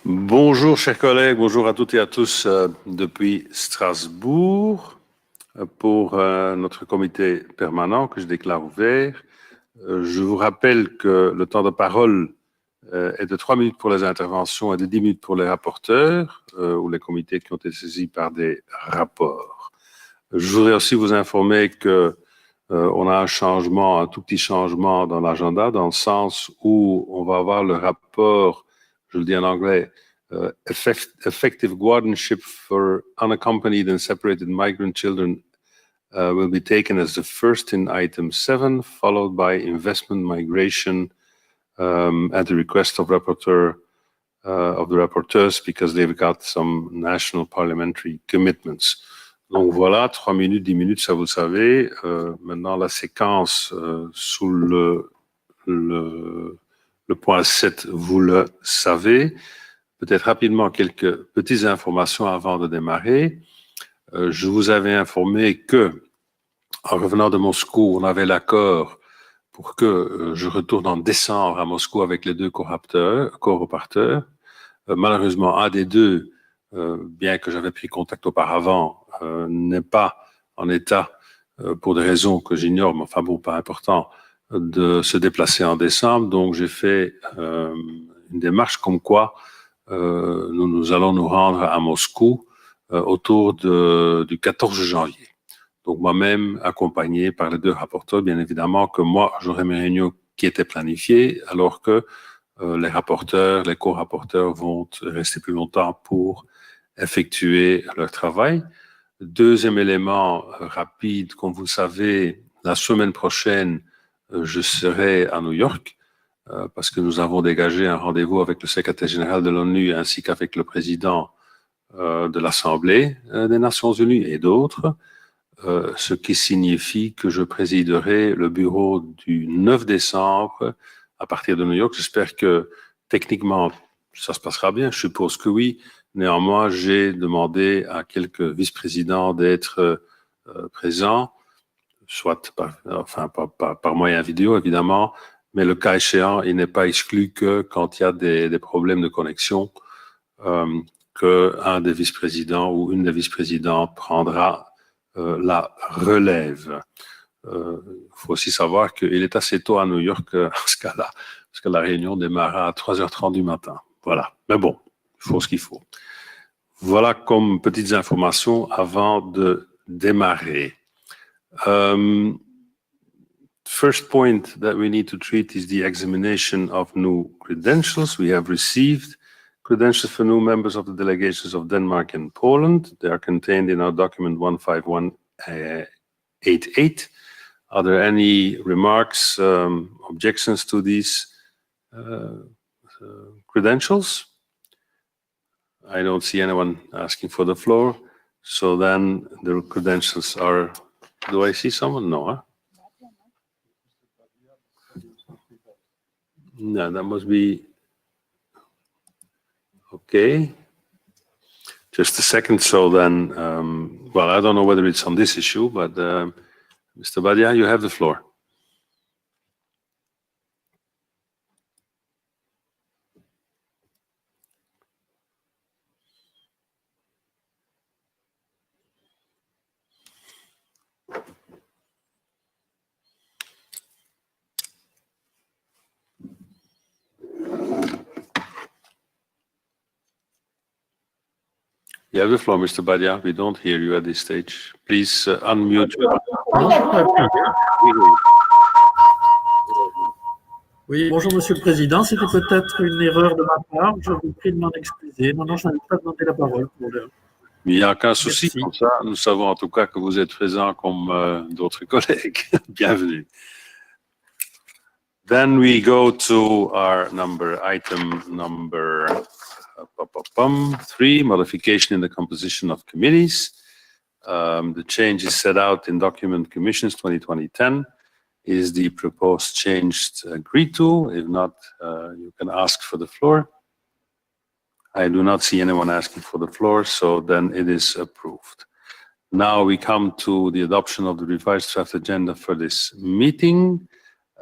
Bonjour chers collègues, bonjour à toutes et à tous depuis Strasbourg pour notre comité permanent que je déclare ouvert. Je vous rappelle que le temps de parole est de 3 minutes pour les interventions et de 10 minutes pour les rapporteurs ou les comités qui ont été saisis par des rapports. Je voudrais aussi vous informer que on a un tout petit changement dans l'agenda, dans le sens où on va avoir le rapport, je le dis en anglais, effective guardianship for unaccompanied and separated migrant children will be taken as the first in item 7, followed by investment migration at the request of rapporteur of the rapporteurs because they've got some national parliamentary commitments. Donc voilà, 3 minutes, 10 minutes, ça vous le savez. Maintenant, la séquence sous le point 7, vous le savez. Peut-être rapidement quelques petites informations avant de démarrer. Je vous avais informé que, en revenant de Moscou, on avait l'accord pour que je retourne en décembre à Moscou avec les deux co-rapporteurs. Malheureusement, un des deux, bien que j'avais pris contact auparavant, n'est pas en état, pour des raisons que j'ignore, mais enfin bon, pas important, de se déplacer en décembre. Donc j'ai fait une démarche comme quoi nous allons nous rendre à Moscou autour du 14 janvier. Donc moi-même, accompagné par les deux rapporteurs, bien évidemment que moi, j'aurai mes réunions qui étaient planifiées, alors que les rapporteurs, les co-rapporteurs vont rester plus longtemps pour effectuer leur travail. Deuxième élément rapide, comme vous le savez, la semaine prochaine, je serai à New York parce que nous avons dégagé un rendez-vous avec le secrétaire général de l'ONU ainsi qu'avec le président de l'Assemblée des Nations Unies et d'autres, ce qui signifie que je présiderai le bureau du 9 décembre à partir de New York. J'espère que techniquement, ça se passera bien. Je suppose que oui. Néanmoins, j'ai demandé à quelques vice-présidents d'être présents, soit par moyen vidéo, évidemment, mais le cas échéant, il n'est pas exclu que quand il y a des problèmes de connexion, qu'un des vice-présidents ou une des vice-présidents prendra la relève. Il faut aussi savoir qu'il est assez tôt à New York à ce cas-là, parce que la réunion démarra à 3h30 du matin. Voilà. Mais bon, il faut ce qu'il faut. Voilà comme petites informations avant de démarrer. First point that we need to treat is the examination of new credentials. We have received credentials for new members of the delegations of Denmark and Poland. They are contained in our document 15188. Are there any remarks, objections to these credentials? I don't see anyone asking for the floor. So then the credentials are, do I see someone? No, huh? No, that must be, okay. Just a second, so then, well, I don't know whether it's on this issue, but Mr. Badia, you have the floor. You have the floor, Mr. Badia. We don't hear you at this stage. Please unmute. Oui, bonjour Monsieur le Président. C'était peut-être une erreur de ma part. Je vous prie de m'en excuser. Non, je n'avais pas demandé la parole pour l'heure. Il n'y a aucun souci. Comme ça, nous savons en tout cas que vous êtes présent comme d'autres collègues. Bienvenue. Then we go to our item number 3, modification in the composition of committees. The changes set out in document Commissions 2020-10. Is the proposed change agreed to? If not, you can ask for the floor. I do not see anyone asking for the floor, so then it is approved. Now we come to the adoption of the revised draft agenda for this meeting.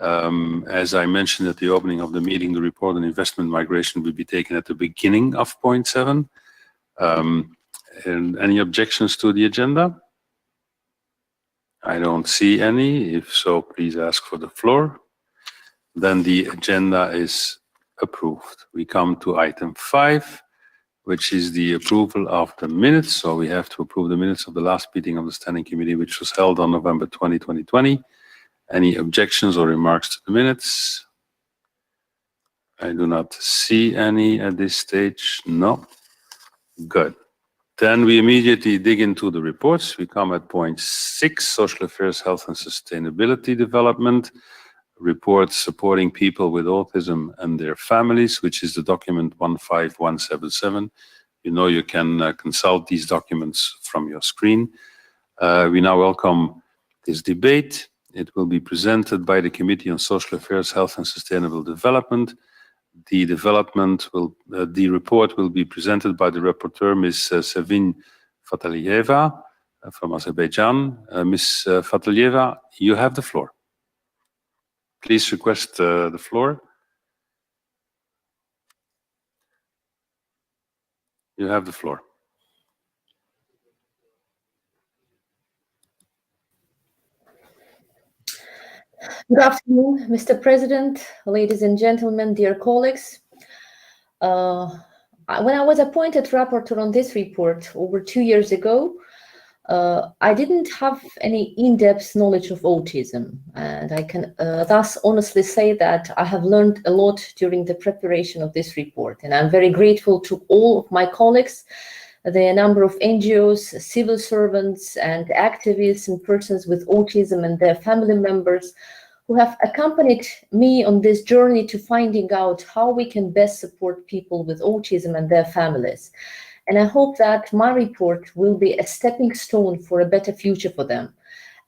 As I mentioned at the opening of the meeting, the report on investment migration will be taken at the beginning of point 7. And any objections to the agenda? I don't see any. If so, please ask for the floor. Then the agenda is approved. We come to item 5, which is the approval of the minutes. So we have to approve the minutes of the last meeting of the Standing Committee, which was held on November 20, 2020. Any objections or remarks to the minutes? I do not see any at this stage. No. Good. Then we immediately dig into the reports. We come at point 6, Social Affairs, Health and Sustainability Development. Report supporting people with autism and their families, which is the document 15177. You know you can consult these documents from your screen. We now welcome this debate. It will be presented by the Committee on Social Affairs, Health and Sustainable Development. The report will be presented by the rapporteur, Ms. Sevin Fatalieva from Azerbaijan. Ms. Fatalieva, you have the floor. Please request the floor. You have the floor. Good afternoon, Mr. President, ladies and gentlemen, dear colleagues. When I was appointed rapporteur on this report over 2 years ago, I didn't have any in-depth knowledge of autism, and I can thus honestly say that I have learned a lot during the preparation of this report, and I'm very grateful to all of my colleagues, the number of NGOs, civil servants, and activists and persons with autism and their family members who have accompanied me on this journey to finding out how we can best support people with autism and their families. And I hope that my report will be a stepping stone for a better future for them,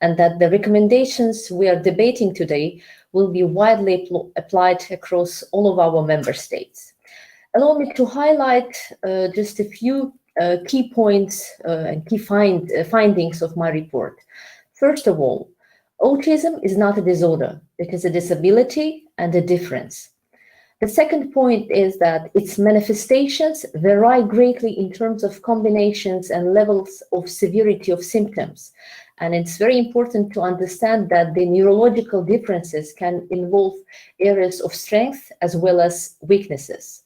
and that the recommendations we are debating today will be widely applied across all of our member states. Allow me to highlight just a few key points and key findings of my report. First of all, autism is not a disorder. It is a disability and a difference. The second point is that its manifestations vary greatly in terms of combinations and levels of severity of symptoms. And it's very important to understand that the neurological differences can involve areas of strength as well as weaknesses.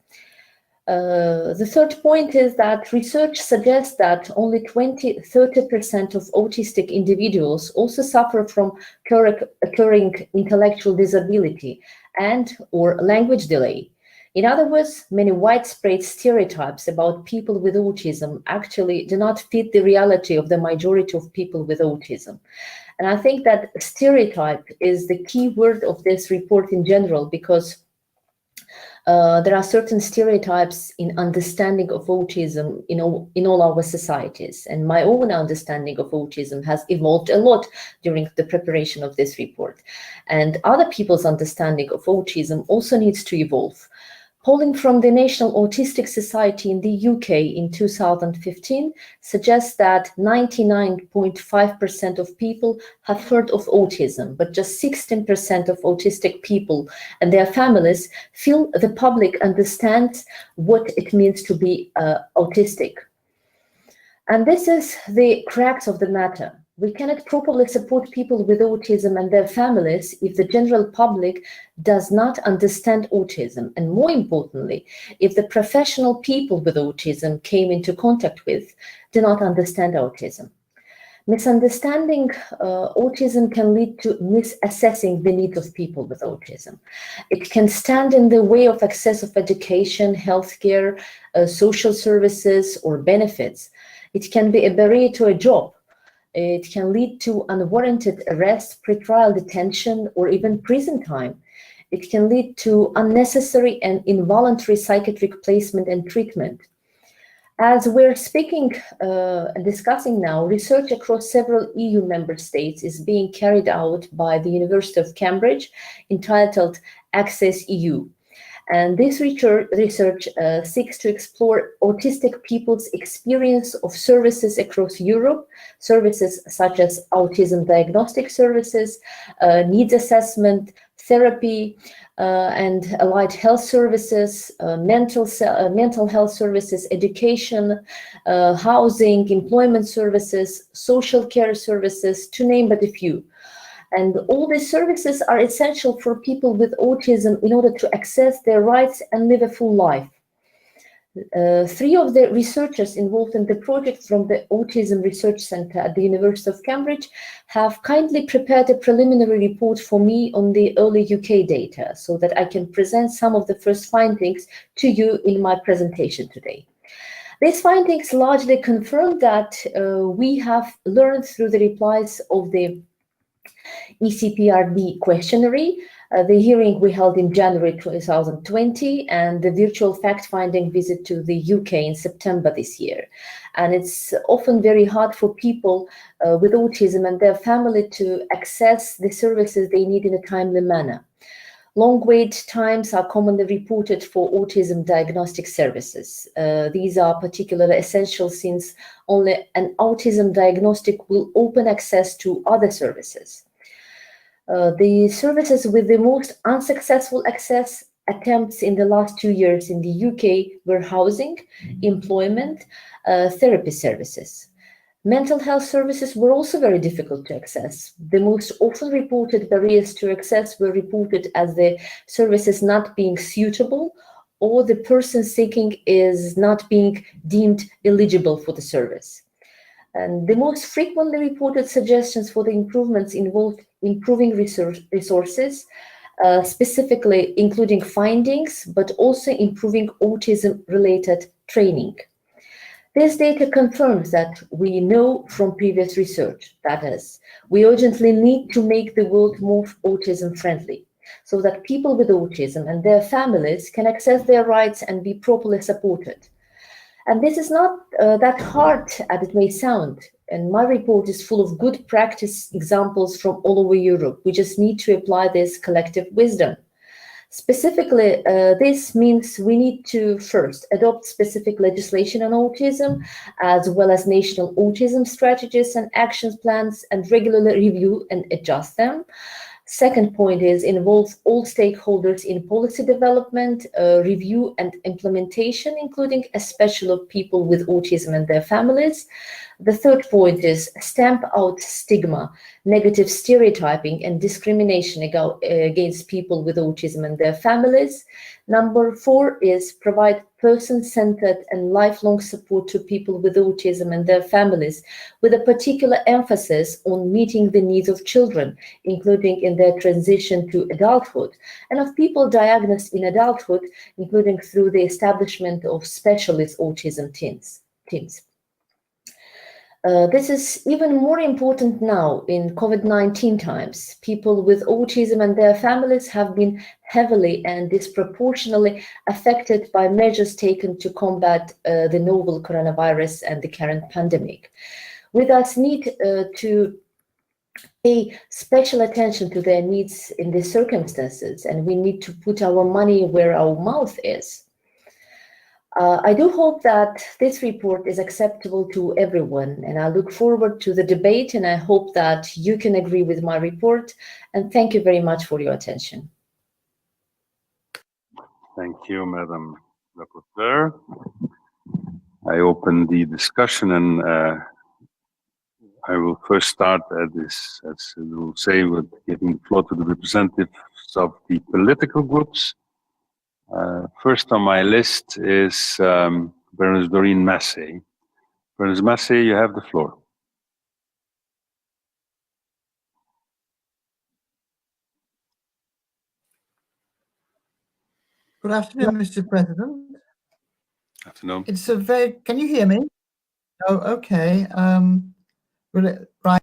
The third point is that research suggests that only 20–30% of autistic individuals also suffer from occurring intellectual disability and or language delay. In other words, many widespread stereotypes about people with autism actually do not fit the reality of the majority of people with autism. And I think that stereotype is the key word of this report in general, because there are certain stereotypes in understanding of autism in all our societies. And my own understanding of autism has evolved a lot during the preparation of this report. And other people's understanding of autism also needs to evolve. Polling from the National Autistic Society in the UK in 2015 suggests that 99.5% of people have heard of autism, but just 16% of autistic people and their families feel the public understands what it means to be autistic. And this is the crux of the matter. We cannot properly support people with autism and their families if the general public does not understand autism, and more importantly, if the professional people with autism came into contact with do not understand autism. Misunderstanding autism can lead to misassessing the needs of people with autism. It can stand in the way of access of education, healthcare, social services, or benefits. It can be a barrier to a job. It can lead to unwarranted arrest, pretrial detention, or even prison time. It can lead to unnecessary and involuntary psychiatric placement and treatment. As we're speaking and discussing now, research across several EU member states is being carried out by the University of Cambridge, entitled Access EU. And this research seeks to explore autistic people's experience of services across Europe, services such as autism diagnostic services, needs assessment, therapy, and allied health services, mental health services, education, housing, employment services, social care services, to name but a few. And all these services are essential for people with autism in order to access their rights and live a full life. Three of the researchers involved in the project from the Autism Research Center at the University of Cambridge have kindly prepared a preliminary report for me on the early UK data so that I can present some of the first findings to you in my presentation today. These findings largely confirm that we have learned through the replies of the ECPRD questionnaire, the hearing we held in January 2020, and the virtual fact-finding visit to the UK in September this year. And it's often very hard for people with autism and their family to access the services they need in a timely manner. Long wait times are commonly reported for autism diagnostic services. These are particularly essential since only an autism diagnostic will open access to other services. The services with the most unsuccessful access attempts in the last 2 years in the UK were housing, employment, therapy services. Mental health services were also very difficult to access. The most often reported barriers to access were reported as the services not being suitable or the person seeking is not being deemed eligible for the service. And the most frequently reported suggestions for the improvements involved improving resources, specifically including findings, but also improving autism-related training. This data confirms that we know from previous research, that is, we urgently need to make the world more autism-friendly, so that people with autism and their families can access their rights and be properly supported. And this is not that hard as it may sound. And my report is full of good practice examples from all over Europe. We just need to apply this collective wisdom. Specifically, this means we need to first adopt specific legislation on autism, as well as national autism strategies and action plans, and regularly review and adjust them. Second point is involve all stakeholders in policy development, review and implementation, including especially people with autism and their families. The third point is stamp out stigma, negative stereotyping and discrimination against people with autism and their families. Number 4 is provide person-centered and lifelong support to people with autism and their families, with a particular emphasis on meeting the needs of children, including in their transition to adulthood, and of people diagnosed in adulthood, including through the establishment of specialist autism teams. This is even more important now in COVID-19 times. People with autism and their families have been heavily and disproportionately affected by measures taken to combat the novel coronavirus and the current pandemic. We thus need to pay special attention to their needs in these circumstances, and we need to put our money where our mouth is. I do hope that this report is acceptable to everyone, and I look forward to the debate, and I hope that you can agree with my report, and thank you very much for your attention. Thank you, Madam Rapporteur. I open the discussion, and I will first start at this, as we will say, with giving the floor to the representatives of the political groups. First on my list is Baroness Doreen Massey. Baroness Massey, you have the floor. Good afternoon, Mr. President. Afternoon. It's a very, can you hear me? Oh, okay. Right.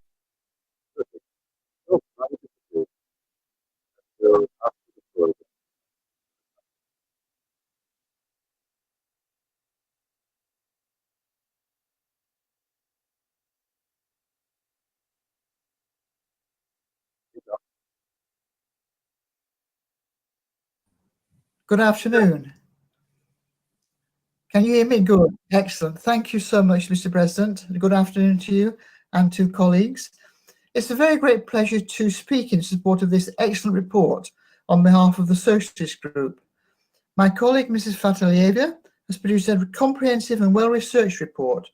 Good afternoon. Can you hear me? Good. Excellent. Thank you so much, Mr. President. Good afternoon to you and to colleagues. It's a very great pleasure to speak in support of this excellent report on behalf of the Socialist Group. My colleague, Mrs. Fatalieva, has produced a comprehensive and well-researched report,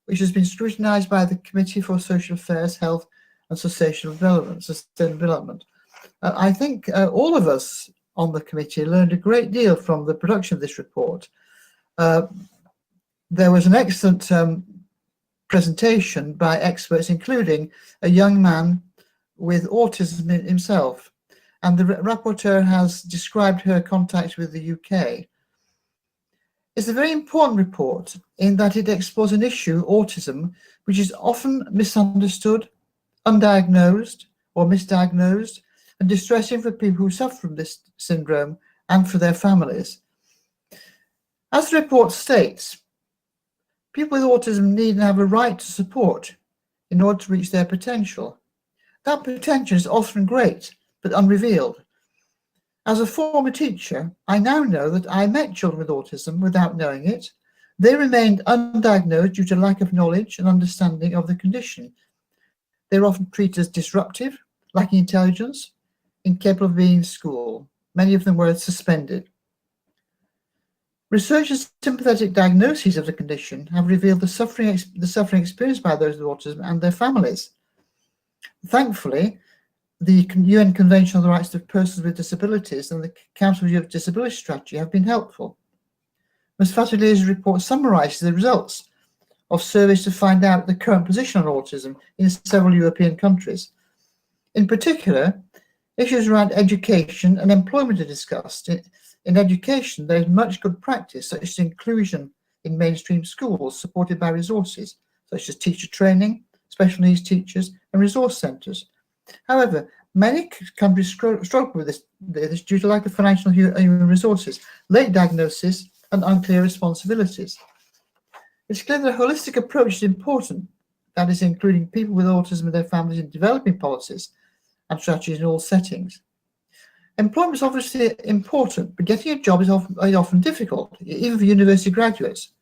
which has been scrutinised by the Committee for Social Affairs, Health and Sustainable Development. I think all of us on the committee learned a great deal from the production of this report. There was an excellent presentation by experts, including a young man with autism himself, and the rapporteur has described her contacts with the UK. It's a very important report in that it explores an issue, autism, which is often misunderstood, undiagnosed or misdiagnosed, and distressing for people who suffer from this syndrome and for their families. As the report states, people with autism need and have a right to support in order to reach their potential. That potential is often great, but unrevealed. As a former teacher, I now know that I met children with autism without knowing it. They remained undiagnosed due to lack of knowledge and understanding of the condition. They were often treated as disruptive, lacking intelligence, incapable of being in school. Many of them were suspended. Research and sympathetic diagnoses of the condition have revealed the suffering experienced by those with autism and their families. Thankfully, the UN Convention on the Rights of Persons with Disabilities and the Council of Europe Disability Strategy have been helpful. Ms. Fatalia's report summarises the results of surveys to find out the current position on autism in several European countries. In particular, issues around education and employment are discussed. In education, there is much good practice, such as inclusion in mainstream schools supported by resources, such as teacher training, special needs teachers, and resource centres. However, many countries struggle with this due to lack of financial human resources, late diagnosis, and unclear responsibilities. It's clear that a holistic approach is important, that is, including people with autism and their families in developing policies and strategies in all settings. Employment is obviously important, but getting a job is often difficult, even for university graduates.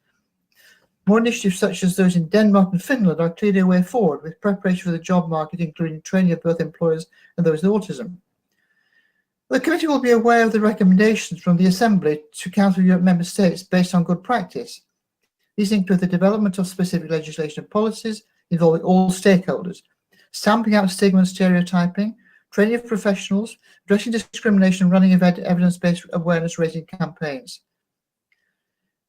More initiatives such as those in Denmark and Finland are clearly a way forward, with preparation for the job market, including training of both employers and those with autism. The committee will be aware of the recommendations from the Assembly to Council of Europe member states based on good practice. These include the development of specific legislation and policies involving all stakeholders, stamping out stigma and stereotyping, training of professionals, addressing discrimination, and running evidence-based awareness-raising campaigns.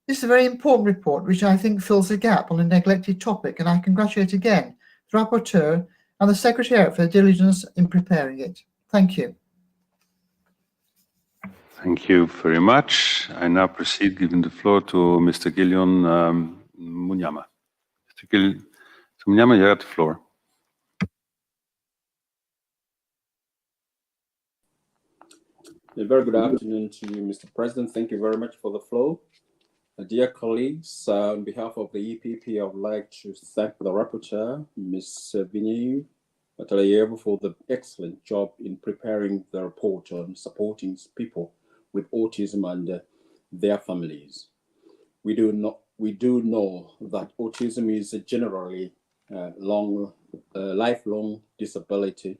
This is a very important report, which I think fills a gap on a neglected topic, and I congratulate again the rapporteur and the Secretariat for their diligence in preparing it. Thank you. Thank you very much. I now proceed giving the floor to Mr. Gillion Munyama. Mr. Munyama, you have the floor. A very good afternoon to you, Mr. President. Thank you very much for the floor. Dear colleagues, on behalf of the EPP, I would like to thank the rapporteur, Ms. Vinay Fatalieva, for the excellent job in preparing the report on supporting people with autism and their families. We do know that autism is generally lifelong disability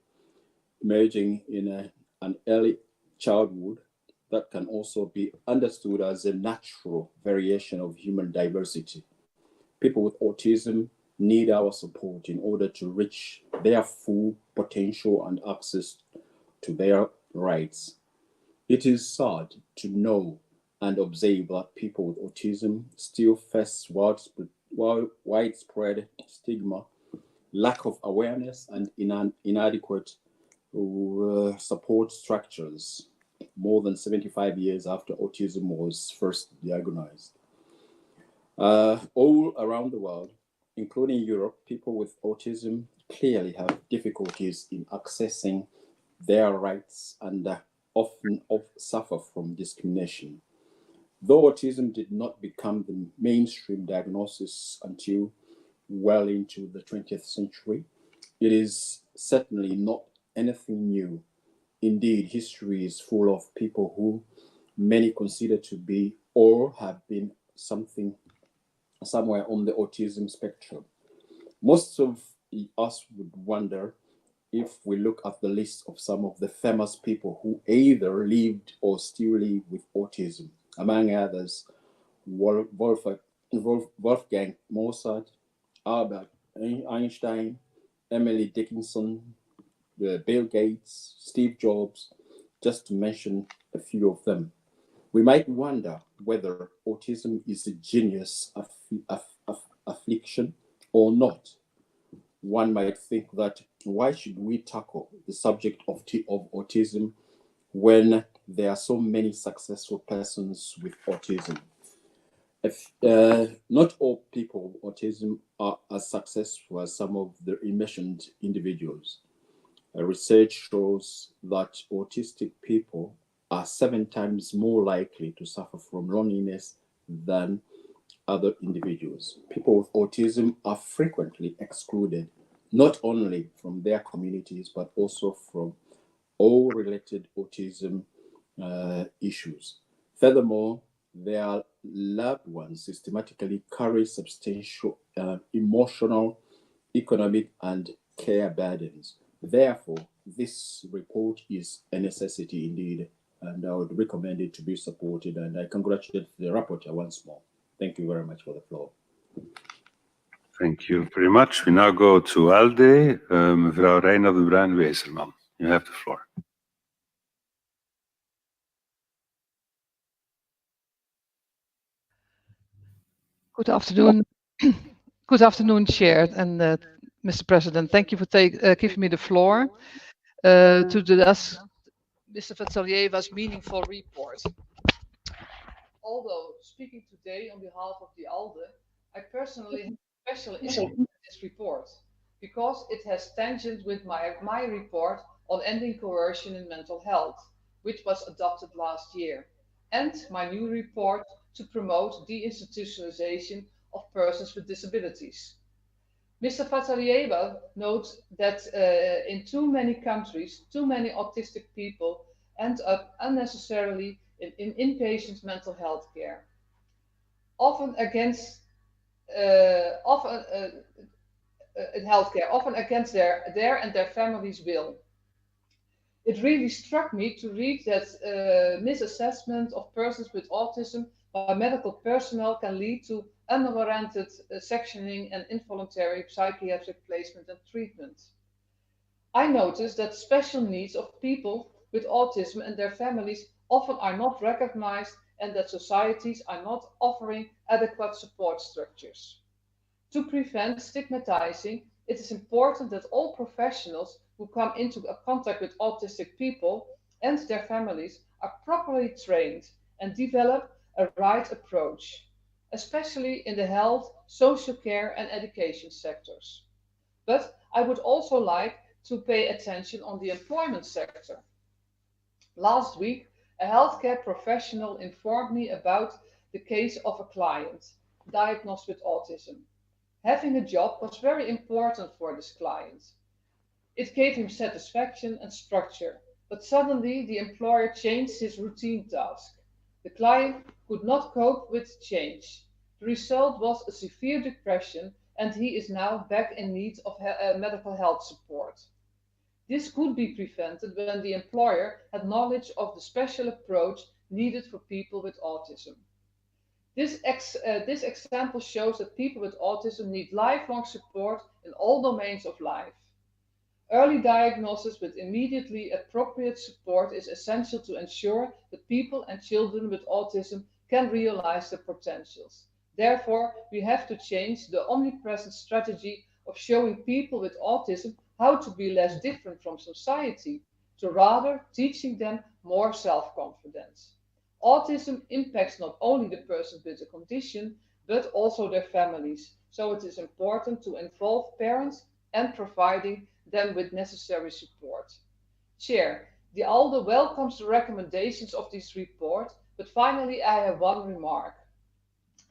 emerging in an early childhood that can also be understood as a natural variation of human diversity. People with autism need our support in order to reach their full potential and access to their rights. It is sad to know and observe that people with autism still face widespread stigma, lack of awareness, and inadequate support structures more than 75 years after autism was first diagnosed. All around the world, including Europe, people with autism clearly have difficulties in accessing their rights and often suffer from discrimination. Though autism did not become the mainstream diagnosis until well into the 20th century, it is certainly not anything new. Indeed, history is full of people who many consider to be or have been somewhere on the autism spectrum. Most of us would wonder if we look at the list of some of the famous people who either lived or still live with autism, among others, Wolfgang Mozart, Albert Einstein, Emily Dickinson, Bill Gates, Steve Jobs, just to mention a few of them. We might wonder whether autism is a genius affliction or not. One might think that why should we tackle the subject of autism when there are so many successful persons with autism? Not all people with autism are as successful as some of the mentioned individuals. Research shows that autistic people are 7 times more likely to suffer from loneliness than other individuals. People with autism are frequently excluded, not only from their communities, but also from all related autism issues. Furthermore, their loved ones systematically carry substantial emotional, economic, and care burdens. Therefore, this report is a necessity indeed, and I would recommend it to be supported, and I congratulate the rapporteur once more. Thank you very much for the floor. Thank you very much. We now go to ALDE, mevrouw Reina de Bruin-Weserman. You have the floor. Good afternoon. Good afternoon, Chair and Mr. President. Thank you for giving me the floor to discuss Mr. Vatsalieva's meaningful report. Although speaking today on behalf of the ALDE, I personally have a special interest in this report because it has tangent with my report on ending coercion in mental health, which was adopted last year, and my new report to promote deinstitutionalization of persons with disabilities. Mr. Vatalieva notes that in too many countries, too many autistic people end up unnecessarily in inpatient mental health care, often against in healthcare, often against their and their families' will. It really struck me to read that misassessment of persons with autism by medical personnel can lead to unwarranted sectioning and involuntary psychiatric placement and treatment. I noticed that special needs of people with autism and their families often are not recognized and that societies are not offering adequate support structures. To prevent stigmatizing, it is important that all professionals who come into contact with autistic people and their families are properly trained and develop a right approach, especially in the health, social care and education sectors. But I would also like to pay attention on the employment sector. Last week, a healthcare professional informed me about the case of a client diagnosed with autism. Having a job was very important for this client. It gave him satisfaction and structure, but suddenly the employer changed his routine task. The client could not cope with change. The result was a severe depression, and he is now back in need of medical health support. This could be prevented when the employer had knowledge of the special approach needed for people with autism. This example shows that people with autism need lifelong support in all domains of life. Early diagnosis with immediately appropriate support is essential to ensure that people and children with autism can realize their potentials. Therefore, we have to change the omnipresent strategy of showing people with autism how to be less different from society, to rather teaching them more self-confidence. Autism impacts not only the person with the condition, but also their families. So it is important to involve parents and providing them with necessary support. Chair, the ALDE welcomes the recommendations of this report, but finally I have one remark.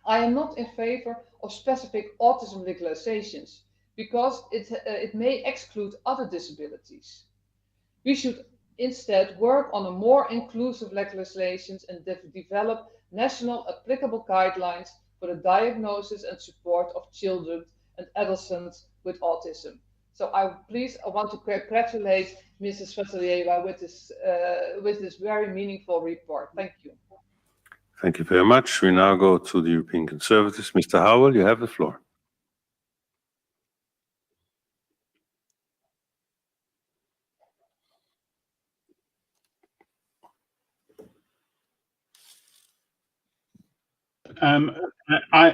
I am not in favor of specific autism legalizations because it may exclude other disabilities. We should instead work on a more inclusive legislation and develop national applicable guidelines for the diagnosis and support of children and adolescents with autism. So I want to congratulate Mrs. Vassilieva with this very meaningful report. Thank you. Thank you very much. We now go to the European Conservatives. Mr. Howell, you have the floor.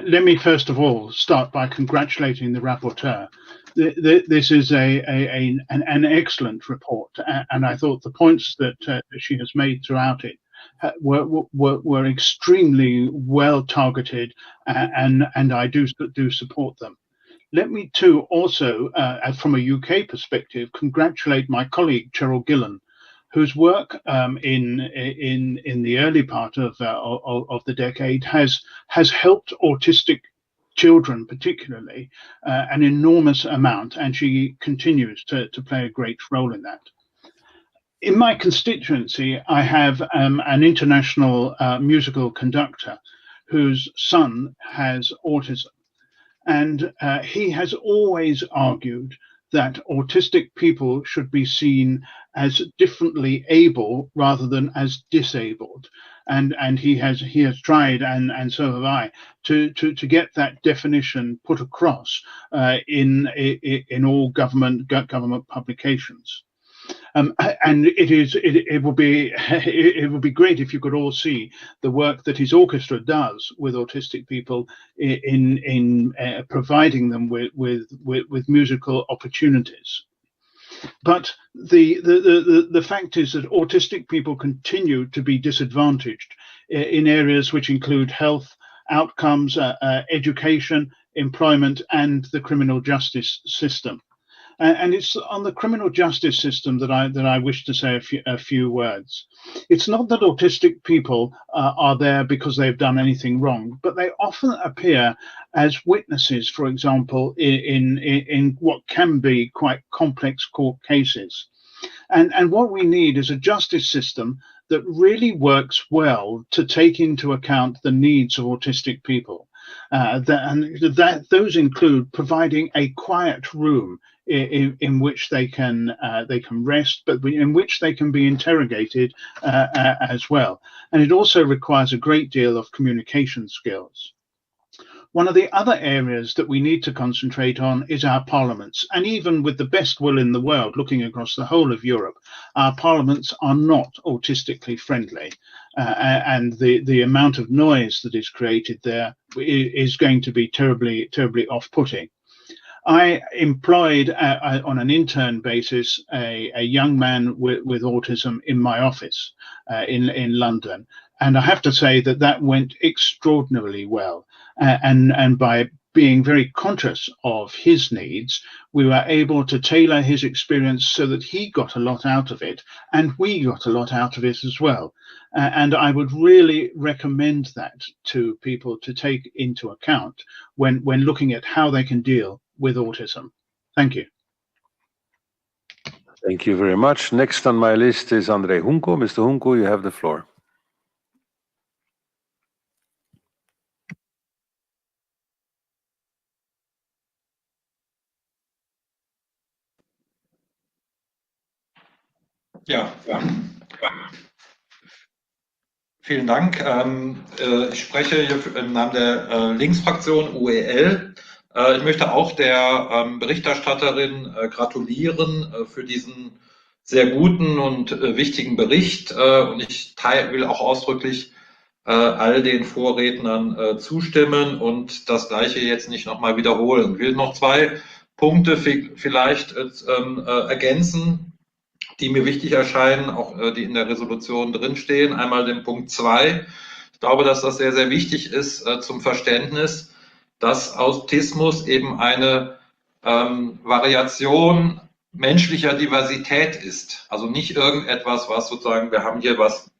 Let me first of all start by congratulating the rapporteur. This is an excellent report, and I thought the points that she has made throughout it were extremely well targeted, and I do support them. Let me too also, from a UK perspective, congratulate my colleague Cheryl Gillan, whose work in the early part of the decade has helped autistic children particularly an enormous amount, and she continues to play a great role in that. In my constituency, I have an international musical conductor whose son has autism, and he has always argued that autistic people should be seen as differently able rather than as disabled, and he has tried, and so have I, to get that definition put across in all government publications. And it would be great if you could all see the work that his orchestra does with autistic people in providing them with musical opportunities. But the fact is that autistic people continue to be disadvantaged in areas which include health, outcomes, education, employment, and the criminal justice system. And it's on the criminal justice system that I wish to say a few words. It's not that autistic people are there because they've done anything wrong, but they often appear as witnesses, for example, in what can be quite complex court cases. And what we need is a justice system that really works well to take into account the needs of autistic people. Those include providing a quiet room in which they can rest, but in which they can be interrogated as well. And it also requires a great deal of communication skills. One of the other areas that we need to concentrate on is our parliaments. And even with the best will in the world, looking across the whole of Europe, our parliaments are not autistically friendly. And the amount of noise that is created there is going to be terribly off-putting. I employed on an intern basis a young man with autism in my office in London. And I have to say that went extraordinarily well. And by being very conscious of his needs, we were able to tailor his experience so that he got a lot out of it, and we got a lot out of it as well. And I would really recommend that to people to take into account when looking at how they can deal with autism. Thank you. Thank you very much. Next on my list is André Junko. Mr. Junko, you have the floor. Ja, vielen Dank. Ich spreche hier im Namen der Linksfraktion UEL. Ich möchte auch der Berichterstatterin gratulieren für diesen sehr guten und wichtigen Bericht. Und ich will auch ausdrücklich all den Vorrednern zustimmen und das Gleiche jetzt nicht nochmal wiederholen. Ich will noch zwei Punkte vielleicht ergänzen, die mir wichtig erscheinen, auch die in der Resolution drinstehen. Einmal den Punkt 2. Ich glaube, dass das sehr, sehr wichtig ist zum Verständnis, dass Autismus eben eine Variation menschlicher Diversität ist. Also nicht irgendetwas, was sozusagen, wir haben hier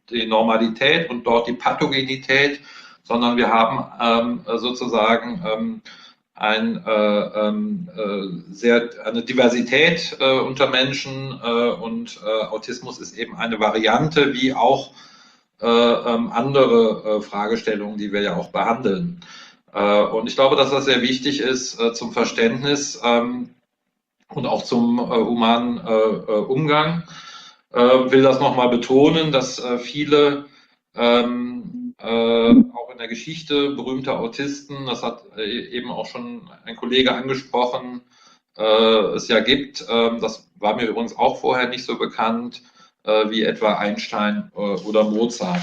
die Normalität und dort die Pathogenität, sondern wir haben sozusagen eine Diversität unter Menschen und Autismus ist eben eine Variante, wie auch andere Fragestellungen, die wir ja auch behandeln. Und ich glaube, dass das sehr wichtig ist zum Verständnis und auch zum humanen Umgang. Will das nochmal betonen, dass viele auch in der Geschichte berühmter Autisten, das hat eben auch schon ein Kollege angesprochen, es ja gibt, das war mir übrigens auch vorher nicht so bekannt, wie etwa Einstein oder Mozart.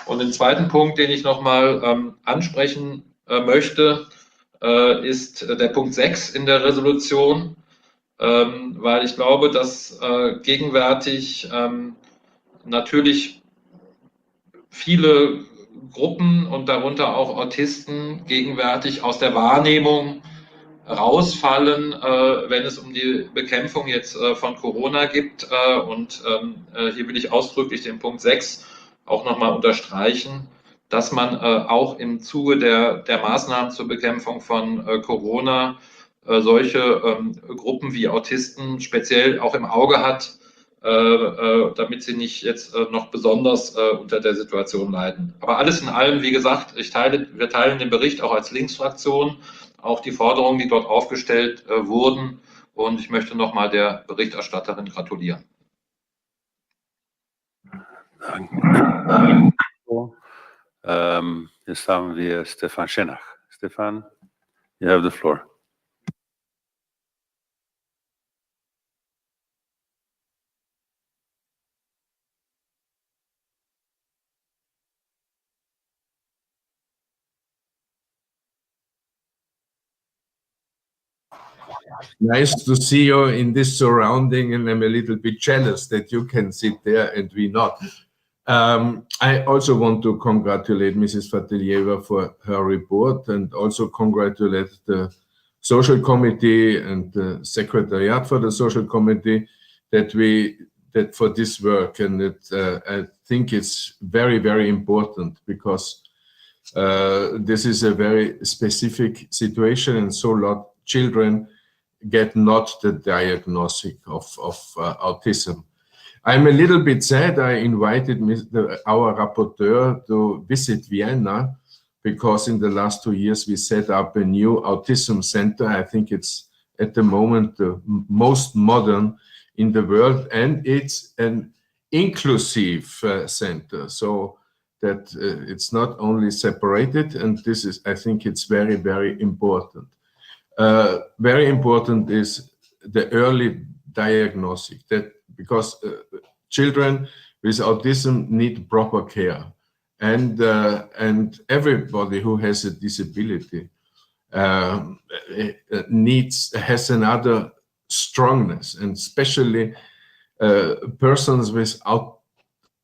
Und den zweiten Punkt, den ich nochmal ansprechen möchte, ist der Punkt 6 in der Resolution, weil ich glaube, dass gegenwärtig natürlich viele Gruppen und darunter auch Autisten gegenwärtig aus der Wahrnehmung rausfallen, wenn es um die Bekämpfung jetzt von Corona geht. Und hier will ich ausdrücklich den Punkt 6 auch nochmal unterstreichen, dass man auch im Zuge der Maßnahmen zur Bekämpfung von Corona solche Gruppen wie Autisten speziell auch im Auge hat, damit sie nicht jetzt noch besonders unter der Situation leiden. Aber alles in allem, wie gesagt, wir teilen den Bericht auch als Linksfraktion, auch die Forderungen, die dort aufgestellt wurden. Und ich möchte nochmal der Berichterstatterin gratulieren. Danke. Jetzt haben wir Stefan Schenach. Stefan, you have the floor. Nice to see you in this surrounding, and I'm a little bit jealous that you can sit there and we not. I also want to congratulate Mrs. Fatelieva for her report and also congratulate the Social Committee and the Secretariat for the Social Committee that for this work. And I think it's very, very important because this is a very specific situation, and so a lot of children get not the diagnosis of autism. I'm a little bit sad. I invited our rapporteur to visit Vienna because in the last 2 years we set up a new autism center. I think it's at the moment the most modern in the world, and it's an inclusive center, so that it's not only separated, and this is, I think it's very, very important. Very important is the early diagnosis, that because children with autism need proper care, and everybody who has a disability has another strongness, and especially persons with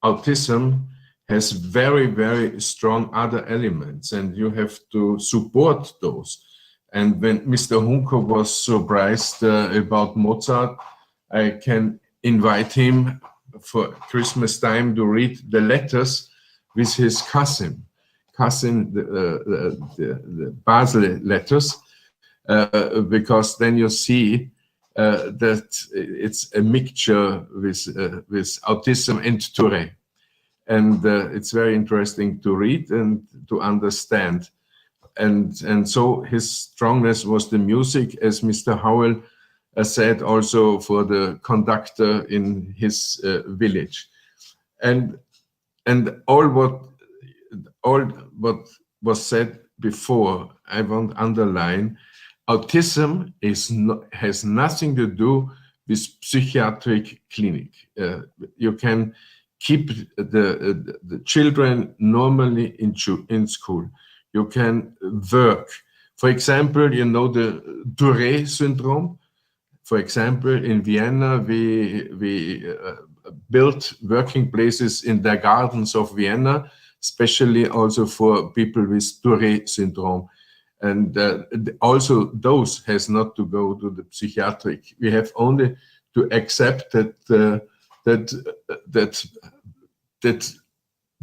autism has very, very strong other elements, and you have to support those. And when Mr. Junko was surprised about Mozart, I can invite him for Christmas time to read the letters with his cousin, the Basel letters, because then you see that it's a mixture with autism and Tourette. And it's very interesting to read and to understand. And so his strongness was the music, as Mr. Howell said, also for the conductor in his village. And all what was said before, I want to underline, autism has nothing to do with psychiatric clinic. You can keep the children normally in school. You can work. For example, you know the Tourette syndrome. For example, in Vienna, we built working places in the gardens of Vienna, especially also for people with Tourette syndrome. And also those has not to go to the psychiatric. We have only to accept that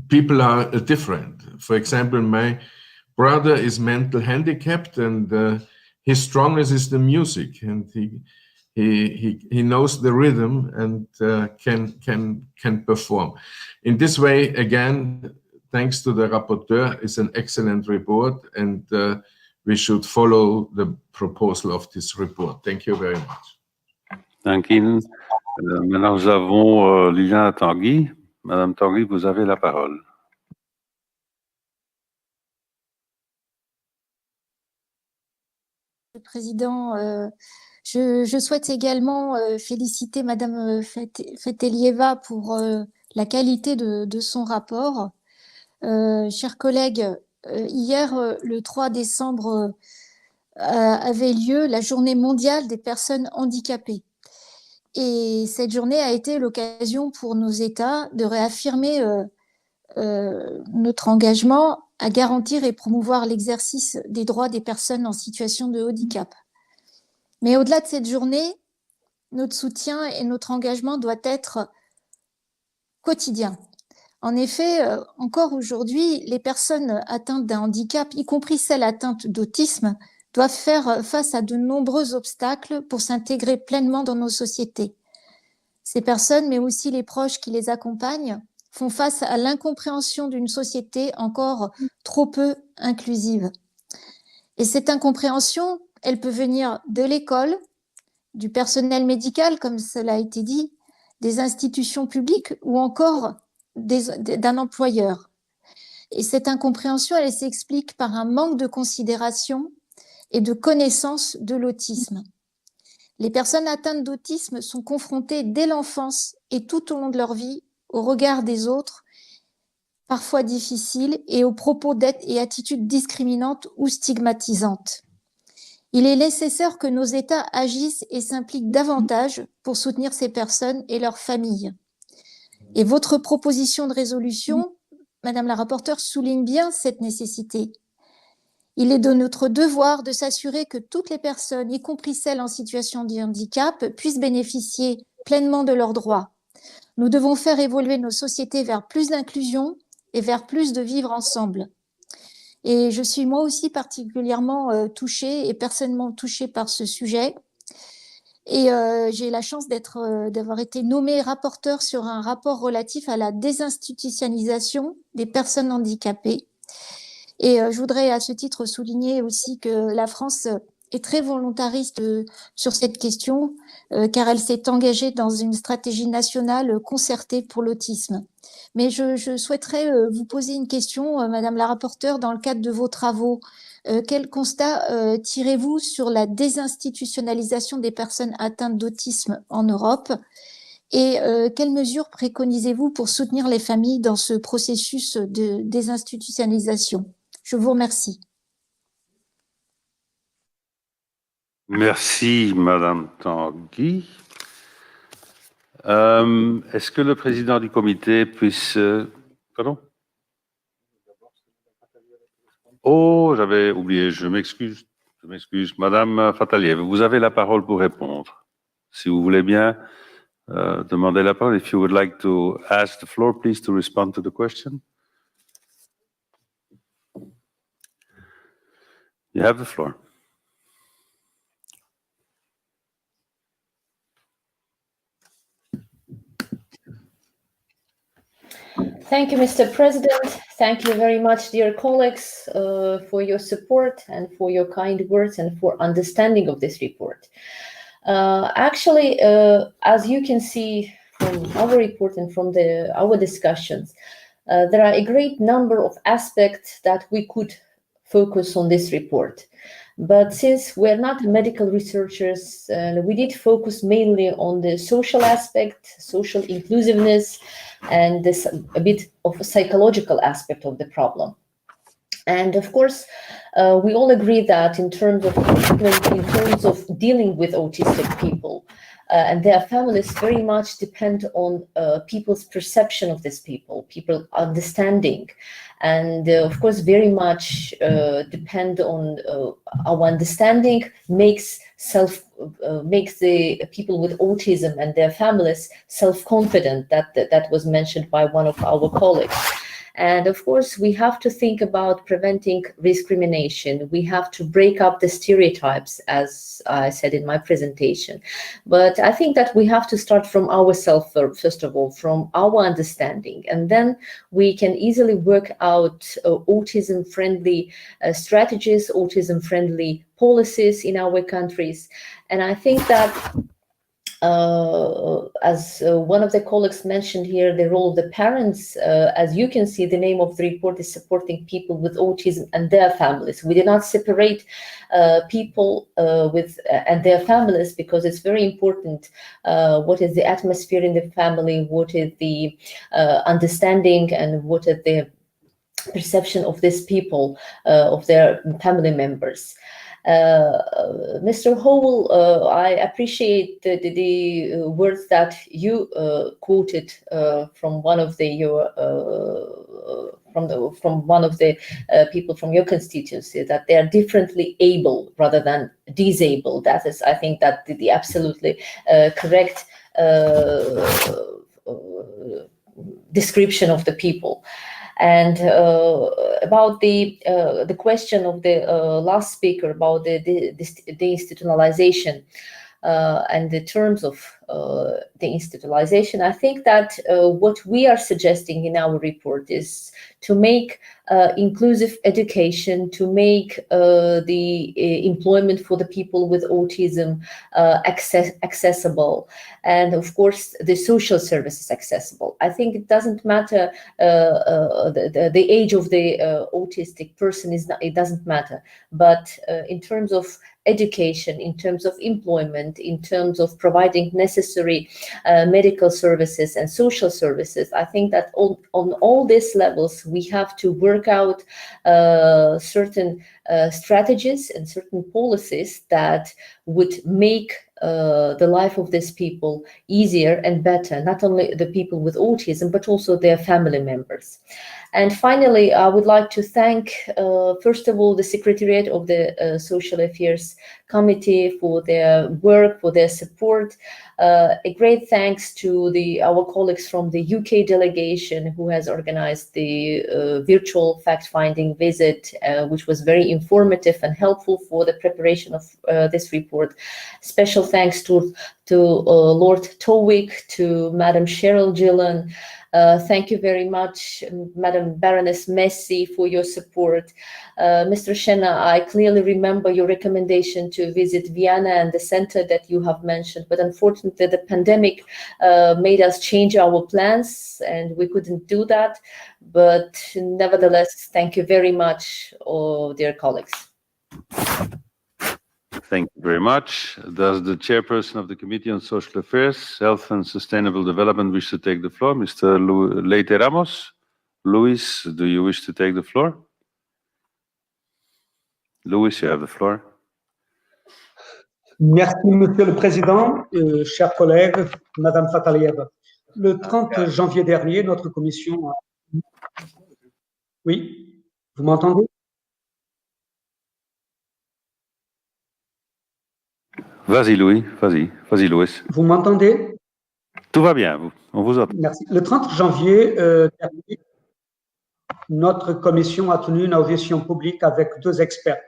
people are different. For example, my brother is mental handicapped, and his strongness is the music, and he knows the rhythm and can perform. In this way, again, thanks to the rapporteur, it's an excellent report, and we should follow the proposal of this report. Thank you very much. Thank you. Maintenant, nous avons Liliana Tanguy. Madame Tanguy, vous avez la parole. Monsieur le Président, je souhaite également féliciter Madame Fetelieva pour la qualité de son rapport. Chers collègues, hier, le 3 décembre, avait lieu la Journée mondiale des personnes handicapées. Et cette journée a été l'occasion pour nos États de réaffirmer notre engagement à garantir et promouvoir l'exercice des droits des personnes en situation de handicap. Mais au-delà de cette journée, notre soutien et notre engagement doit être quotidien. En effet, encore aujourd'hui, les personnes atteintes d'un handicap, y compris celles atteintes d'autisme, doivent faire face à de nombreux obstacles pour s'intégrer pleinement dans nos sociétés. Ces personnes, mais aussi les proches qui les accompagnent, font face à l'incompréhension d'une société encore trop peu inclusive. Et cette incompréhension, elle peut venir de l'école, du personnel médical, comme cela a été dit, des institutions publiques ou encore d'un employeur. Et cette incompréhension, elle s'explique par un manque de considération et de connaissance de l'autisme. Les personnes atteintes d'autisme sont confrontées dès l'enfance et tout au long de leur vie au regard des autres, parfois difficiles, et aux propos et attitudes discriminantes ou stigmatisantes. Il est nécessaire que nos États agissent et s'impliquent davantage pour soutenir ces personnes et leurs familles. Et votre proposition de résolution, Madame la rapporteure, souligne bien cette nécessité. Il est de notre devoir de s'assurer que toutes les personnes, y compris celles en situation de handicap, puissent bénéficier pleinement de leurs droits. Nous devons faire évoluer nos sociétés vers plus d'inclusion et vers plus de vivre ensemble. Et je suis moi aussi particulièrement touchée et personnellement touchée par ce sujet. Et j'ai la chance d'avoir été nommée rapporteure sur un rapport relatif à la désinstitutionnalisation des personnes handicapées. Et je voudrais à ce titre souligner aussi que la France est très volontariste sur cette question, car elle s'est engagée dans une stratégie nationale concertée pour l'autisme. Mais je souhaiterais vous poser une question, Madame la rapporteure, dans le cadre de vos travaux. Quel constat tirez-vous sur la désinstitutionnalisation des personnes atteintes d'autisme en Europe? Et quelles mesures préconisez-vous pour soutenir les familles dans ce processus de désinstitutionnalisation? Je vous remercie. Merci, Madame Tanguy. Est-ce que le président du comité puisse... Pardon? Oh, j'avais oublié, je m'excuse. Madame Fataliève, vous avez la parole pour répondre. Si vous voulez bien demander la parole. If you would like to ask the floor, please, to respond to the question. You have the floor. Thank you, Mr. President. Thank you very much, dear colleagues, for your support and for your kind words and for understanding of this report. Actually, as you can see from our report and from our discussions, there are a great number of aspects that we could focus on this report. But since we're not medical researchers, we did focus mainly on the social aspect, social inclusiveness, and a bit of a psychological aspect of the problem. And of course, we all agree that in terms of treatment, in terms of dealing with autistic people and their families, very much depend on people's perception of these people understanding, and of course, very much depend on our understanding makes the people with autism and their families self-confident. That was mentioned by one of our colleagues. And of course, we have to think about preventing discrimination. We have to break up the stereotypes, as I said in my presentation. But I think that we have to start from ourselves, first of all, from our understanding, and then we can easily work out autism-friendly strategies, autism-friendly policies in our countries. And I think that as one of the colleagues mentioned here, the role of the parents, as you can see, the name of the report is supporting people with autism and their families. We did not separate people with and their families, because it's very important what is the atmosphere in the family, what is the understanding, and what is the perception of these people, of their family members. Mr. Howell, I appreciate the words that you quoted from one of the people from your constituency, that they are differently able rather than disabled. That is, I think, that the absolutely correct description of the people. And about the question of the last speaker about the institutionalization and the terms of the institutionalization, I think that what we are suggesting in our report is to make inclusive education, to make the employment for the people with autism accessible, and of course the social services accessible. I think it doesn't matter the age of the autistic person, it doesn't matter, but in terms of education, in terms of employment, in terms of providing necessary medical services and social services, I think that on all these levels we have to work out certain strategies and certain policies that would make the life of these people easier and better, not only the people with autism, but also their family members. And finally, I would like to thank, first of all, the Secretariat of the Social Affairs Committee for their work, for their support. A great thanks to our colleagues from the UK delegation who has organized the virtual fact-finding visit, which was very informative and helpful for the preparation of this report. Special thanks to Lord Towick, to Madam Cheryl Gillan. Thank you very much, Madam Baroness Messi, for your support. Mr. Schenner, I clearly remember your recommendation to visit Vienna and the center that you have mentioned, but unfortunately the pandemic made us change our plans and we couldn't do that. But nevertheless, thank you very much, dear colleagues. Thank you very much. Does the chairperson of the Committee on Social Affairs, Health and Sustainable Development wish to take the floor? Mr. Leite Ramos? Luis, do you wish to take the floor? Luis, you have the floor. Merci, Monsieur le Président, chers collègues, Madame Fatalieva. Le 30 janvier dernier, notre commission a... Oui, vous m'entendez? Vas-y, Louis, vas-y, Louis. Vous m'entendez? Tout va bien, on vous entend. Merci. Le 30 janvier dernier, notre commission a tenu une audition publique avec deux experts.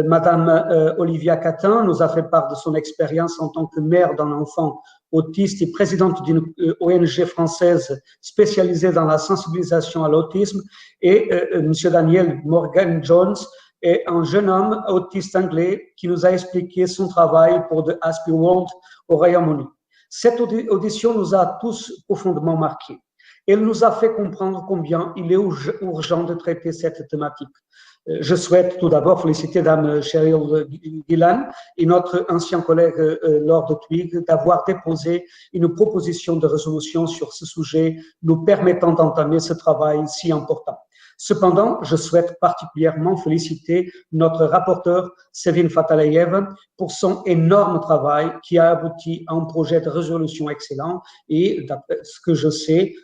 Madame Olivia Catin nous a fait part de son expérience en tant que mère d'un enfant autiste et présidente d'une ONG française spécialisée dans la sensibilisation à l'autisme, et Monsieur Daniel Morgan-Jones est un jeune homme autiste anglais qui nous a expliqué son travail pour The Aspie World au Royaume-Uni. Cette audition nous a tous profondément marqués. Elle nous a fait comprendre combien il est urgent de traiter cette thématique. Je souhaite tout d'abord féliciter Dame Cheryl Gillan et notre ancien collègue Lord Twigg d'avoir déposé une proposition de résolution sur ce sujet nous permettant d'entamer ce travail si important. Cependant, je souhaite particulièrement féliciter notre rapporteur Sevin Fatalieva pour son énorme travail qui a abouti à un projet de résolution excellent et, d'après ce que je sais,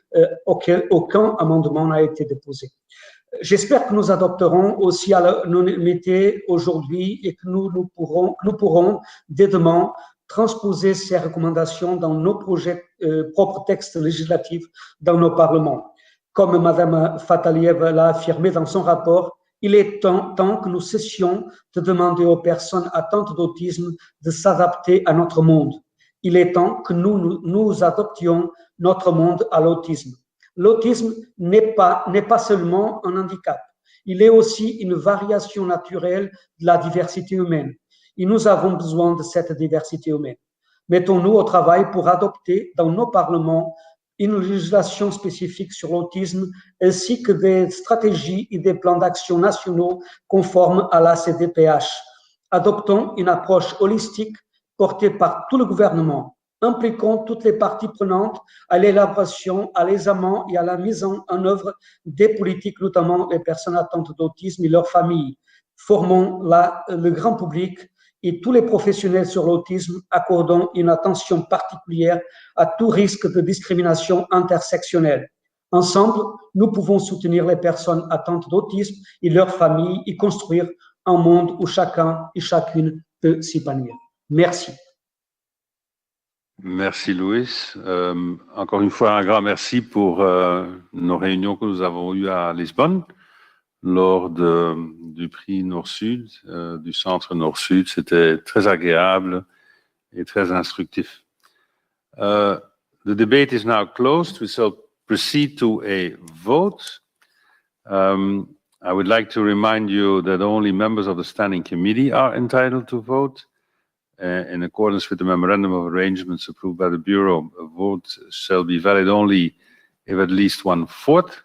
aucun amendement n'a été déposé. J'espère que nous adopterons aussi à l'unanimité aujourd'hui et que nous pourrons dès demain transposer ces recommandations dans nos projets propres textes législatifs dans nos parlements. Comme Madame Fataliev l'a affirmé dans son rapport, il est temps que nous cessions de demander aux personnes atteintes d'autisme de s'adapter à notre monde. Il est temps que nous adoptions notre monde à l'autisme. L'autisme n'est pas seulement un handicap, il est aussi une variation naturelle de la diversité humaine. Et nous avons besoin de cette diversité humaine. Mettons-nous au travail pour adopter dans nos parlements une législation spécifique sur l'autisme ainsi que des stratégies et des plans d'action nationaux conformes à la CDPH. Adoptons une approche holistique portée par tout le gouvernement, impliquant toutes les parties prenantes à l'élaboration, à l'examen et à la mise en œuvre des politiques, notamment les personnes atteintes d'autisme et leurs familles. Formons le grand public et tous les professionnels sur l'autisme, accordant une attention particulière à tout risque de discrimination intersectionnelle. Ensemble, nous pouvons soutenir les personnes atteintes d'autisme et leurs familles et construire un monde où chacun et chacune peut s'épanouir. Merci. Merci Louis. Encore une fois, un grand merci pour nos réunions que nous avons eues à Lisbonne lors du prix Nord-Sud, du centre Nord-Sud. C'était très agréable et très instructif. The debate is now closed. We shall proceed to a vote. I would like to remind you that only members of the Standing Committee are entitled to vote. In accordance with the Memorandum of Arrangements approved by the Bureau, a vote shall be valid only if at least 1/4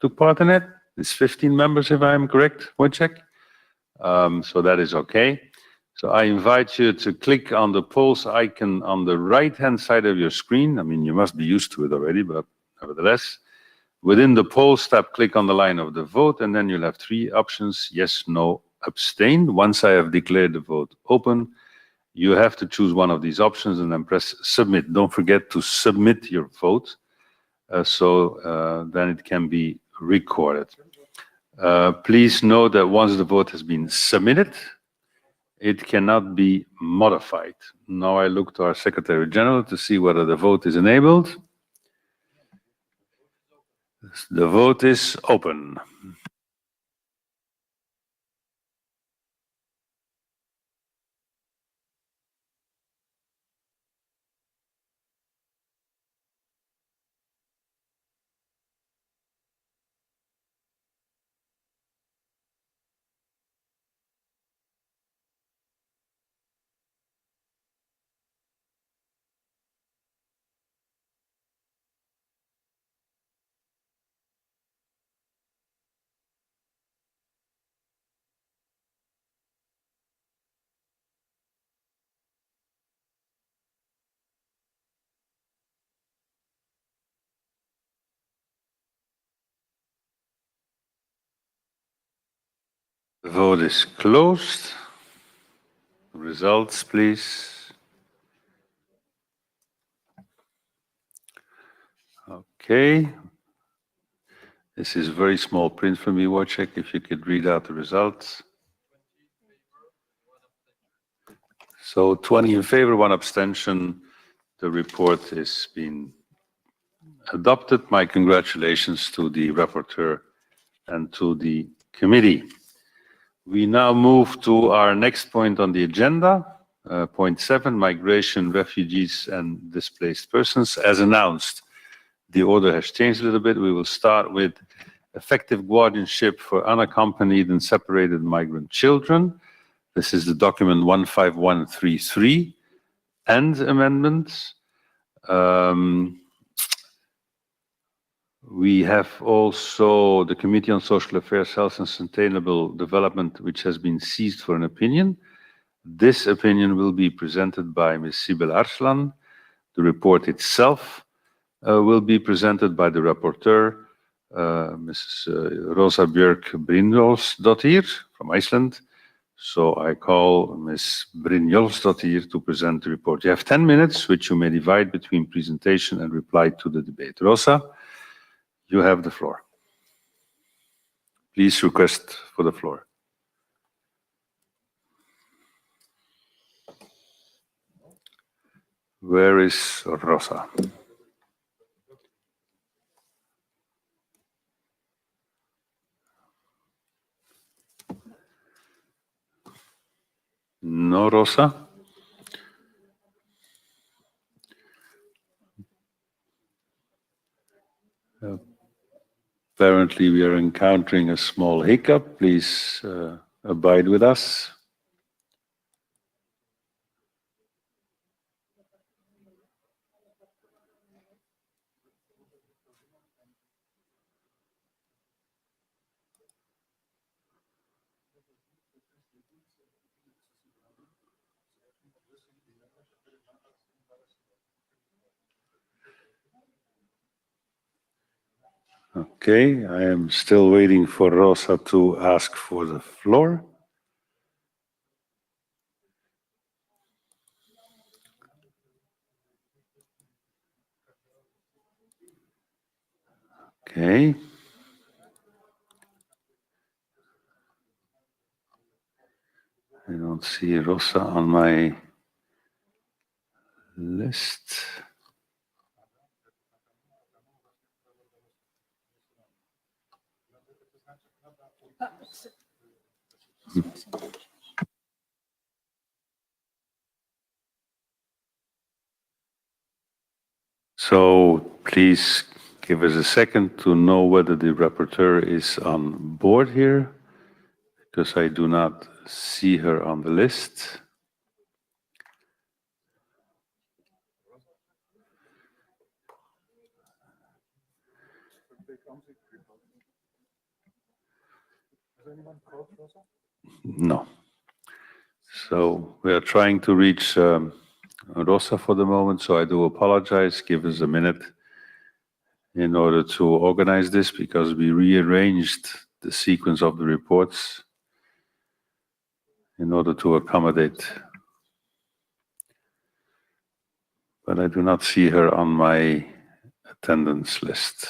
took part in it. It's 15 members, if I am correct, Wojciech. So that is okay. So I invite you to click on the polls icon on the right-hand side of your screen. I mean, you must be used to it already, but nevertheless, within the polls tab, click on the line of the vote, and then you'll have 3 options: yes, no, abstain. Once I have declared the vote open, you have to choose one of these options and then press submit. Don't forget to submit your vote so then it can be recorded. Please note that once the vote has been submitted, it cannot be modified. Now I look to our Secretary General to see whether the vote is enabled. The vote is open. The vote is closed. Results, please. Okay. This is very small print for me, Wojciech, if you could read out the results. So 20 in favor, 1 abstention. The report is being adopted. My congratulations to the rapporteur and to the committee. We now move to our next point on the agenda, point 7, migration, refugees and displaced persons. As announced, the order has changed a little bit. We will start with effective guardianship for unaccompanied and separated migrant children. This is the document 15133 and amendments. We have also the Committee on Social Affairs, Health and Sustainable Development, which has been seized for an opinion. This opinion will be presented by Ms. Sibel Arslan. The report itself will be presented by the rapporteur, Mrs. Rosa Björk Brynjolfsdottir from Iceland. So I call Ms. Brynjolfsdottir to present the report. You have 10 minutes, which you may divide between presentation and reply to the debate. Rosa, you have the floor. Please request for the floor. Where is Rosa? No, Rosa? Apparently, we are encountering a small hiccup. Please abide with us. Okay, I am still waiting for Rosa to ask for the floor. Okay. I don't see Rosa on my list. So please give us a second to know whether the rapporteur is on board here, because I do not see her on the list. No. So we are trying to reach Rosa for the moment, so I do apologize. Give us a minute in order to organize this, because we rearranged the sequence of the reports in order to accommodate. But I do not see her on my attendance list.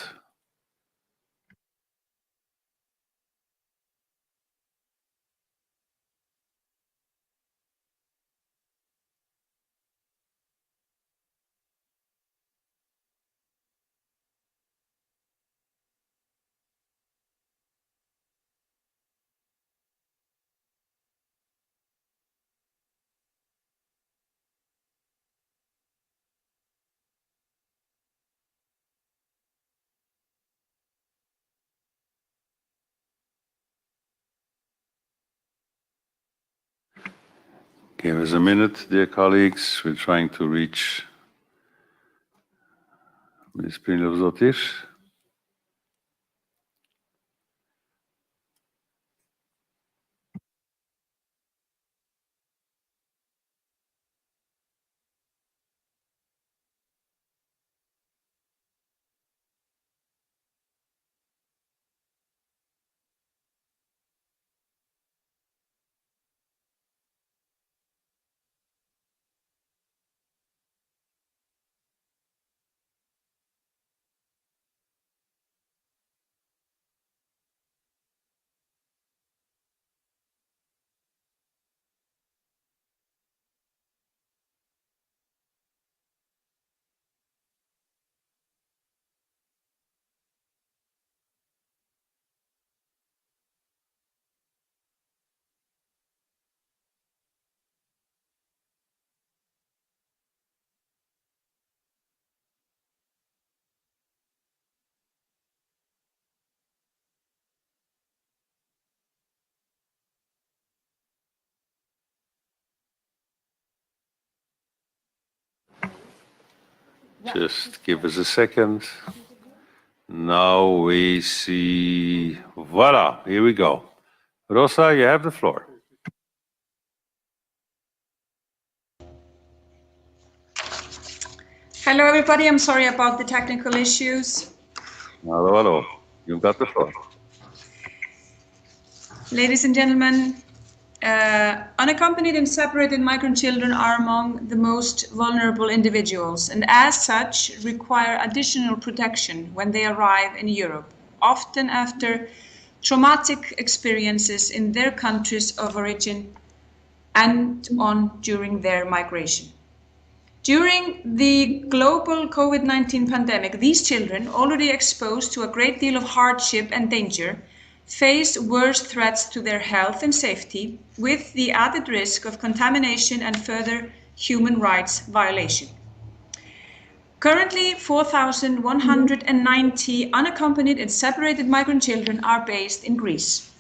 Give us a minute, dear colleagues. We're trying to reach Ms. Prilov-Zotir. Just give us a second. Now we see, voila, here we go. Rosa, you have the floor. Hello, everybody. I'm sorry about the technical issues. Hello, hello. You've got the floor. Ladies and gentlemen, unaccompanied and separated migrant children are among the most vulnerable individuals and as such require additional protection when they arrive in Europe, often after traumatic experiences in their countries of origin and during their migration. During the global COVID-19 pandemic, these children, already exposed to a great deal of hardship and danger, face worse threats to their health and safety, with the added risk of contamination and further human rights violation. Currently, 4,190 unaccompanied and separated migrant children are based in Greece.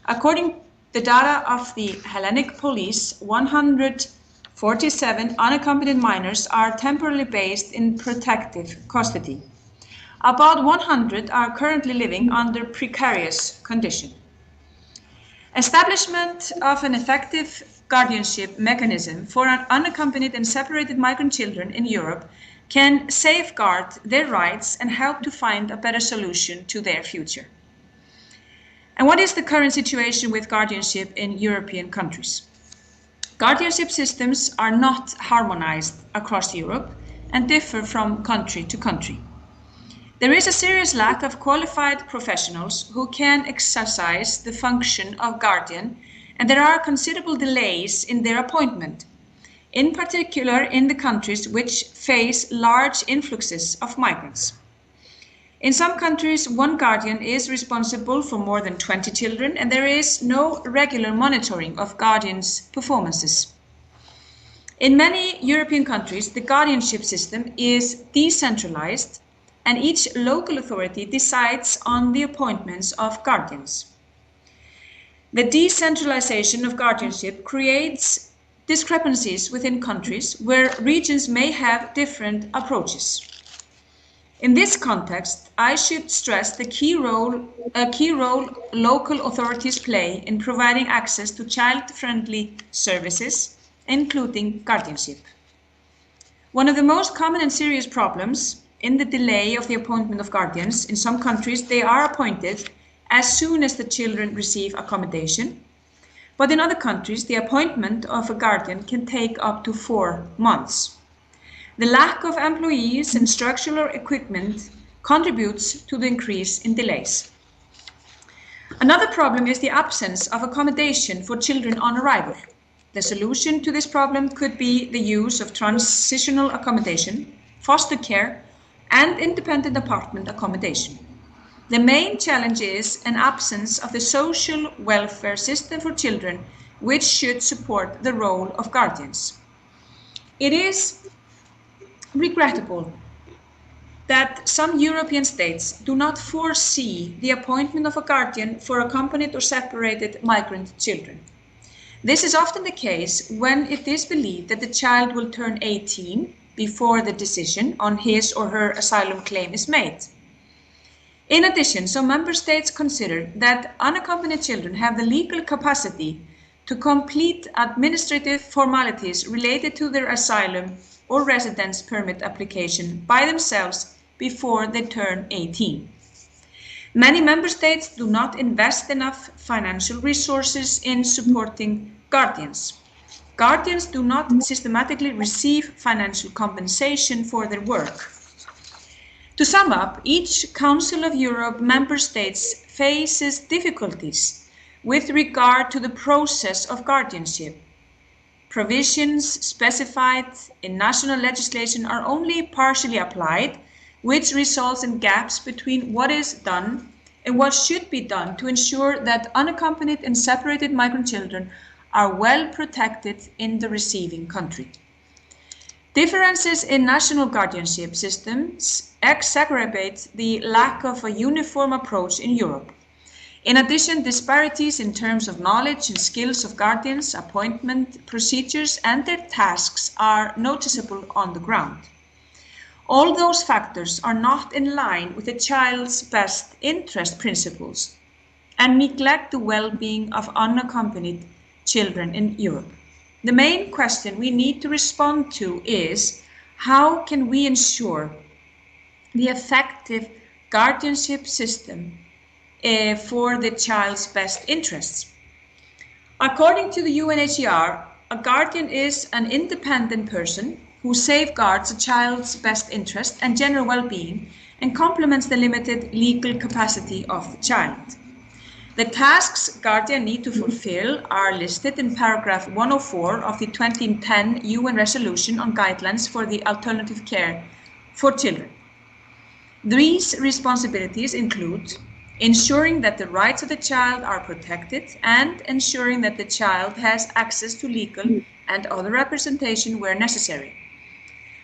According to the data of the Hellenic Police, 147 unaccompanied minors are temporarily based in protective custody. About 100 are currently living under precarious conditions. Establishment of an effective guardianship mechanism for unaccompanied and separated migrant children in Europe can safeguard their rights and help to find a better solution to their future. And what is the current situation with guardianship in European countries? Guardianship systems are not harmonized across Europe and differ from country to country. There is a serious lack of qualified professionals who can exercise the function of guardian, and there are considerable delays in their appointment, in particular in the countries which face large influxes of migrants. In some countries, one guardian is responsible for more than 20 children, and there is no regular monitoring of guardians' performances. In many European countries, the guardianship system is decentralized, and each local authority decides on the appointments of guardians. The decentralization of guardianship creates discrepancies within countries where regions may have different approaches. In this context, I should stress the key role local authorities play in providing access to child-friendly services, including guardianship. One of the most common and serious problems in the delay of the appointment of guardians, in some countries they are appointed as soon as the children receive accommodation, but in other countries the appointment of a guardian can take up to 4 months. The lack of employees and structural equipment contributes to the increase in delays. Another problem is the absence of accommodation for children on arrival. The solution to this problem could be the use of transitional accommodation, foster care, and independent apartment accommodation. The main challenge is an absence of the social welfare system for children, which should support the role of guardians. It is regrettable that some European states do not foresee the appointment of a guardian for accompanied or separated migrant children. This is often the case when it is believed that the child will turn 18 before the decision on his or her asylum claim is made. In addition, some member states consider that unaccompanied children have the legal capacity to complete administrative formalities related to their asylum or residence permit application by themselves before they turn 18. Many member states do not invest enough financial resources in supporting guardians. Guardians do not systematically receive financial compensation for their work. To sum up, each Council of Europe member states faces difficulties with regard to the process of guardianship. Provisions specified in national legislation are only partially applied, which results in gaps between what is done and what should be done to ensure that unaccompanied and separated migrant children are well protected in the receiving country. Differences in national guardianship systems exacerbate the lack of a uniform approach in Europe. In addition, disparities in terms of knowledge and skills of guardians, appointment procedures, and their tasks are noticeable on the ground. All those factors are not in line with the child's best interest principles and neglect the well-being of unaccompanied children in Europe. The main question we need to respond to is, how can we ensure the effective guardianship system for the child's best interests? According to the UNHCR, a guardian is an independent person who safeguards a child's best interest and general well-being and complements the limited legal capacity of the child. The tasks guardians need to fulfill are listed in paragraph 104 of the 2010 UN Resolution on Guidelines for the Alternative Care for Children. These responsibilities include ensuring that the rights of the child are protected and ensuring that the child has access to legal and other representation where necessary.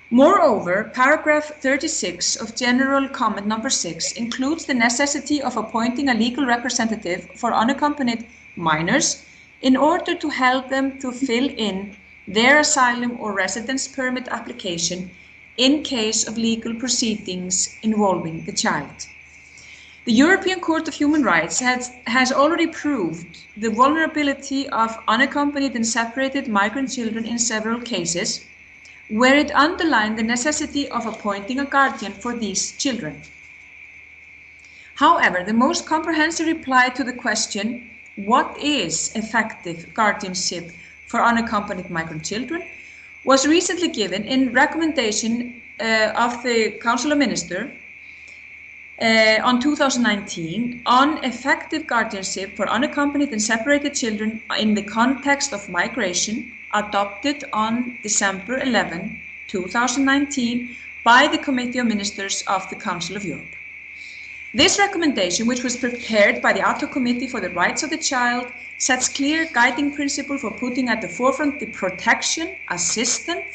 Moreover, paragraph 36 of General Comment number 6 includes the necessity of appointing a legal representative for unaccompanied minors in order to help them to fill in their asylum or residence permit application in case of legal proceedings involving the child. The European Court of Human Rights has already proved the vulnerability of unaccompanied and separated migrant children in several cases, where it underlined the necessity of appointing a guardian for these children. However, the most comprehensive reply to the question, what is effective guardianship for unaccompanied migrant children, was recently given in recommendation of the Council of Ministers on 2019 on effective guardianship for unaccompanied and separated children in the context of migration, adopted on December 11, 2019 by the Committee of Ministers of the Council of Europe. This recommendation, which was prepared by the Ad hoc Committee for the Rights of the Child, sets clear guiding principles for putting at the forefront the protection, assistance,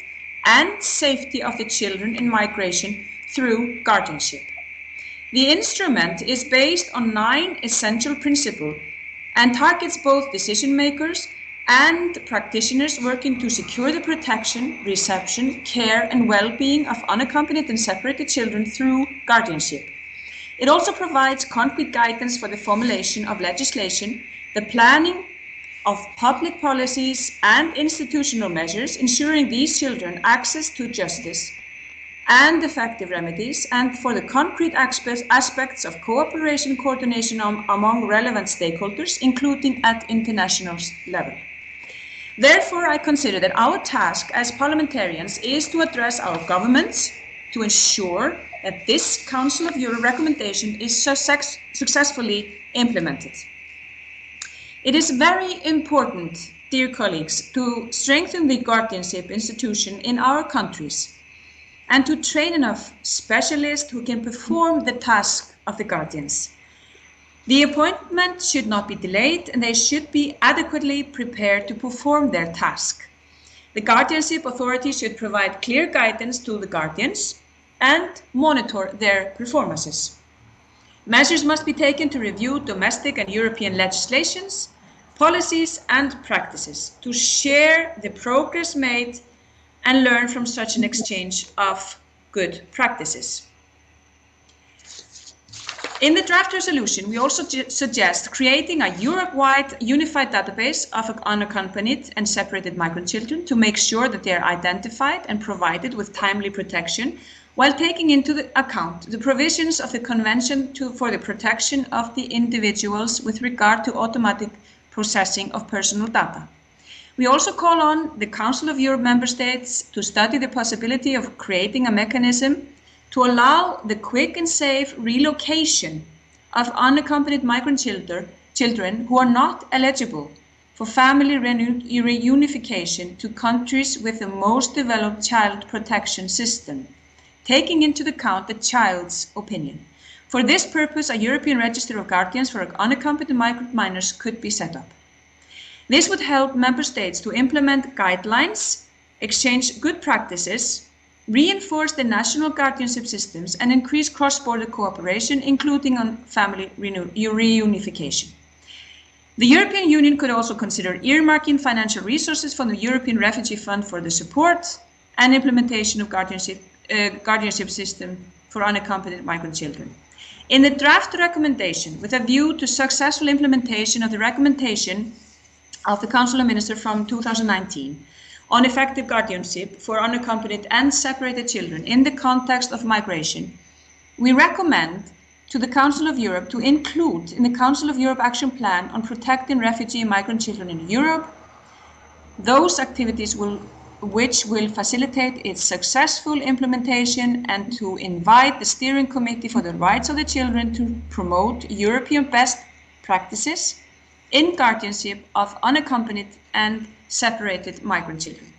and safety of the children in migration through guardianship. The instrument is based on 9 essential principles and targets both decision makers and practitioners working to secure the protection, reception, care, and well-being of unaccompanied and separated children through guardianship. It also provides concrete guidance for the formulation of legislation, the planning of public policies and institutional measures, ensuring these children access to justice and effective remedies, and for the concrete aspects of cooperation and coordination among relevant stakeholders, including at international level. Therefore, I consider that our task as parliamentarians is to address our governments to ensure that this Council of Europe recommendation is successfully implemented. It is very important, dear colleagues, to strengthen the guardianship institution in our countries and to train enough specialists who can perform the task of the guardians. The appointment should not be delayed and they should be adequately prepared to perform their task. The guardianship authority should provide clear guidance to the guardians and monitor their performances. Measures must be taken to review domestic and European legislations, policies and practices, to share the progress made and learn from such an exchange of good practices. In the draft resolution, we also suggest creating a Europe-wide unified database of unaccompanied and separated migrant children to make sure that they are identified and provided with timely protection, while taking into account the provisions of the Convention for the Protection of the Individuals with regard to automatic processing of personal data. We also call on the Council of Europe member states to study the possibility of creating a mechanism to allow the quick and safe relocation of unaccompanied migrant children who are not eligible for family reunification to countries with the most developed child protection system, taking into account the child's opinion. For this purpose, a European Register of Guardians for unaccompanied migrant minors could be set up. This would help member states to implement guidelines, exchange good practices, reinforce the national guardianship systems, and increase cross-border cooperation, including on family reunification. The European Union could also consider earmarking financial resources from the European Refugee Fund for the support and implementation of guardianship system for unaccompanied migrant children. In the draft recommendation, with a view to successful implementation of the recommendation of the Council of Ministers from 2019 on effective guardianship for unaccompanied and separated children in the context of migration, we recommend to the Council of Europe to include in the Council of Europe Action Plan on protecting refugee and migrant children in Europe those activities which will facilitate its successful implementation, and to invite the Steering Committee for the Rights of the Children to promote European best practices in guardianship of unaccompanied and separated migrant children.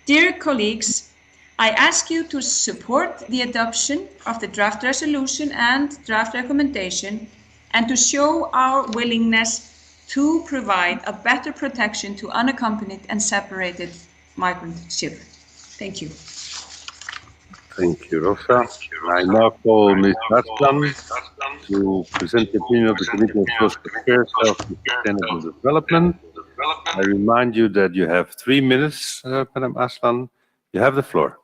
Dear colleagues, I ask you to support the adoption of the draft resolution and draft recommendation and to show our willingness to provide a better protection to unaccompanied and separated migrant children. Thank you. Thank you, Rosa. I now call Ms. Arslan to present the opinion of the Committee on Social Affairs, Health and Sustainable Development. I remind you that you have 3 minutes, Madam Arslan. You have the floor.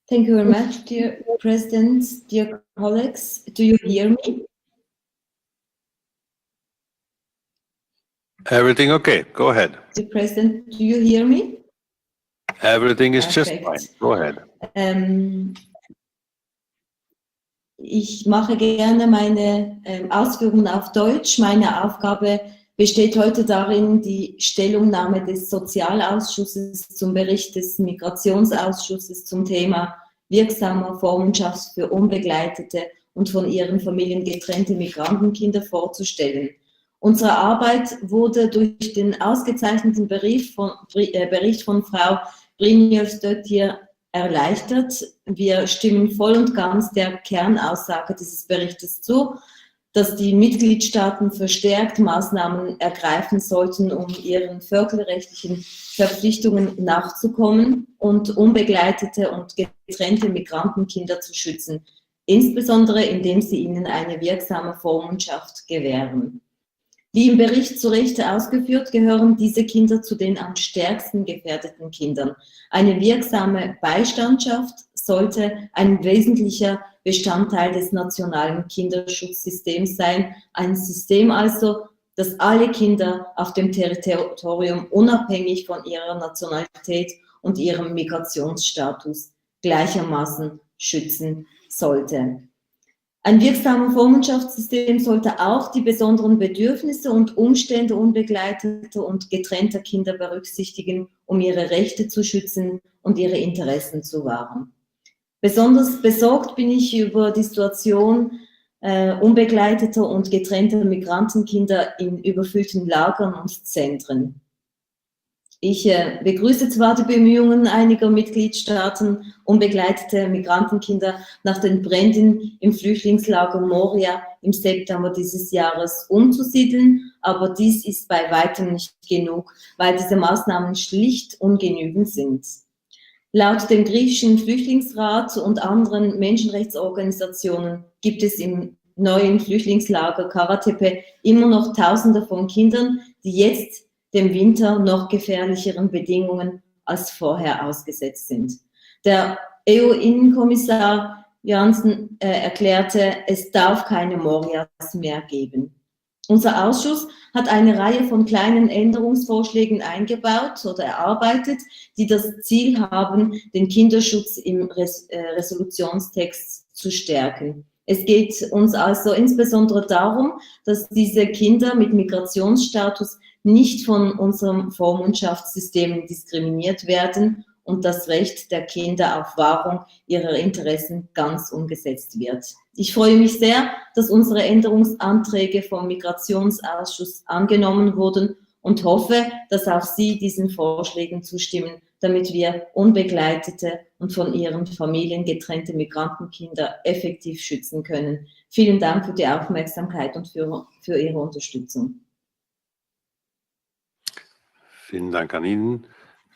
Thank you very much, dear President, dear colleagues. Do you hear me? Everything okay? Go ahead. Dear President, do you hear me? Everything is Perfect. just fine. Go ahead. Ich mache gerne meine Ausführungen auf Deutsch. Meine Aufgabe besteht heute darin, die Stellungnahme des Sozialausschusses zum Bericht des Migrationsausschusses zum Thema wirksamer Vormundschaft für unbegleitete und von ihren Familien getrennte Migrantenkinder vorzustellen. Unsere Arbeit wurde durch den ausgezeichneten Bericht von Frau Brynjolfsdottir erleichtert. Wir stimmen voll und ganz der Kernaussage dieses Berichtes zu, dass die Mitgliedstaaten verstärkt Maßnahmen ergreifen sollten, um ihren völkerrechtlichen Verpflichtungen nachzukommen und unbegleitete und getrennte Migrantenkinder zu schützen, insbesondere indem sie ihnen eine wirksame Vormundschaft gewähren. Wie im Bericht zu Recht ausgeführt, gehören diese Kinder zu den am stärksten gefährdeten Kindern. Eine wirksame Beistandschaft sollte ein wesentlicher Bestandteil des nationalen Kinderschutzsystems sein. Ein System also, das alle Kinder auf dem Territorium unabhängig von ihrer Nationalität und ihrem Migrationsstatus gleichermaßen schützen sollte. Ein wirksames Vormundschaftssystem sollte auch die besonderen Bedürfnisse und Umstände unbegleiteter und getrennter Kinder berücksichtigen, um ihre Rechte zu schützen und ihre Interessen zu wahren. Besonders besorgt bin ich über die Situation unbegleiteter und getrennter Migrantenkinder in überfüllten Lagern und Zentren. Ich begrüße zwar die Bemühungen einiger Mitgliedstaaten, unbegleitete Migrantenkinder nach den Bränden im Flüchtlingslager Moria im September dieses Jahres umzusiedeln, aber dies ist bei weitem nicht genug, weil diese Maßnahmen schlicht ungenügend sind. Laut dem griechischen Flüchtlingsrat und anderen Menschenrechtsorganisationen gibt es im neuen Flüchtlingslager Karatepe immer noch Tausende von Kindern, die jetzt dem Winter noch gefährlicheren Bedingungen als vorher ausgesetzt sind. Der EU-Innenkommissar Janssen erklärte, es darf keine Morias mehr geben. Unser Ausschuss hat eine Reihe von kleinen Änderungsvorschlägen eingebaut oder erarbeitet, die das Ziel haben, den Kinderschutz im Resolutionstext zu stärken. Es geht uns also insbesondere darum, dass diese Kinder mit Migrationsstatus nicht von unserem Vormundschaftssystem diskriminiert werden und das Recht der Kinder auf Wahrung ihrer Interessen ganz umgesetzt wird. Ich freue mich sehr, dass unsere Änderungsanträge vom Migrationsausschuss angenommen wurden und hoffe, dass auch Sie diesen Vorschlägen zustimmen, damit wir unbegleitete und von ihren Familien getrennte Migrantenkinder effektiv schützen können. Vielen Dank für die Aufmerksamkeit und für Ihre Unterstützung. Vielen Dank an Ihnen.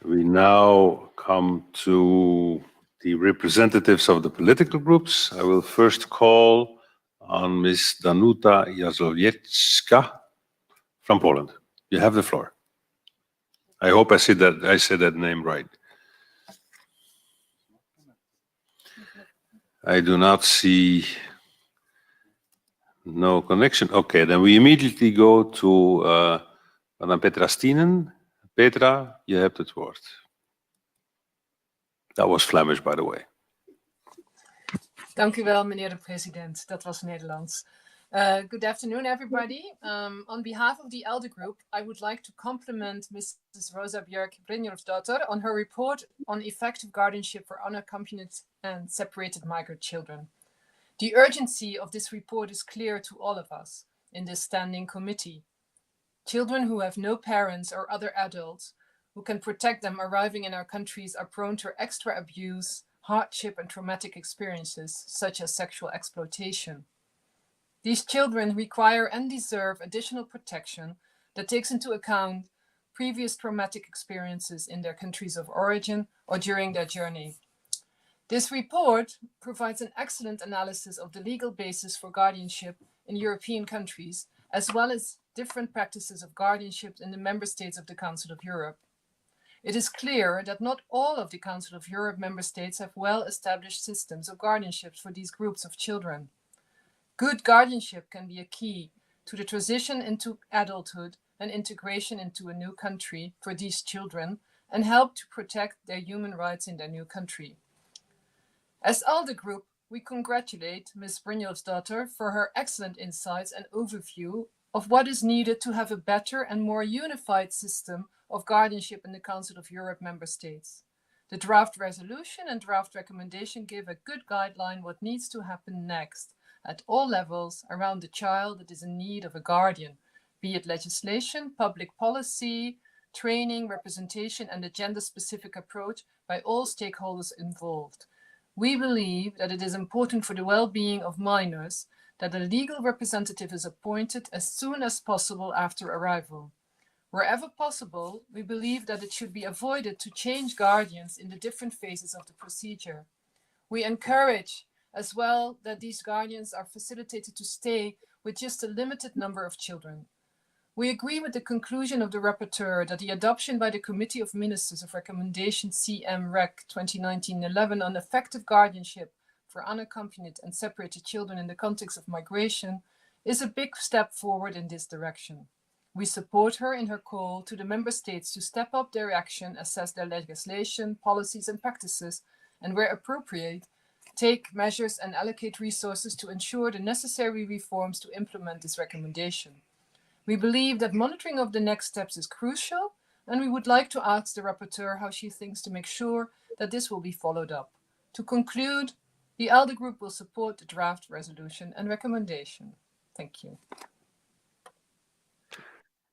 We now come to the representatives of the political groups. I will first call on Ms. Danuta Jazlowiecka from Poland. You have the floor. I hope I said that name right. I do not see no connection. Okay, then we immediately go to Madame Petra Stienen. Petra, je hebt het woord. That was Flemish, by the way. Dank u wel, meneer de president. Dat was Nederlands. Good afternoon, everybody. On behalf of the ALDE Group, I would like to compliment Mrs. Rosa Björk-Brynjolfsdottir on her report on effective guardianship for unaccompanied and separated migrant children. The urgency of this report is clear to all of us in this standing committee. Children who have no parents or other adults who can protect them arriving in our countries are prone to extra abuse, hardship, and traumatic experiences, such as sexual exploitation. These children require and deserve additional protection that takes into account previous traumatic experiences in their countries of origin or during their journey. This report provides an excellent analysis of the legal basis for guardianship in European countries, as well as different practices of guardianship in the member states of the Council of Europe. It is clear that not all of the Council of Europe member states have well-established systems of guardianship for these groups of children. Good guardianship can be a key to the transition into adulthood and integration into a new country for these children and help to protect their human rights in their new country. As ALDE Group, we congratulate Ms. Brynjolfsdottir for her excellent insights and overview of what is needed to have a better and more unified system of guardianship in the Council of Europe member states. The draft resolution and draft recommendation give a good guideline what needs to happen next at all levels around the child that is in need of a guardian, be it legislation, public policy, training, representation, and a gender-specific approach by all stakeholders involved. We believe that it is important for the well-being of minors that a legal representative is appointed as soon as possible after arrival. Wherever possible, we believe that it should be avoided to change guardians in the different phases of the procedure. We encourage as well that these guardians are facilitated to stay with just a limited number of children. We agree with the conclusion of the rapporteur that the adoption by the Committee of Ministers of Recommendation CM-REC 2019-11 on effective guardianship for unaccompanied and separated children in the context of migration is a big step forward in this direction. We support her in her call to the member states to step up their action, assess their legislation, policies and practices, and where appropriate, take measures and allocate resources to ensure the necessary reforms to implement this recommendation. We believe that monitoring of the next steps is crucial, and we would like to ask the rapporteur how she thinks to make sure that this will be followed up. To conclude, the ALDE Group will support the draft resolution and recommendation. Thank you.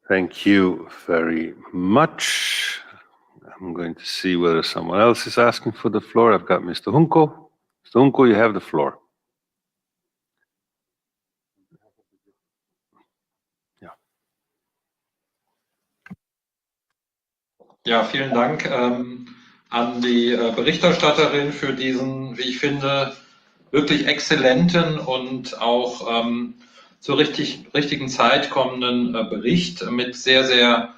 Thank you very much. I'm going to see whether someone else is asking for the floor. I've got Mr. Junko. Mr. Junko, you have the floor. Ja, vielen Dank an die Berichterstatterin für diesen, wie ich finde, wirklich exzellenten und auch zur richtigen Zeit kommenden Bericht mit sehr, sehr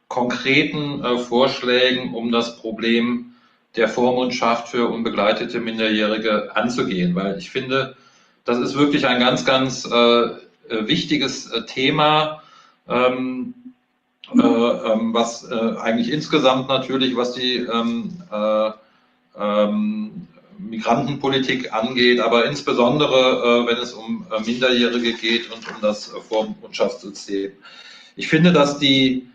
konkreten Vorschlägen, um das Problem der Vormundschaft für unbegleitete Minderjährige anzugehen. Weil ich finde, das ist wirklich ein ganz, ganz wichtiges Thema, was eigentlich insgesamt natürlich, was die Migrantenpolitik angeht, aber insbesondere, wenn es um Minderjährige geht und um das Vormundschaftssystem. Ich finde, dass die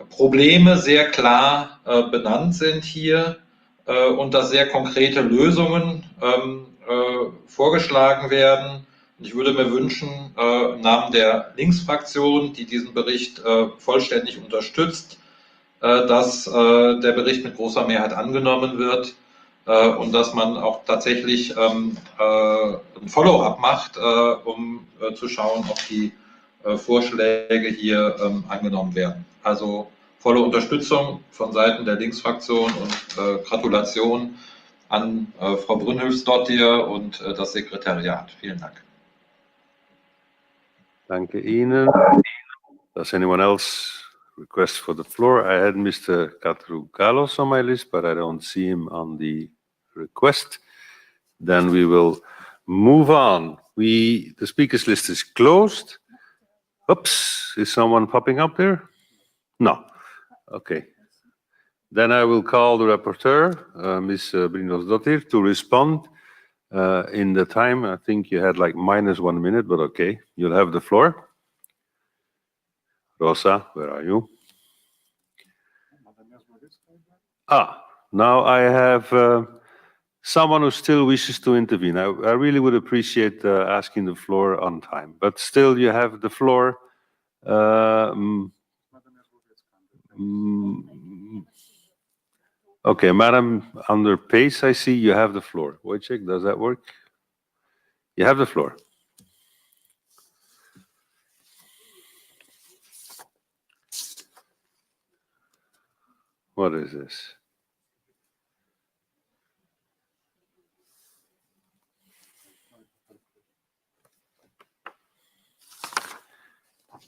Probleme sehr klar benannt sind hier und dass sehr konkrete Lösungen vorgeschlagen werden. Ich würde mir wünschen, im Namen der Linksfraktion, die diesen Bericht vollständig unterstützt, dass der Bericht mit großer Mehrheit angenommen wird und dass man auch tatsächlich ein Follow-up macht, um zu schauen, ob die Vorschläge hier angenommen werden. Also volle Unterstützung von Seiten der Linksfraktion und Gratulation an Frau Brynjolfsdottir und das Sekretariat. Vielen Dank. Danke Ihnen. Does anyone else request for the floor? I had Mr. Katrougalos on my list, but I don't see him on the request. Then we will move on. The speakers list is closed. Oops, is someone popping up there? No. Okay. Then I will call the rapporteur, Ms. Brynjolfsdottir, to respond. In the time, I think you had like -1 minute, but okay, you'll have the floor. Rosa, where are you? Now I have someone who still wishes to intervene. I really would appreciate asking the floor on time, but still you have the floor. Okay, Madam, under PACE, I see you have the floor. Wojciech, does that work? You have the floor. What is this?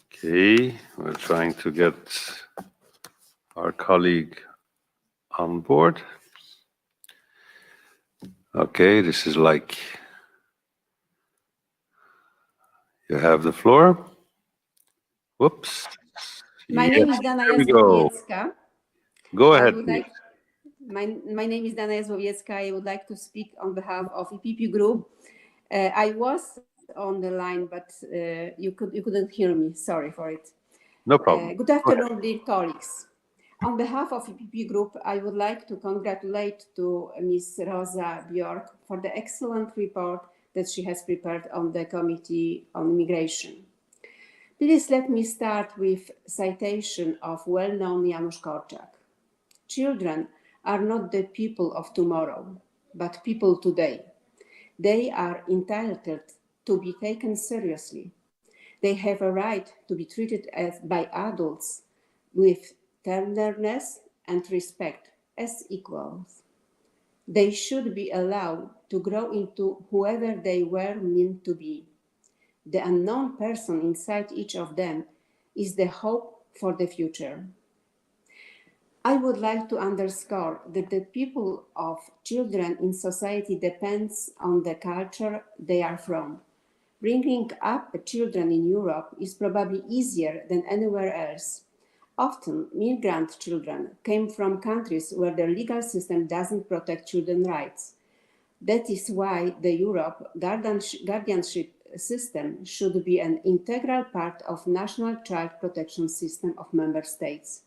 Okay, we're trying to get our colleague on board. Okay, this is like, you have the floor. Whoops. My name is Dana There we go. Jazłowiecka. Go ahead, please. My name is Dana Jazłowiecka. I would like to speak on behalf of EPP Group. I was on the line, but you couldn't hear me. Sorry for it. No problem. Good afternoon, dear colleagues. On behalf of EPP Group, I would like to congratulate to Ms. Rosa Bjork for the excellent report that she has prepared on the Committee on Immigration. Please let me start with citation of well-known Janusz Korczak. Children are not the people of tomorrow, but people today. They are entitled to be taken seriously. They have a right to be treated by adults with tenderness and respect as equals. They should be allowed to grow into whoever they were meant to be. The unknown person inside each of them is the hope for the future. I would like to underscore that the people of children in society depends on the culture they are from. Bringing up children in Europe is probably easier than anywhere else. Often, migrant children came from countries where the legal system doesn't protect children's rights. That is why the Europe guardianship system should be an integral part of national child protection system of member states,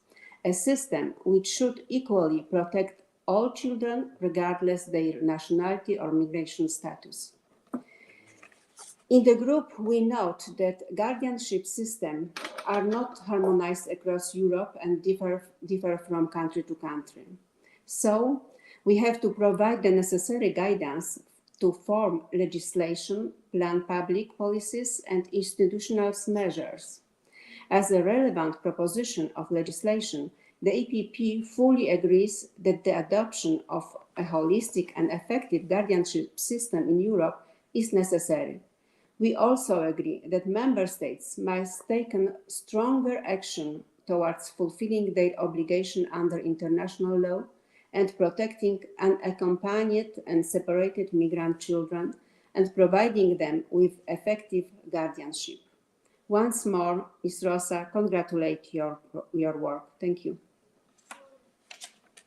a system which should equally protect all children regardless their nationality or migration status. In the group, we note that guardianship systems are not harmonized across Europe and differ from country to country. So, we have to provide the necessary guidance to form legislation, plan public policies, and institutional measures. As a relevant proposition of legislation, the EPP fully agrees that the adoption of a holistic and effective guardianship system in Europe is necessary. We also agree that member states must take stronger action towards fulfilling their obligation under international law and protecting unaccompanied and separated migrant children and providing them with effective guardianship. Once more, Ms. Rosa, congratulate your work. Thank you.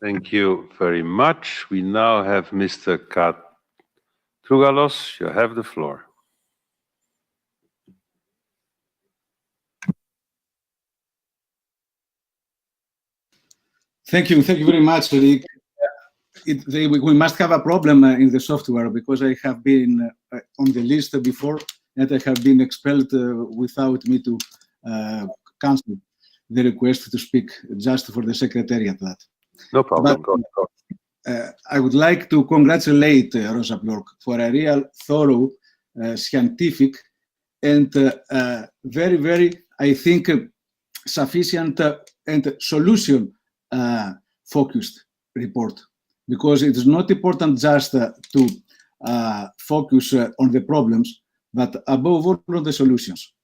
Thank you very much. We now have Mr. Katrougalos. You have the floor. Thank you very much, Rik. We must have a problem in the software because I have been on the list before and I have been expelled without me to cancel the request to speak, just for the secretariat. That. No problem. But, I would like to congratulate Rosa Bjork for a real thorough, scientific, and very, I think, sufficient and solution focused report, because it is not important just to focus on the problems, but above all on the solutions.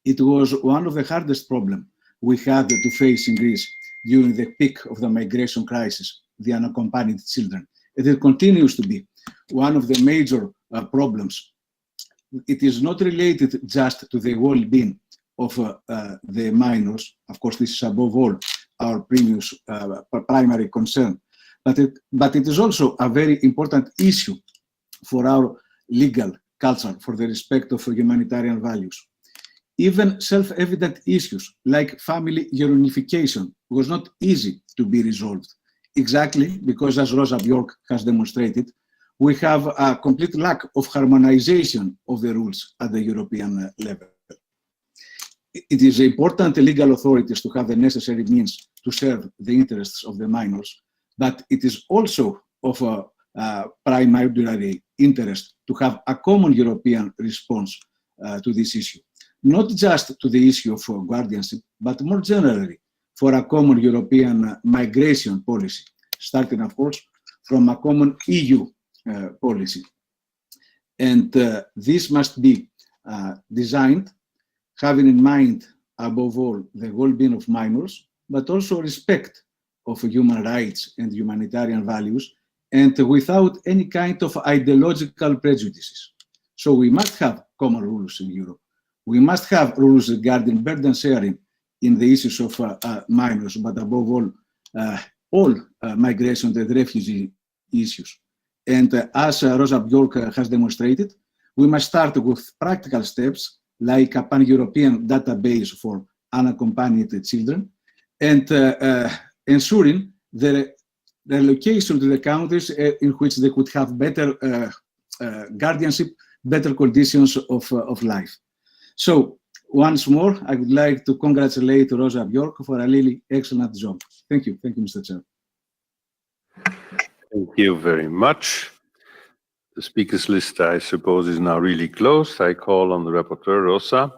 It was one of the hardest problems we had to face in Greece during the peak of the migration crisis, the unaccompanied children. And it continues to be one of the major problems. It is not related just to the well-being of the minors. Of course, this is above all our primary concern, but it is also a very important issue for our legal culture, for the respect of humanitarian values. Even self-evident issues like family reunification was not easy to be resolved, exactly because, as Rosa Bjork has demonstrated, we have a complete lack of harmonization of the rules at the European level. It is important for legal authorities to have the necessary means to serve the interests of the minors, but it is also of a primary interest to have a common European response to this issue, not just to the issue of guardianship, but more generally for a common European migration policy, starting, of course, from a common EU policy. And this must be designed having in mind, above all, the well-being of minors, but also respect of human rights and humanitarian values, and without any kind of ideological prejudices. So we must have common rules in Europe. We must have rules regarding burden sharing in the issues of minors, but above all migration and refugee issues. And as Rosa Bjork has demonstrated, we must start with practical steps like a pan-European database for unaccompanied children, and ensuring the relocation to the countries in which they could have better guardianship, better conditions of life. So once more, I would like to congratulate Rosa Bjork for a really excellent job. Thank you, Mr. Chair. Thank you very much. The speakers list, I suppose, is now really closed. I call on the rapporteur, Rosa.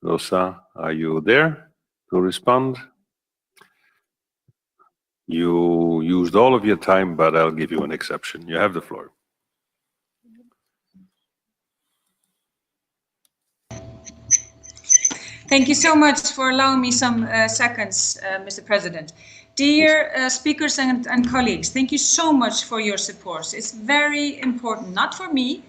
Rosa, are you there to respond? You used all of your time, but I'll give you an exception. You have the floor. Thank you so much for allowing me some seconds, Mr. President. Dear speakers and colleagues, thank you so much for your support. It's very important, not for me,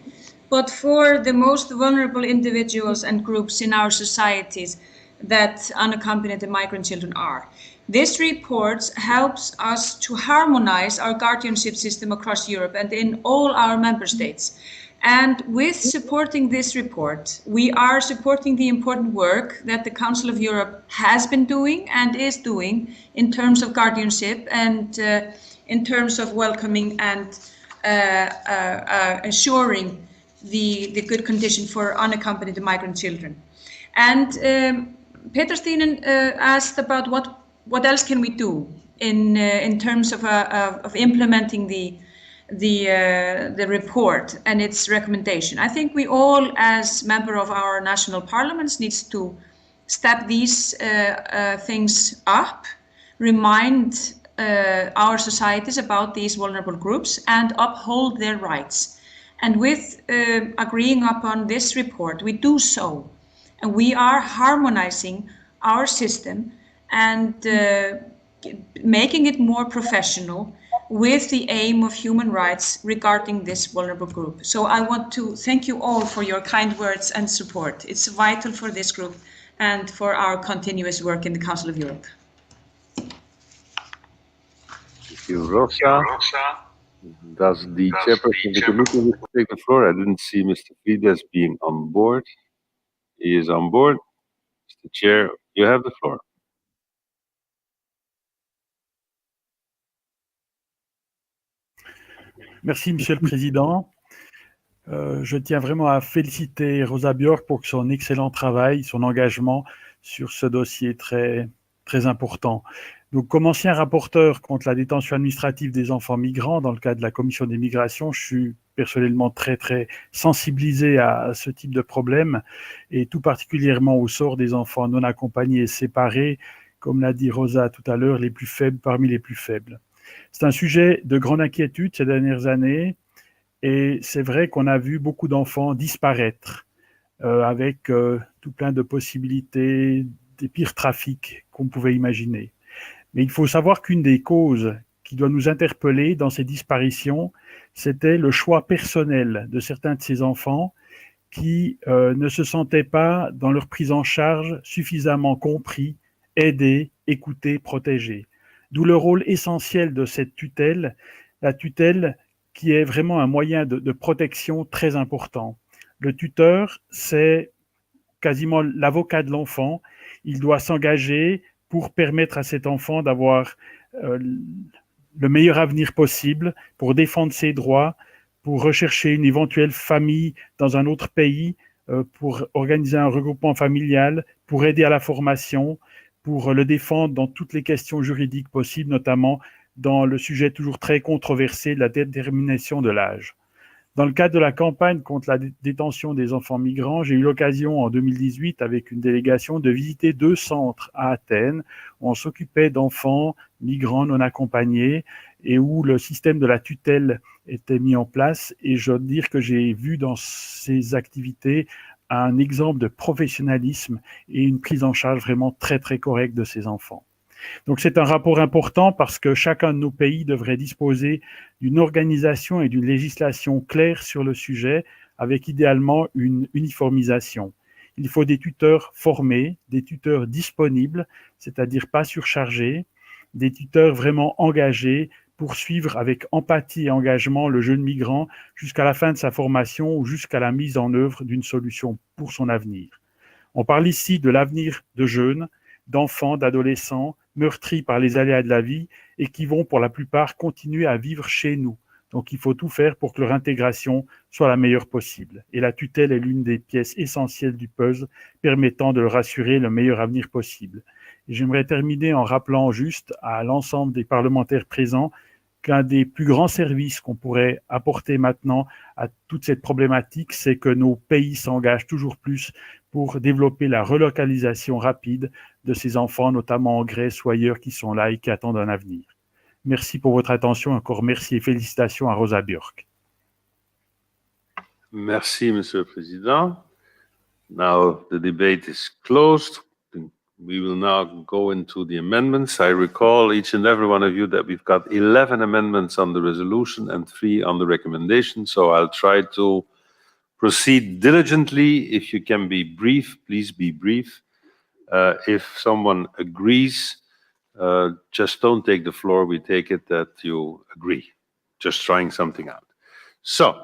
but for the most vulnerable individuals and groups in our societies that unaccompanied migrant children are. This report helps us to harmonize our guardianship system across Europe and in all our member states. And with supporting this report, we are supporting the important work that the Council of Europe has been doing and is doing in terms of guardianship and in terms of welcoming and assuring the good condition for unaccompanied migrant children. And Peter Stienen asked about what else can we do in terms of implementing the report and its recommendation. I think we all, as member of our national parliaments, needs to step these things up, remind our societies about these vulnerable groups and uphold their rights. And with agreeing upon this report, we do so. And we are harmonizing our system and making it more professional with the aim of human rights regarding this vulnerable group. So I want to thank you all for your kind words and support. It's vital for this group and for our continuous work in the Council of Europe. Thank you, Rosa. Does the chairperson of the committee wish to take the floor? I didn't see Mr. Fides being on board. He is on board. Mr. Chair, you have the floor. Merci, Monsieur le Président. Je tiens vraiment à féliciter Rosa Bjork pour son excellent travail, son engagement sur ce dossier très, très important. Donc, comme ancien rapporteur contre la détention administrative des enfants migrants dans le cadre de la Commission des migrations, je suis personnellement très, très sensibilisé à ce type de problème et tout particulièrement au sort des enfants non accompagnés et séparés, comme l'a dit Rosa tout à l'heure, les plus faibles parmi les plus faibles. C'est un sujet de grande inquiétude ces dernières années et c'est vrai qu'on a vu beaucoup d'enfants disparaître avec tout plein de possibilités, des pires trafics qu'on pouvait imaginer. Mais il faut savoir qu'une des causes qui doit nous interpeller dans ces disparitions, c'était le choix personnel de certains de ces enfants qui ne se sentaient pas dans leur prise en charge suffisamment compris, aidés, écoutés, protégés. D'où le rôle essentiel de cette tutelle, la tutelle qui est vraiment un moyen de protection très important. Le tuteur, c'est quasiment l'avocat de l'enfant. Il doit s'engager pour permettre à cet enfant d'avoir le meilleur avenir possible, pour défendre ses droits, pour rechercher une éventuelle famille dans un autre pays, pour organiser un regroupement familial, pour aider à la formation, pour le défendre dans toutes les questions juridiques possibles, notamment dans le sujet toujours très controversé de la détermination de l'âge. Dans le cadre de la campagne contre la détention des enfants migrants, j'ai eu l'occasion en 2018 avec une délégation de visiter 2 centres à Athènes où on s'occupait d'enfants migrants non accompagnés et où le système de la tutelle était mis en place. Et je dois dire que j'ai vu dans ces activités un exemple de professionnalisme et une prise en charge vraiment très, très correcte de ces enfants. Donc c'est un rapport important parce que chacun de nos pays devrait disposer d'une organisation et d'une législation claire sur le sujet avec idéalement une uniformisation. Il faut des tuteurs formés, des tuteurs disponibles, c'est-à-dire pas surchargés, des tuteurs vraiment engagés pour suivre avec empathie et engagement le jeune migrant jusqu'à la fin de sa formation ou jusqu'à la mise en œuvre d'une solution pour son avenir. On parle ici de l'avenir de jeunes, d'enfants, d'adolescents, meurtris par les aléas de la vie et qui vont pour la plupart continuer à vivre chez nous. Donc il faut tout faire pour que leur intégration soit la meilleure possible. Et la tutelle est l'une des pièces essentielles du puzzle permettant de leur assurer le meilleur avenir possible. Et j'aimerais terminer en rappelant juste à l'ensemble des parlementaires présents qu'un des plus grands services qu'on pourrait apporter maintenant à toute cette problématique, c'est que nos pays s'engagent toujours plus pour développer la relocalisation rapide de ces enfants, notamment en Grèce ou ailleurs, qui sont là et qui attendent un avenir. Merci pour votre attention. Encore merci et félicitations à Rosa Björk. Merci, Monsieur le Président. Now the debate is closed. We will now go into the amendments. I recall each and every one of you that we've got 11 amendments on the resolution and 3 on the recommendation. So I'll try to proceed diligently. If you can be brief, please be brief. If someone agrees, just don't take the floor. We take it that you agree. Just trying something out. So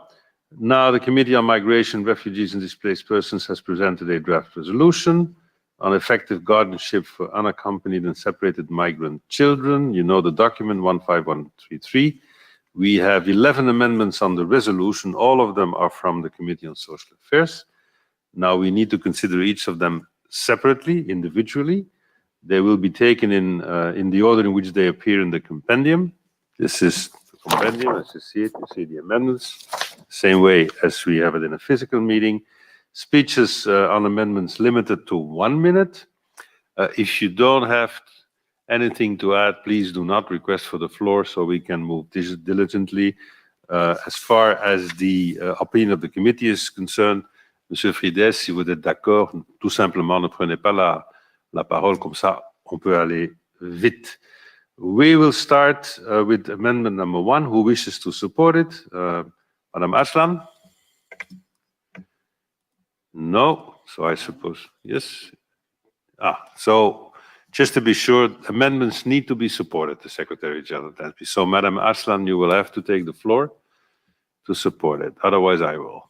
now the Committee on Migration, Refugees and Displaced Persons has presented a draft resolution on effective guardianship for unaccompanied and separated migrant children. You know the document 15133. We have 11 amendments on the resolution. All of them are from the Committee on Social Affairs. Now we need to consider each of them separately, individually. They will be taken in the order in which they appear in the compendium. This is the compendium, as you see it. You see the amendments, same way as we have it in a physical meeting. Speeches on amendments limited to 1 minute. If you don't have anything to add, please do not request for the floor so we can move diligently. As far as the opinion of the committee is concerned, Monsieur Frides, si vous êtes d'accord, tout simplement ne prenez pas la parole, comme ça on peut aller vite. We will start with amendment number 1. Who wishes to support it? Madame Aslan? No, so I suppose, yes. So just to be sure, amendments need to be supported, the Secretary General. So Madam Aslan, you will have to take the floor to support it. Otherwise, I will.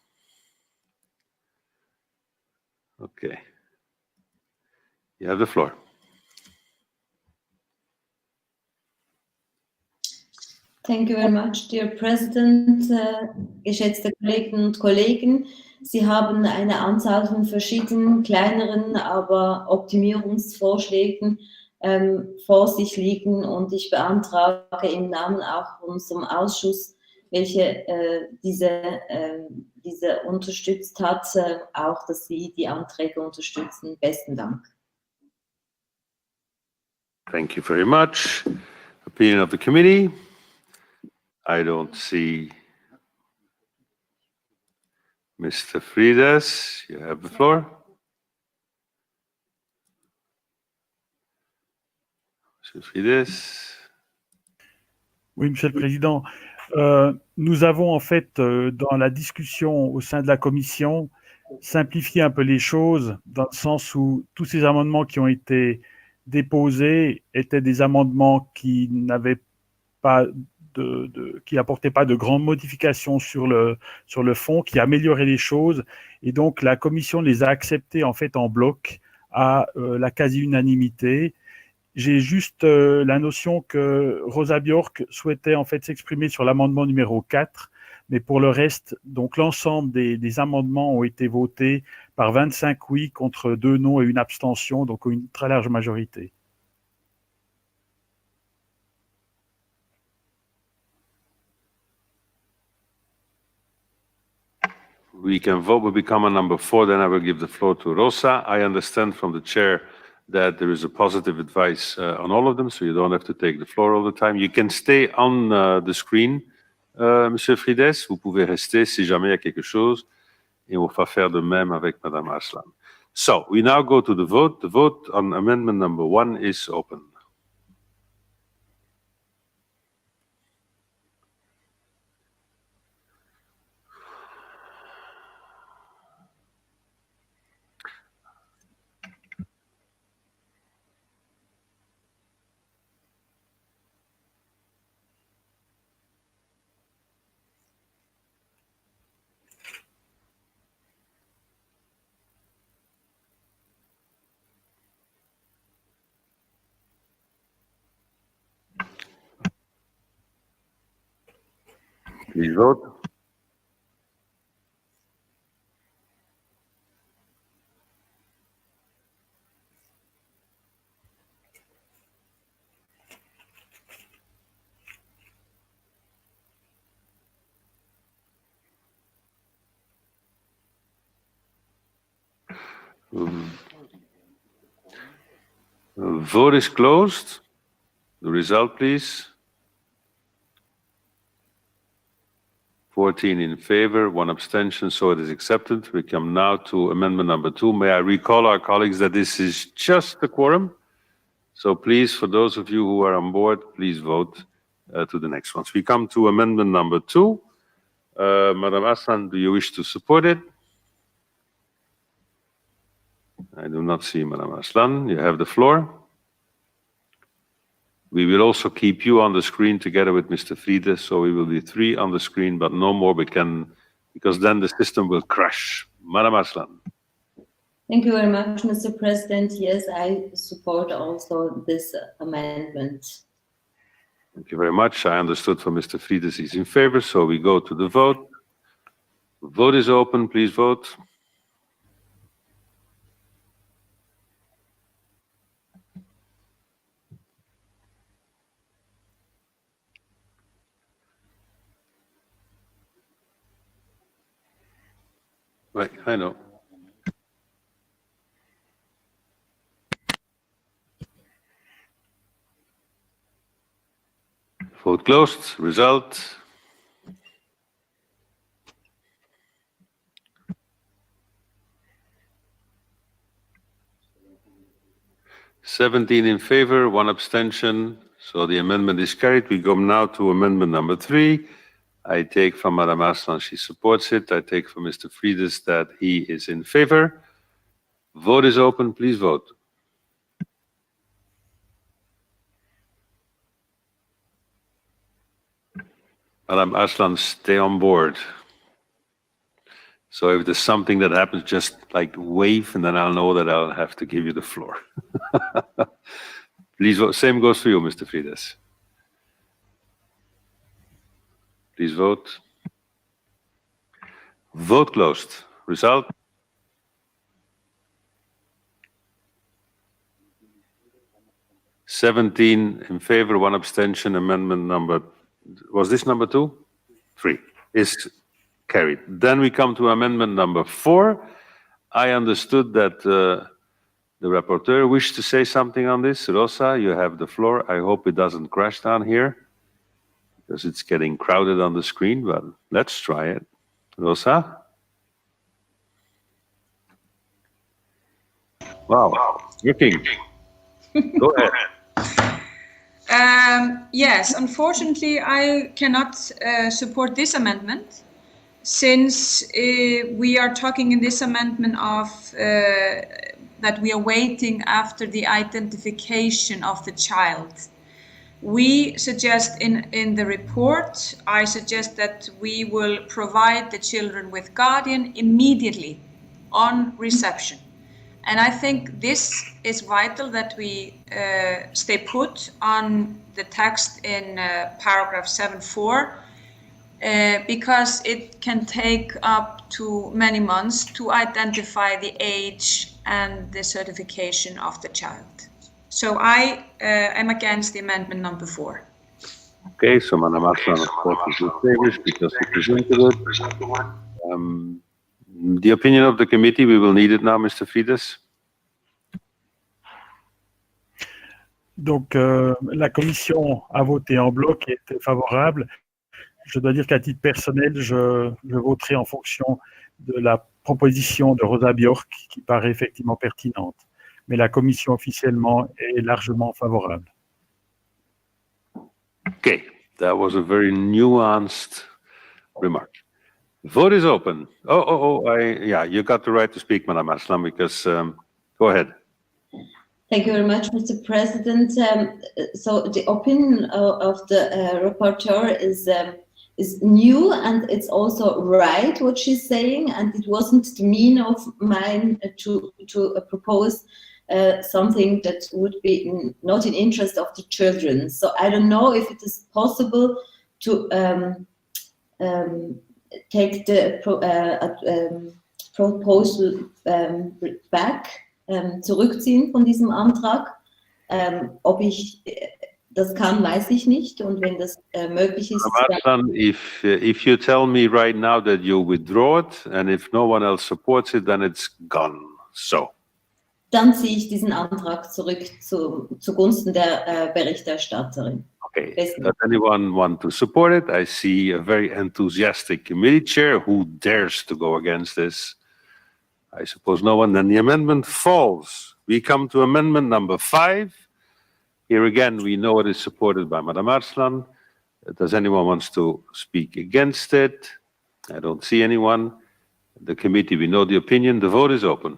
Okay. You have the floor. Thank you very much, dear President, geschätzte Kolleginnen und Kollegen. Sie haben eine Anzahl von verschiedenen kleineren, aber Optimierungsvorschlägen vor sich liegen und ich beantrage im Namen auch unserem Ausschuss, welche diese unterstützt hat, auch, dass Sie die Anträge unterstützen. Besten Dank. Thank you very much. Opinion of the committee. I don't see Mr. Frides. You have the floor. Monsieur Frides. Oui, Monsieur le Président. Nous avons en fait, dans la discussion au sein de la Commission, simplifié un peu les choses, dans le sens où tous ces amendements qui ont été déposés étaient des amendements qui n'avaient pas qui n'apportaient pas de grandes modifications sur le fond, qui amélioraient les choses. Et donc, la Commission les a acceptés en fait en bloc à la quasi-unanimité. J'ai juste la notion que Rosa Björk souhaitait en fait s'exprimer sur l'amendement numéro 4, mais pour le reste, donc l'ensemble des amendements ont été votés par 25 oui contre 2 non et 1 abstention, donc une très large majorité. we can vote. We become a number 4, then I will give the floor to Rosa. I understand from the chair that there is a positive advice on all of them, so you don't have to take the floor all the time. You can stay on the screen, Monsieur Frides. Vous pouvez rester si jamais il y a quelque chose, et on va faire de même avec Madame Arslan. So we now go to the vote. The vote on amendment number 1 is open. Please vote. Vote is closed. The result, please. 14 in favor, 1 abstention, so it is accepted. We come now to amendment number 2. May I recall our colleagues that this is just the quorum. So please, for those of you who are on board, please vote to the next ones. We come to amendment number 2. Madam Arslan, do you wish to support it? I do not see Madam Arslan. You have the floor. We will also keep you on the screen together with Mr. Friede, so we will be 3 on the screen, but no more because then the system will crash. Madam Arslan. Thank you very much, Mr. President. Yes, I support also this amendment. Thank you very much. I understood from Mr. Friede he's in favor, so we go to the vote. Vote is open. Please vote. Right, I know. Vote closed. Result. (17 in favor, 1 abstention). So the amendment is carried. We go now to amendment number 3. I take from Madame Arslan she supports it. I take from Mr. Friede that he is in favor. Vote is open. Please vote. Madame Arslan, stay on board. So if there's something that happens, just like wave, and then I'll know that I'll have to give you the floor. Please vote. Same goes for you, Mr. Friede. Please vote. Vote closed. Result. (17 in favor, 1 abstention). Amendment number, was this number 2? 3 is carried. Then we come to amendment number 4. I understood that the rapporteur wished to say something on this. Rosa, you have the floor. I hope it doesn't crash down here, because it's getting crowded on the screen, but let's try it. Rosa? Wow, working. Go ahead. Yes, unfortunately, I cannot support this amendment, since we are talking in this amendment of that we are waiting after the identification of the child. We suggest in the report, I suggest that we will provide the children with guardian immediately on reception. And I think this is vital that we stay put on the text in paragraph 7.4, because it can take up to many months to identify the age and the certification of the child. So I am against the amendment number 4. Okay, so Madam Arslan, of course, is in favor because he presented it. The opinion of the committee, we will need it now, Mr. Frieders. Donc, la commission a voté en bloc et était favorable. Je dois dire qu'à titre personnel, je voterai en fonction de la proposition de Rosa Björk qui paraît effectivement pertinente. Mais la commission officiellement est largement favorable. Okay, that was a very nuanced remark. Vote is open. Yeah, you got the right to speak, Madam Aslam, because go ahead. Thank you very much, Mr. President. So the opinion of the rapporteur is new, and it's also right what she's saying, and it wasn't the mean of mine to propose something that would be not in interest of the children. So I don't know if it is possible to take the proposal back, zurückziehen von diesem Antrag. Ob ich das kann, weiß ich nicht. Und wenn das möglich ist... Aslan, if you tell me right now that you withdraw it, and if no one else supports it, then it's gone. So. Dann ziehe ich diesen Antrag zurück zugunsten der Berichterstatterin. Okay, does anyone want to support it? I see a very enthusiastic committee chair who dares to go against this. I suppose no one. Then the amendment falls. We come to amendment number 5. Here again, we know it is supported by Madam Arslan. Does anyone want to speak against it? I don't see anyone. The committee, we know the opinion. The vote is open.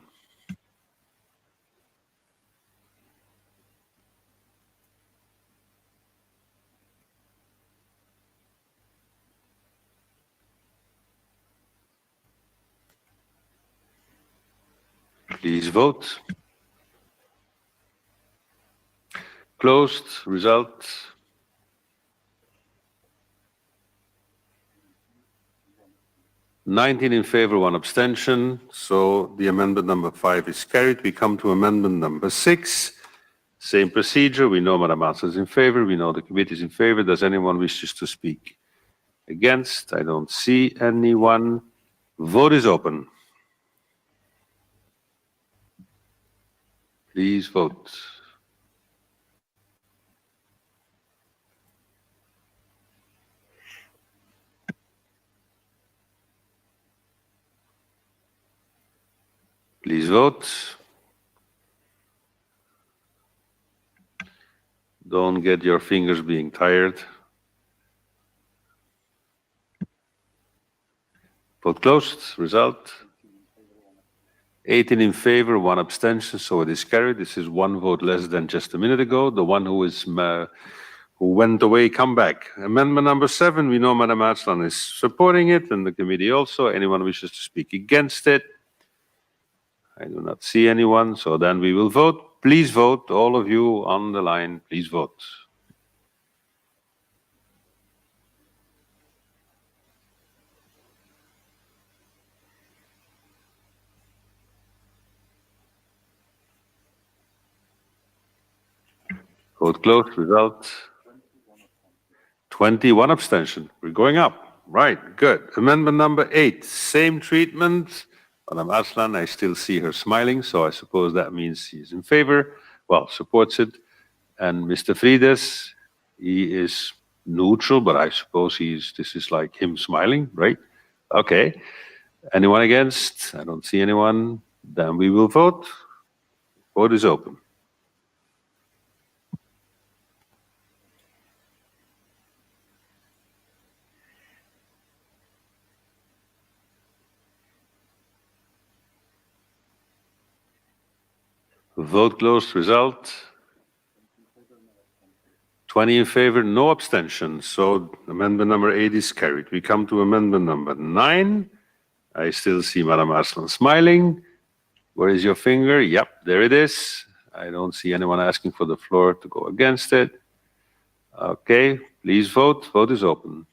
Please vote. Closed. Result. (19 in favor, 1 abstention. So the amendment number 5 is carried. We come to amendment number 6. Same procedure. We know Madam Ansel is in favor. We know the committee is in favor. Does anyone wish to speak against? I don't see anyone. Vote is open. Please vote. Please vote. Don't get your fingers being tired. Vote closed. Result. 18 in favor, 1 abstention, so it is carried. This is 1 vote less than just a minute ago. The one who went away, come back. Amendment number 7, we know Madam Arslan is supporting it, and the committee also. Anyone wishes to speak against it? I do not see anyone, so then we will vote. Please vote, all of you on the line, please vote. Vote closed. Result. 21 abstention. We're going up. Right. Good. Amendment number 8. Same treatment. Madam Arslan, I still see her smiling, so I suppose that means he's in favor. Well, supports it. And Mr. Frieders, he is neutral, but I suppose this is like him smiling, right? Okay. Anyone against? I don't see anyone. Then we will vote. Vote is open. Vote closed. Result. 20 in favor, no abstention. So amendment number 8 is carried. We come to amendment number 9. I still see Madam Arslan smiling. Where is your finger? Yep, there it is. I don't see anyone asking for the floor to go against it. Okay, please vote. Vote is open.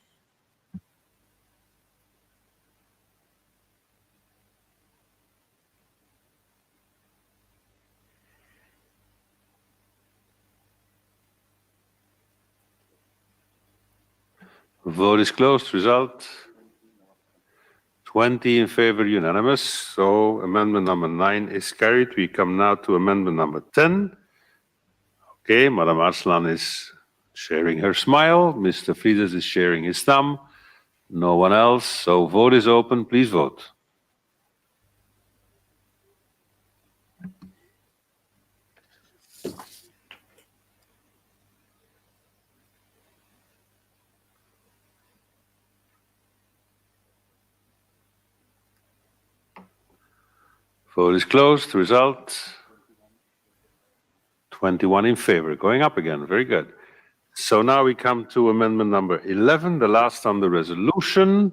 Vote is closed. Result. 20 in favor, unanimous. So amendment number 9 is carried. We come now to amendment number 10. Okay, Madam Arslan is sharing her smile. Mr. Frieders is sharing his thumb. No one else. So vote is open. Please vote. Vote is closed. Result 21 in favor. Going up again. Very good. So now we come to amendment number 11, the last on the resolution.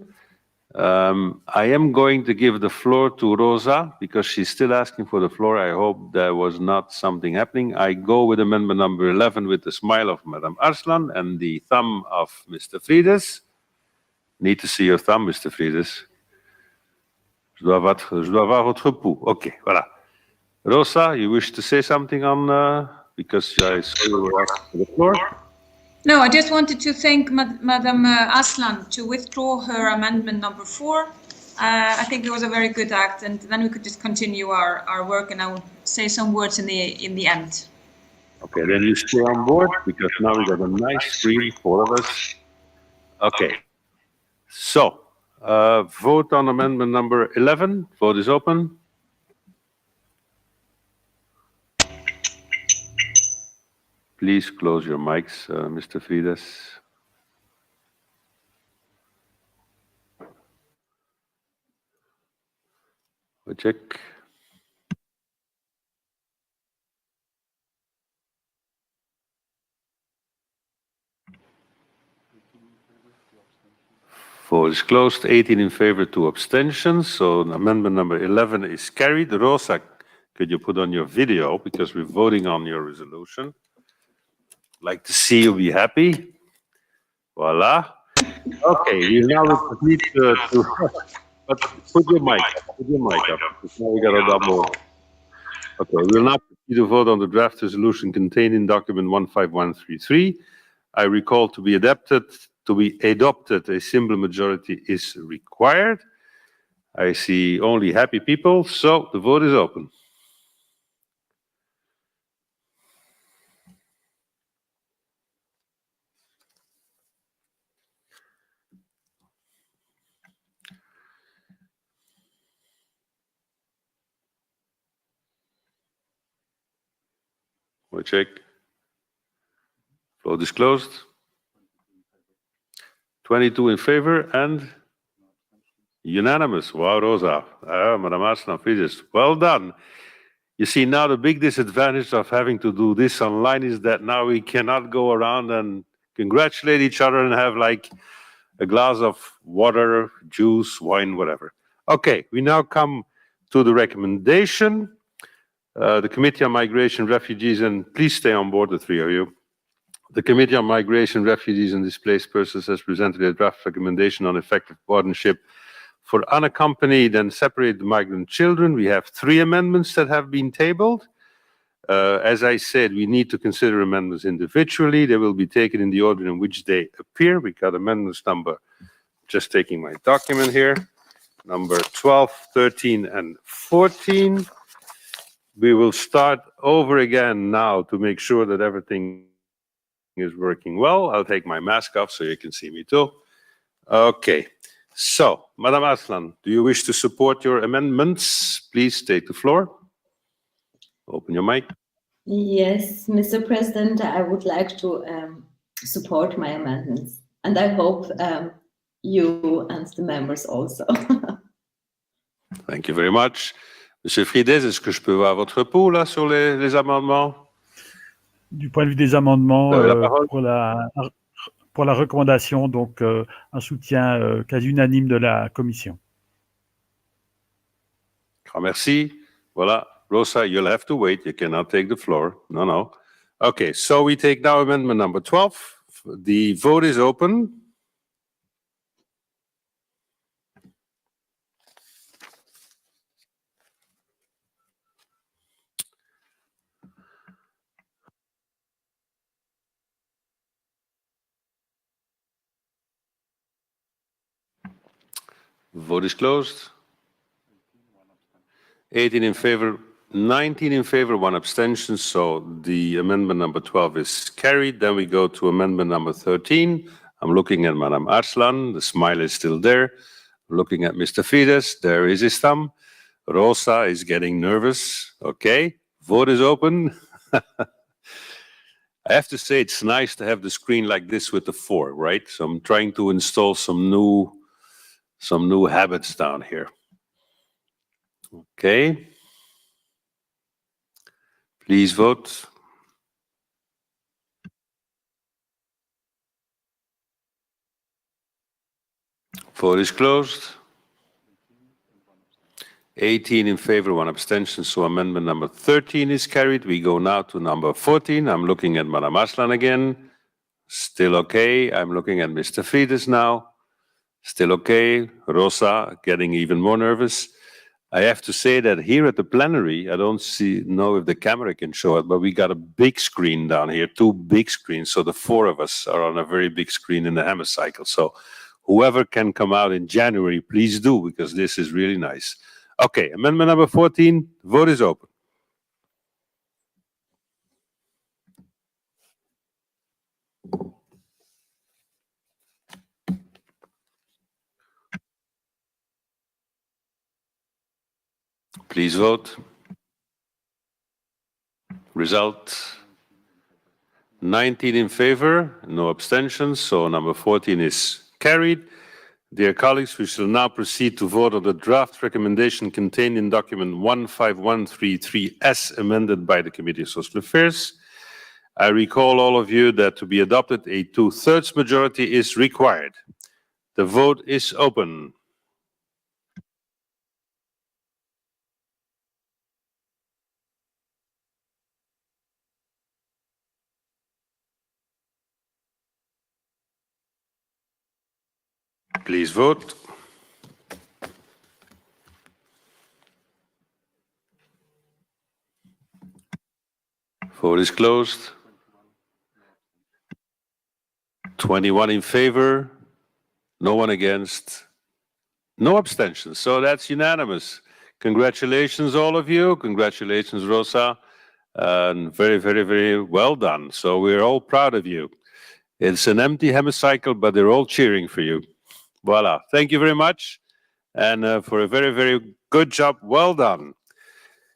I am going to give the floor to Rosa because she's still asking for the floor. I hope there was not something happening. I go with amendment number 11 with the smile of Madame Arslan and the thumb of Mr. Frieders. Need to see your thumb, Mr. Frieders. Je dois voir votre pouls. Okay, voilà. Rosa, you wish to say something on, because I saw you were asking for the floor? No, I just wanted to thank Madame Aslan to withdraw her amendment number 4. I think it was a very good act, and then we could just continue our work, and I will say some words in the end. Okay, then you stay on board, because now we got a nice screen, 4 of us. Okay, so vote on amendment number 11. Vote is open. Please close your mics, Mr. Frieders. We check. Vote is closed. 18 in favor, 2 abstentions. So amendment number 11 is carried. Rosa, could you put on your video because we're voting on your resolution? Like to see you be happy. Voila. Okay, we now proceed to but put your mic up. Put your mic up. Now we got a double. Okay, we'll now proceed to vote on the draft resolution contained in document 15133. I recall to be adopted, a simple majority is required. I see only happy people, so the vote is open. We'll check. Vote is closed. 22 in favor and unanimous. Wow, Rosa. Madame Arslan, well done. You see, now the big disadvantage of having to do this online is that now we cannot go around and congratulate each other and have like a glass of water, juice, wine, whatever. Okay, we now come to the recommendation. The Committee on Migration, Refugees, and please stay on board, the 3 of you. The Committee on Migration, Refugees, and Displaced Persons has presented a draft recommendation on effective guardianship for unaccompanied and separated migrant children. We have 3 amendments that have been tabled. As I said, we need to consider amendments individually. They will be taken in the order in which they appear. We got amendments number, just taking my document here, number 12, 13, and 14. We will start over again now to make sure that everything is working well. I'll take my mask off so you can see me too. Okay. So, Madame Arslan, do you wish to support your amendments? Please take the floor. Open your mic. Yes, Mr. President, I would like to support my amendments, and I hope you and the members also. Thank you very much. Monsieur Frieders, est-ce que je peux voir votre pouls là sur les amendements? Du point de vue des amendements, pour la recommandation, donc un soutien quasi unanime de la Commission. Grand merci. Voilà. Rosa, you'll have to wait. You cannot take the floor. No. Okay, so we take now amendment number 12. The vote is open. Vote is closed. 18 in favor, 19 in favor, 1 abstention. So the amendment number 12 is carried. Then we go to amendment number 13. I'm looking at Madame Arslan. The smile is still there. Looking at Mr. Fides. There is his thumb. Rosa is getting nervous. Okay. Vote is open. I have to say it's nice to have the screen like this with the 4, right? So I'm trying to install some new habits down here. Okay. Please vote. Vote is closed. 18 in favor, 1 abstention. So amendment number 13 is carried. We go now to number 14. I'm looking at Madame Arslan again. Still okay. I'm looking at Mr. Fides now. Still okay. Rosa getting even more nervous. I have to say that here at the plenary, I don't know if the camera can show it, but we got a big screen down here, 2 big screens. So the 4 of us are on a very big screen in the hemicycle. So whoever can come out in January, please do, because this is really nice. Okay, amendment number 14, vote is open. Please vote. Result, 19 in favor, no abstentions, so number 14 is carried. Dear colleagues, we shall now proceed to vote on the draft recommendation contained in document 15133 as amended by the Committee on Social Affairs. I recall all of you that to be adopted, a 2/3 majority is required. The vote is open. Please vote. Vote is closed. 21 in favor, no one against, no abstentions. So that's unanimous. Congratulations, all of you. Congratulations, Rosa. And very, very, very well done. So we're all proud of you. It's an empty hemicycle, but they're all cheering for you. Voila. Thank you very much. And for a very, very good job. Well done.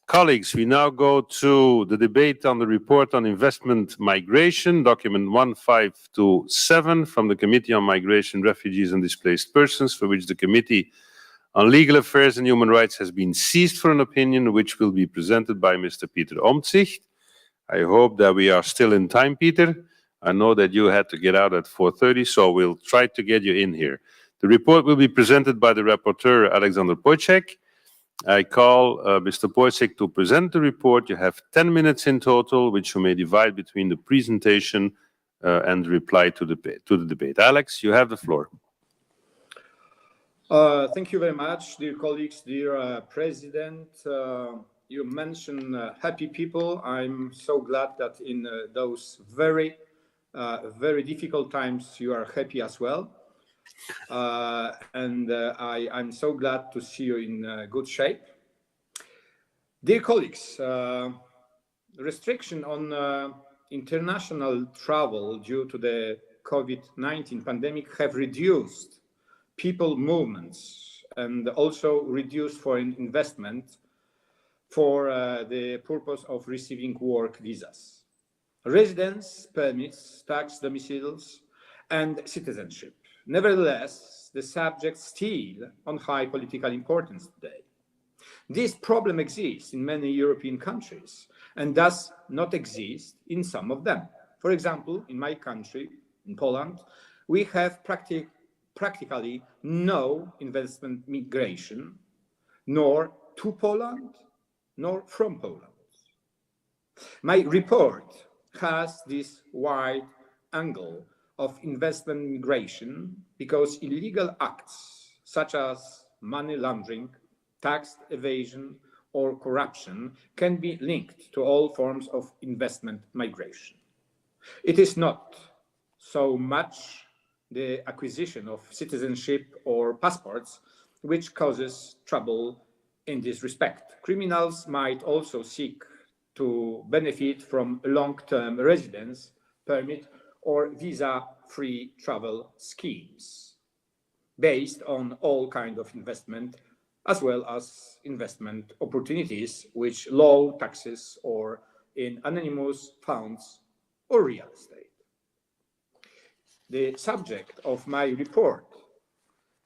Colleagues, we now go to the debate on the report on investment migration, document 1527 from the Committee on Migration, Refugees and Displaced Persons, for which the Committee on Legal Affairs and Human Rights has been seized for an opinion, which will be presented by Mr. Peter Omtzigt. I hope that we are still in time, Peter. I know that you had to get out at 4:30, so we'll try to get you in here. The report will be presented by the rapporteur, Alexander Pojcek. I call Mr. Pojcek to present the report. You have 10 minutes in total, which you may divide between the presentation and reply to the debate. Alex, you have the floor. Thank you very much, dear colleagues, dear President. You mentioned happy people. I'm so glad that in those very difficult times you are happy as well. I'm so glad to see you in good shape. Dear colleagues, restriction on international travel due to the COVID-19 pandemic have reduced people movements and also reduced foreign investment for the purpose of receiving work visas, residence permits, tax domiciles, and citizenship. Nevertheless, the subject still on high political importance today. This problem exists in many European countries and does not exist in some of them. For example, in my country, in Poland, we have practically no investment migration, nor to Poland, nor from Poland. My report has this wide angle of investment migration because illegal acts such as money laundering, tax evasion, or corruption can be linked to all forms of investment migration. It is not so much the acquisition of citizenship or passports which causes trouble in this respect. Criminals might also seek to benefit from long-term residence permit or visa-free travel schemes based on all kinds of investment, as well as investment opportunities which low taxes or in anonymous funds or real estate. The subject of my report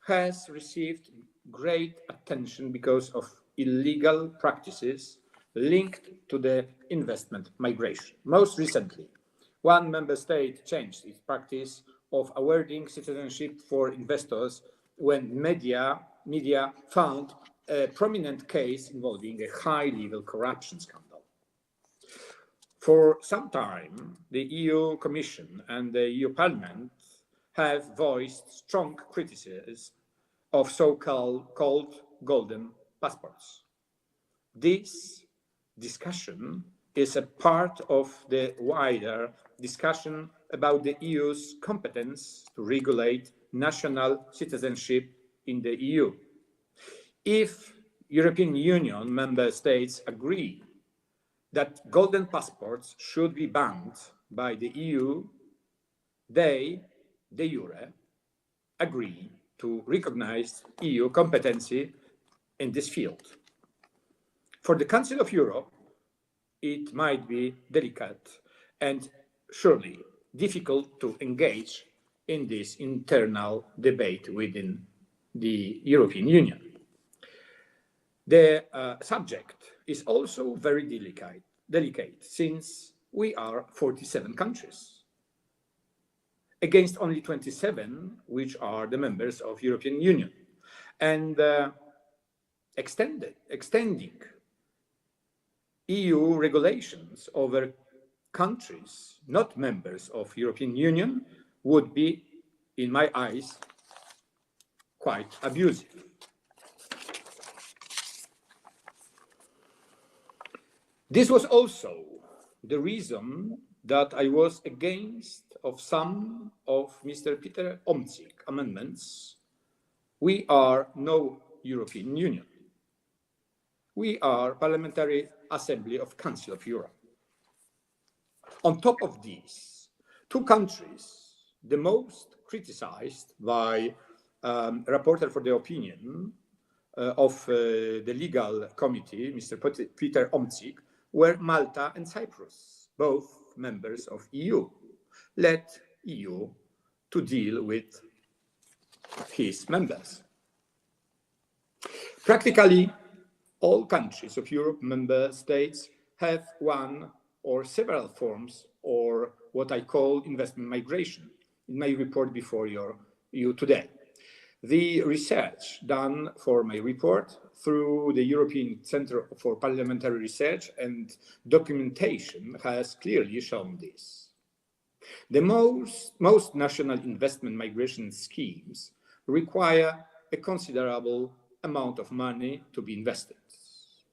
has received great attention because of illegal practices linked to the investment migration. Most recently, one member state changed its practice of awarding citizenship for investors when media found a prominent case involving a high-level corruption scandal. For some time, the EU Commission and the EU Parliament have voiced strong criticism of so-called golden passports. This discussion is a part of the wider discussion about the EU's competence to regulate national citizenship in the EU. If European Union member states agree that golden passports should be banned by the EU, they, de jure, agree to recognize EU competency in this field. For the Council of Europe, it might be delicate and surely difficult to engage in this internal debate within the European Union. The subject is also very delicate since we are 47 countries against only 27 which are the members of European Union, and extending EU regulations over countries not members of European Union would be, in my eyes, quite abusive. This was also the reason that I was against of some of Mr. Peter Omtzig's amendments. We are no European Union. We are Parliamentary Assembly of Council of Europe. On top of these, two countries, the most criticized by rapporteur for the opinion of the legal committee, Mr. Peter Omtzig, were Malta and Cyprus, both members of EU. Let EU to deal with his members. Practically, all countries of Europe, member states, have one or several forms or what I call investment migration in my report before you today. The research done for my report through the European Centre for Parliamentary Research and Documentation has clearly shown this. The most national investment migration schemes require a considerable amount of money to be invested.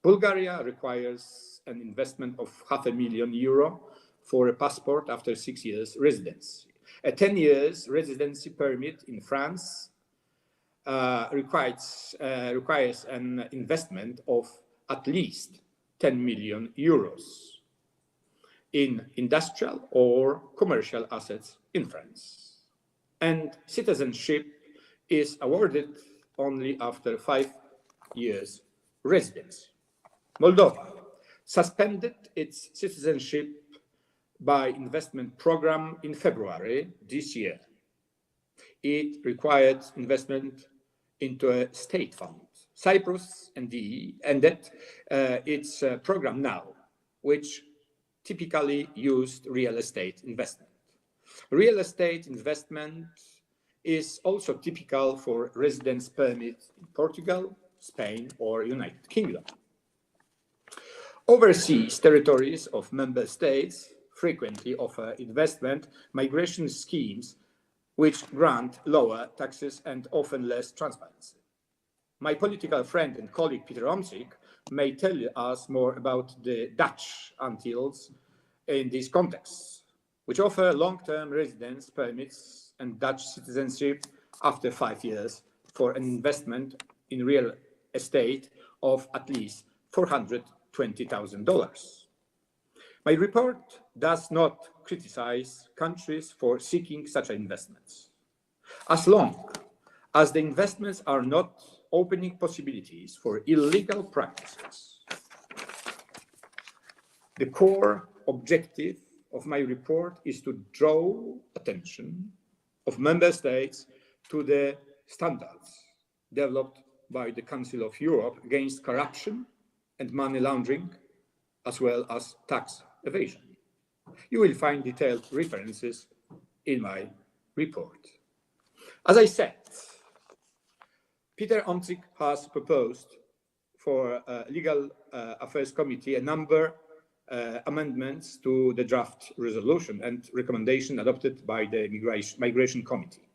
Bulgaria requires an investment of €500,000 for a passport after 6 years residency. A 10 years residency permit in France requires an investment of at least €10 million in industrial or commercial assets in France. And citizenship is awarded only after 5 years residence. Moldova suspended its citizenship by investment program in February this year. It required investment into a state fund. Cyprus ended its program now, which typically used real estate investment. Real estate investment is also typical for residence permits in Portugal, Spain, or United Kingdom. Overseas territories of member states frequently offer investment migration schemes which grant lower taxes and often less transparency. My political friend and colleague Peter Omtzig may tell us more about the Dutch Antilles in this context, which offer long-term residence permits and Dutch citizenship after 5 years for an investment in real estate of at least $420,000. My report does not criticize countries for seeking such investments, as long as the investments are not opening possibilities for illegal practices. The core objective of my report is to draw attention of member states to the standards developed by the Council of Europe against corruption and money laundering, as well as tax evasion. You will find detailed references in my report. As I said, Peter Omtzigt has proposed for Legal Affairs Committee a number amendments to the draft resolution and recommendation adopted by the Migration Committee.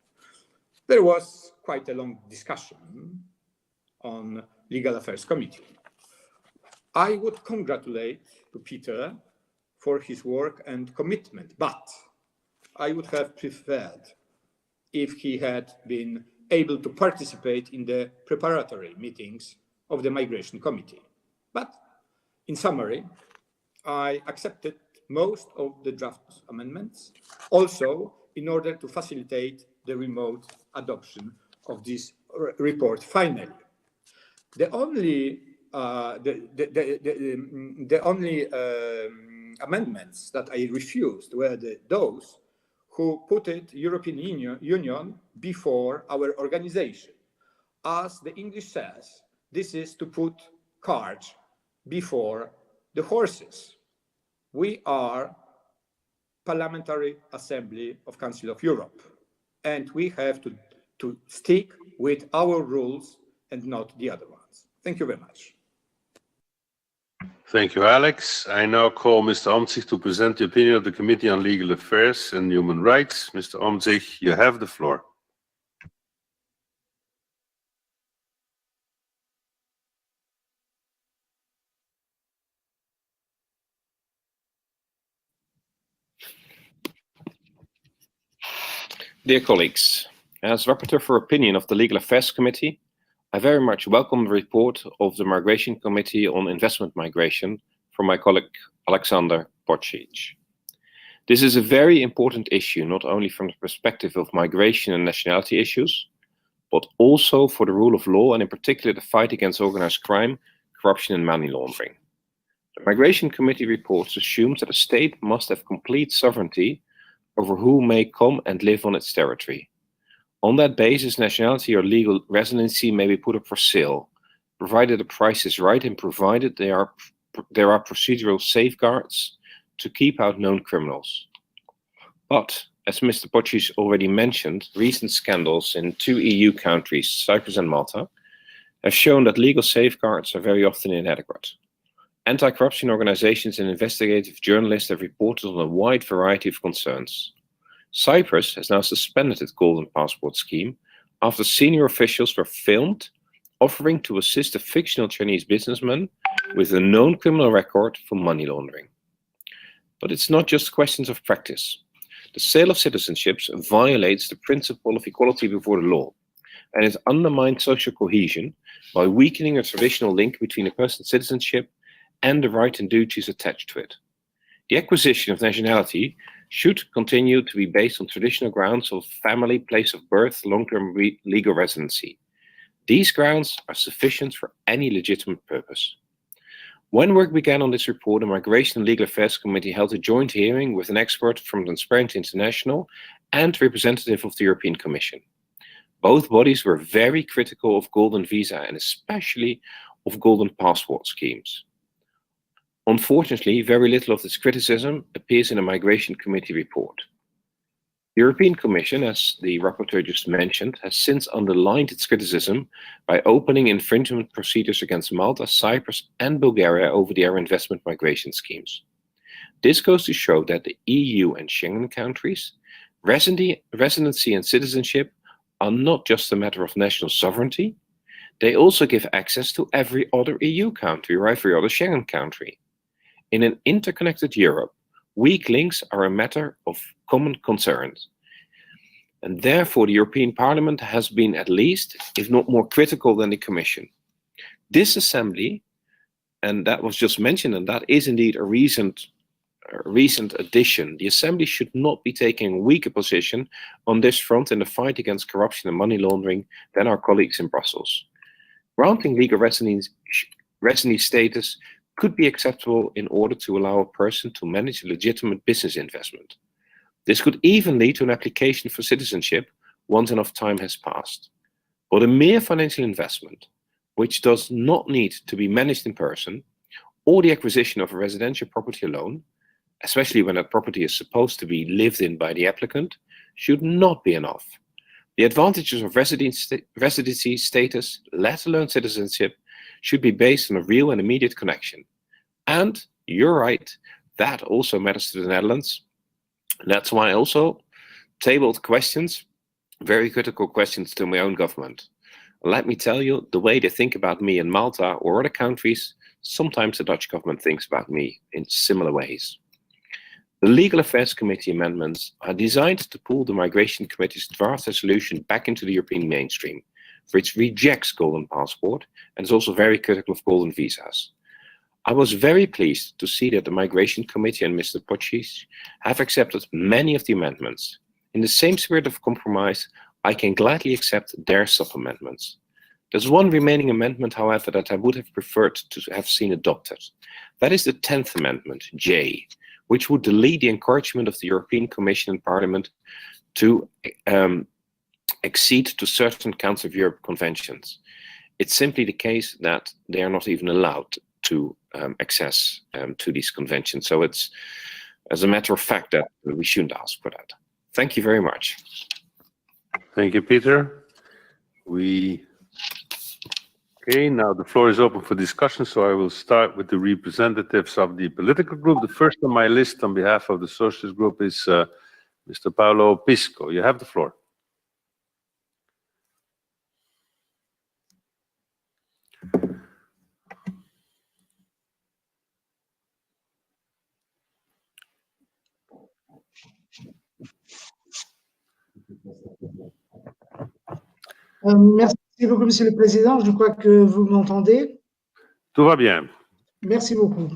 There was quite a long discussion on Legal Affairs Committee. I would congratulate Peter for his work and commitment, but I would have preferred if he had been able to participate in the preparatory meetings of the Migration Committee. But in summary, I accepted most of the draft amendments, also in order to facilitate the remote adoption of this report finally. The only amendments that I refused were those who put the European Union before our organization. As the English says, this is to put carts before the horses. We are Parliamentary Assembly of Council of Europe, and we have to stick with our rules and not the other ones. Thank you very much. Thank you, Alex. I now call Mr. Omtzigt to present the opinion of the Committee on Legal Affairs and Human Rights. Mr. Omtzigt, you have the floor. Dear colleagues, as Rapporteur for Opinion of the Legal Affairs Committee, I very much welcome the report of the Migration Committee on Investment Migration from my colleague Alexander Pocic. This is a very important issue, not only from the perspective of migration and nationality issues, but also for the rule of law and in particular the fight against organized crime, corruption and money laundering. The Migration Committee report assumes that a state must have complete sovereignty over who may come and live on its territory. On that basis, nationality or legal residency may be put up for sale, provided the price is right and provided there are procedural safeguards to keep out known criminals. But, as Mr. Pocic already mentioned, recent scandals in 2 EU countries, Cyprus and Malta, have shown that legal safeguards are very often inadequate. Anti-corruption organizations and investigative journalists have reported on a wide variety of concerns. Cyprus has now suspended its Golden Passport scheme after senior officials were filmed offering to assist a fictional Chinese businessman with a known criminal record for money laundering. But it's not just questions of practice. The sale of citizenships violates the principle of equality before the law, and it undermines social cohesion by weakening a traditional link between a person's citizenship and the rights and duties attached to it. The acquisition of nationality should continue to be based on traditional grounds of family, place of birth, long-term legal residency. These grounds are sufficient for any legitimate purpose. When work began on this report, the Migration and Legal Affairs Committee held a joint hearing with an expert from Transparency International and representative of the European Commission. Both bodies were very critical of golden visa and especially of golden passport schemes. Unfortunately, very little of this criticism appears in the Migration Committee report. The European Commission, as the rapporteur just mentioned, has since underlined its criticism by opening infringement procedures against Malta, Cyprus and Bulgaria over their investment migration schemes. This goes to show that the EU and Schengen countries, residency and citizenship are not just a matter of national sovereignty, they also give access to every other EU country or every other Schengen country. In an interconnected Europe, weak links are a matter of common concern. And therefore, the European Parliament has been at least, if not more critical than the Commission. This assembly, and that was just mentioned, and that is indeed a recent addition. The Assembly should not be taking a weaker position on this front in the fight against corruption and money laundering than our colleagues in Brussels. Granting legal residency status could be acceptable in order to allow a person to manage a legitimate business investment. This could even lead to an application for citizenship once enough time has passed. But a mere financial investment, which does not need to be managed in person, or the acquisition of a residential property alone, especially when that property is supposed to be lived in by the applicant, should not be enough. The advantages of residency status, let alone citizenship, should be based on a real and immediate connection. And you're right, that also matters to the Netherlands. That's why I also tabled questions, very critical questions to my own government. Let me tell you, the way they think about me in Malta or other countries, sometimes the Dutch government thinks about me in similar ways. The Legal Affairs Committee amendments are designed to pull the Migration Committee's draft resolution back into the European mainstream, which rejects golden passport and is also very critical of golden visas. I was very pleased to see that the Migration Committee and Mr. Počić have accepted many of the amendments. In the same spirit of compromise, I can gladly accept their sub-amendments. There's one remaining amendment, however, that I would have preferred to have seen adopted. That is the 10th Amendment, J, which would delete the encouragement of the European Commission and Parliament to accede to certain Council of Europe conventions. It's simply the case that they are not even allowed to access to these conventions. So it's, as a matter of fact, that we shouldn't ask for that. Thank you very much. Thank you, Peter. Okay, now the floor is open for discussion, so I will start with the representatives of the political group. The first on my list on behalf of the Socialist Group is Mr. Paolo Pisco. You have the floor. Merci beaucoup, Monsieur le Président. Je crois que vous m'entendez. Tout va bien. Merci beaucoup.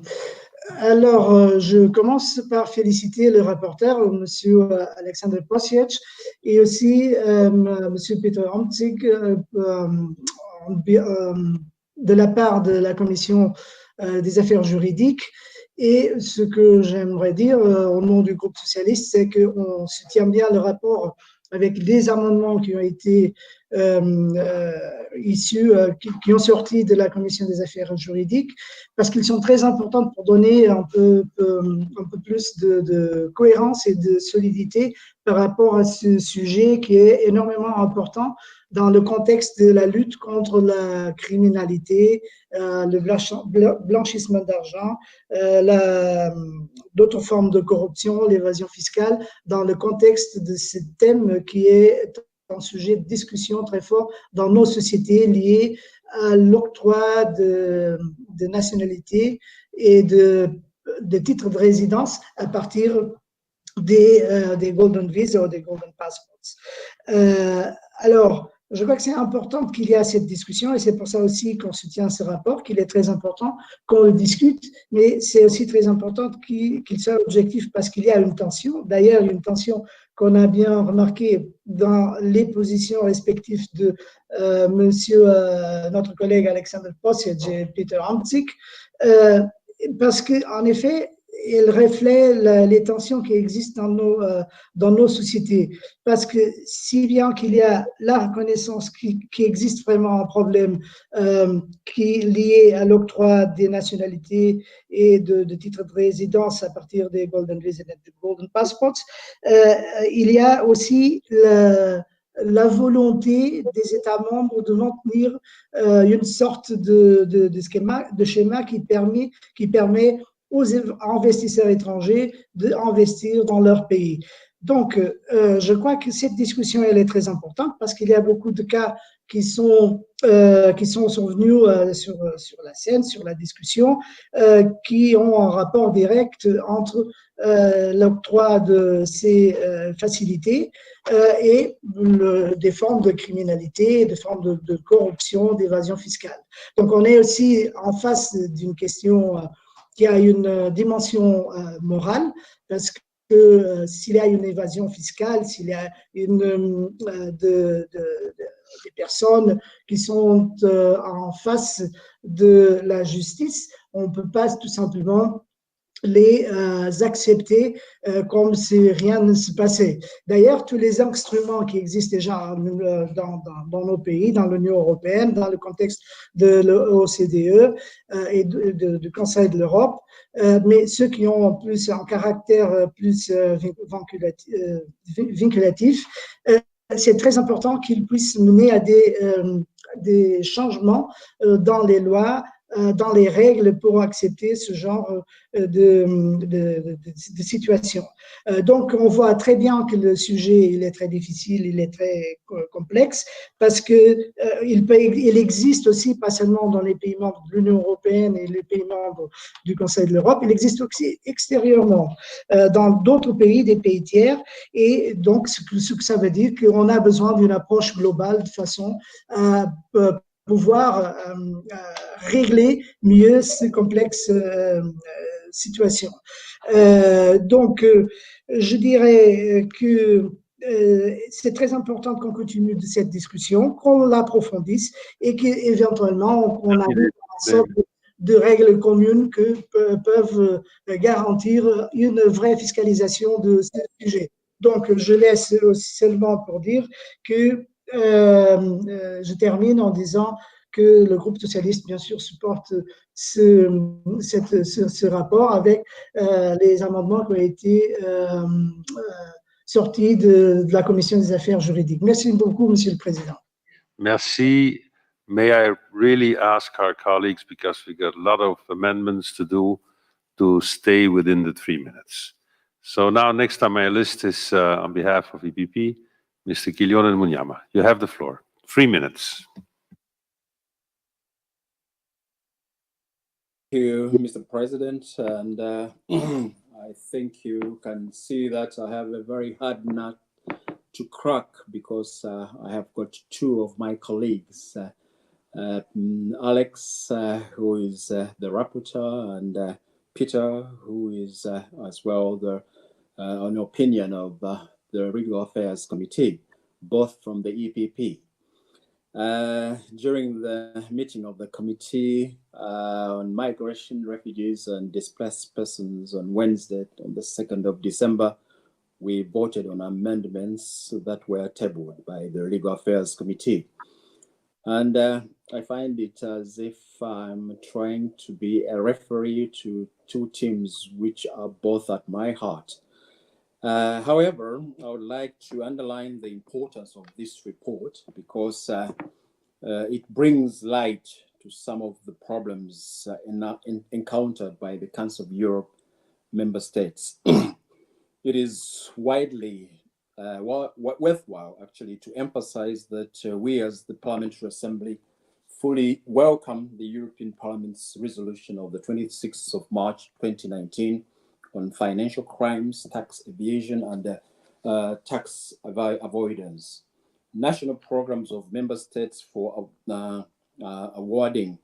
Alors, je commence par féliciter le rapporteur, Monsieur Alexander Počić, et aussi Monsieur Peter Omtzig, de la part de la Commission des affaires juridiques. Et ce que j'aimerais dire au nom du groupe socialiste, c'est qu'on soutient bien le rapport avec les amendements qui ont été issus, qui ont sorti de la Commission des affaires juridiques, parce qu'ils sont très importants pour donner un peu plus de cohérence et de solidité par rapport à ce sujet qui est énormément important dans le contexte de la lutte contre la criminalité, le blanchissement d'argent, d'autres formes de corruption, l'évasion fiscale, dans le contexte de ce thème qui est un sujet de discussion très fort dans nos sociétés lié à l'octroi de nationalité et de titres de résidence à partir des golden visas ou des golden passports. Alors, je crois que c'est important qu'il y ait cette discussion et c'est pour ça aussi qu'on soutient ce rapport, qu'il est très important qu'on le discute, mais c'est aussi très important qu'il soit objectif parce qu'il y a une tension. D'ailleurs, une tension qu'on a bien remarquée dans les positions respectives de notre collègue Alexander Počić et Peter Omtzig, parce qu'en effet, il reflète les tensions qui existent dans nos sociétés. Parce que si bien qu'il y a la reconnaissance qui existe vraiment un problème qui est lié à l'octroi des nationalités et de titres de résidence à partir des Golden Visas et des Golden Passports, il y a aussi la volonté des États membres de maintenir une sorte de schéma qui permet aux investisseurs étrangers d'investir dans leur pays. Donc, je crois que cette discussion, elle est très importante parce qu'il y a beaucoup de cas qui sont qui sont venus sur la scène, sur la discussion, qui ont un rapport direct entre l'octroi de ces facilités et des formes de criminalité, des formes de corruption, d'évasion fiscale. Donc, on est aussi en face d'une question qui a une dimension morale, parce que s'il y a une évasion fiscale, s'il y a des personnes qui sont en face de la justice, on ne peut pas tout simplement les accepter comme si rien ne se passait. D'ailleurs, tous les instruments qui existent déjà dans nos pays, dans l'Union européenne, dans le contexte de l'OCDE et du Conseil de l'Europe, mais ceux qui ont plus un caractère plus vinculatif, c'est très important qu'ils puissent mener à des changements dans les lois, dans les règles pour accepter ce genre de situation. Donc, on voit très bien que le sujet, il est très difficile, il est très complexe, parce qu'il existe aussi, pas seulement dans les pays membres de l'Union européenne et les pays membres du Conseil de l'Europe, il existe aussi extérieurement, dans d'autres pays, des pays tiers, et donc ce que ça veut dire qu'on a besoin d'une approche globale de façon à pouvoir régler mieux ces complexes situations. Donc, je dirais que c'est très important qu'on continue de cette discussion, qu'on l'approfondisse et qu'éventuellement on arrive à une sorte de règles communes que peuvent garantir une vraie fiscalisation de ce sujet. Donc, je laisse seulement pour dire que je termine en disant que le groupe socialiste, bien sûr, supporte ce rapport avec les amendements qui ont été sortis de la Commission des affaires juridiques. Merci beaucoup, Monsieur le Président. Merci. May I really ask our colleagues, because we got a lot of amendments to do, to stay within the 3 minutes. So now, next on my list is, on behalf of EPP, Mr. Kilionen Munyama. You have the floor. 3 minutes. Thank you, Mr. President, and I think you can see that I have a very hard nut to crack, because I have got two of my colleagues, Alex, who is the rapporteur, and Peter, who is as well an opinion of the Legal Affairs Committee, both from the EPP. During the meeting of the Committee on Migration, Refugees and Displaced Persons on Wednesday, on the 2nd of December, we voted on amendments that were tabled by the Legal Affairs Committee. And I find it as if I'm trying to be a referee to two teams which are both at my heart. However, I would like to underline the importance of this report, because it brings light to some of the problems encountered by the Council of Europe member states. It is widely worthwhile, actually, to emphasize that we as the Parliamentary Assembly fully welcome the European Parliament's resolution of the 26th of March 2019 on financial crimes, tax evasion, and tax avoidance. National programs of member states for awarding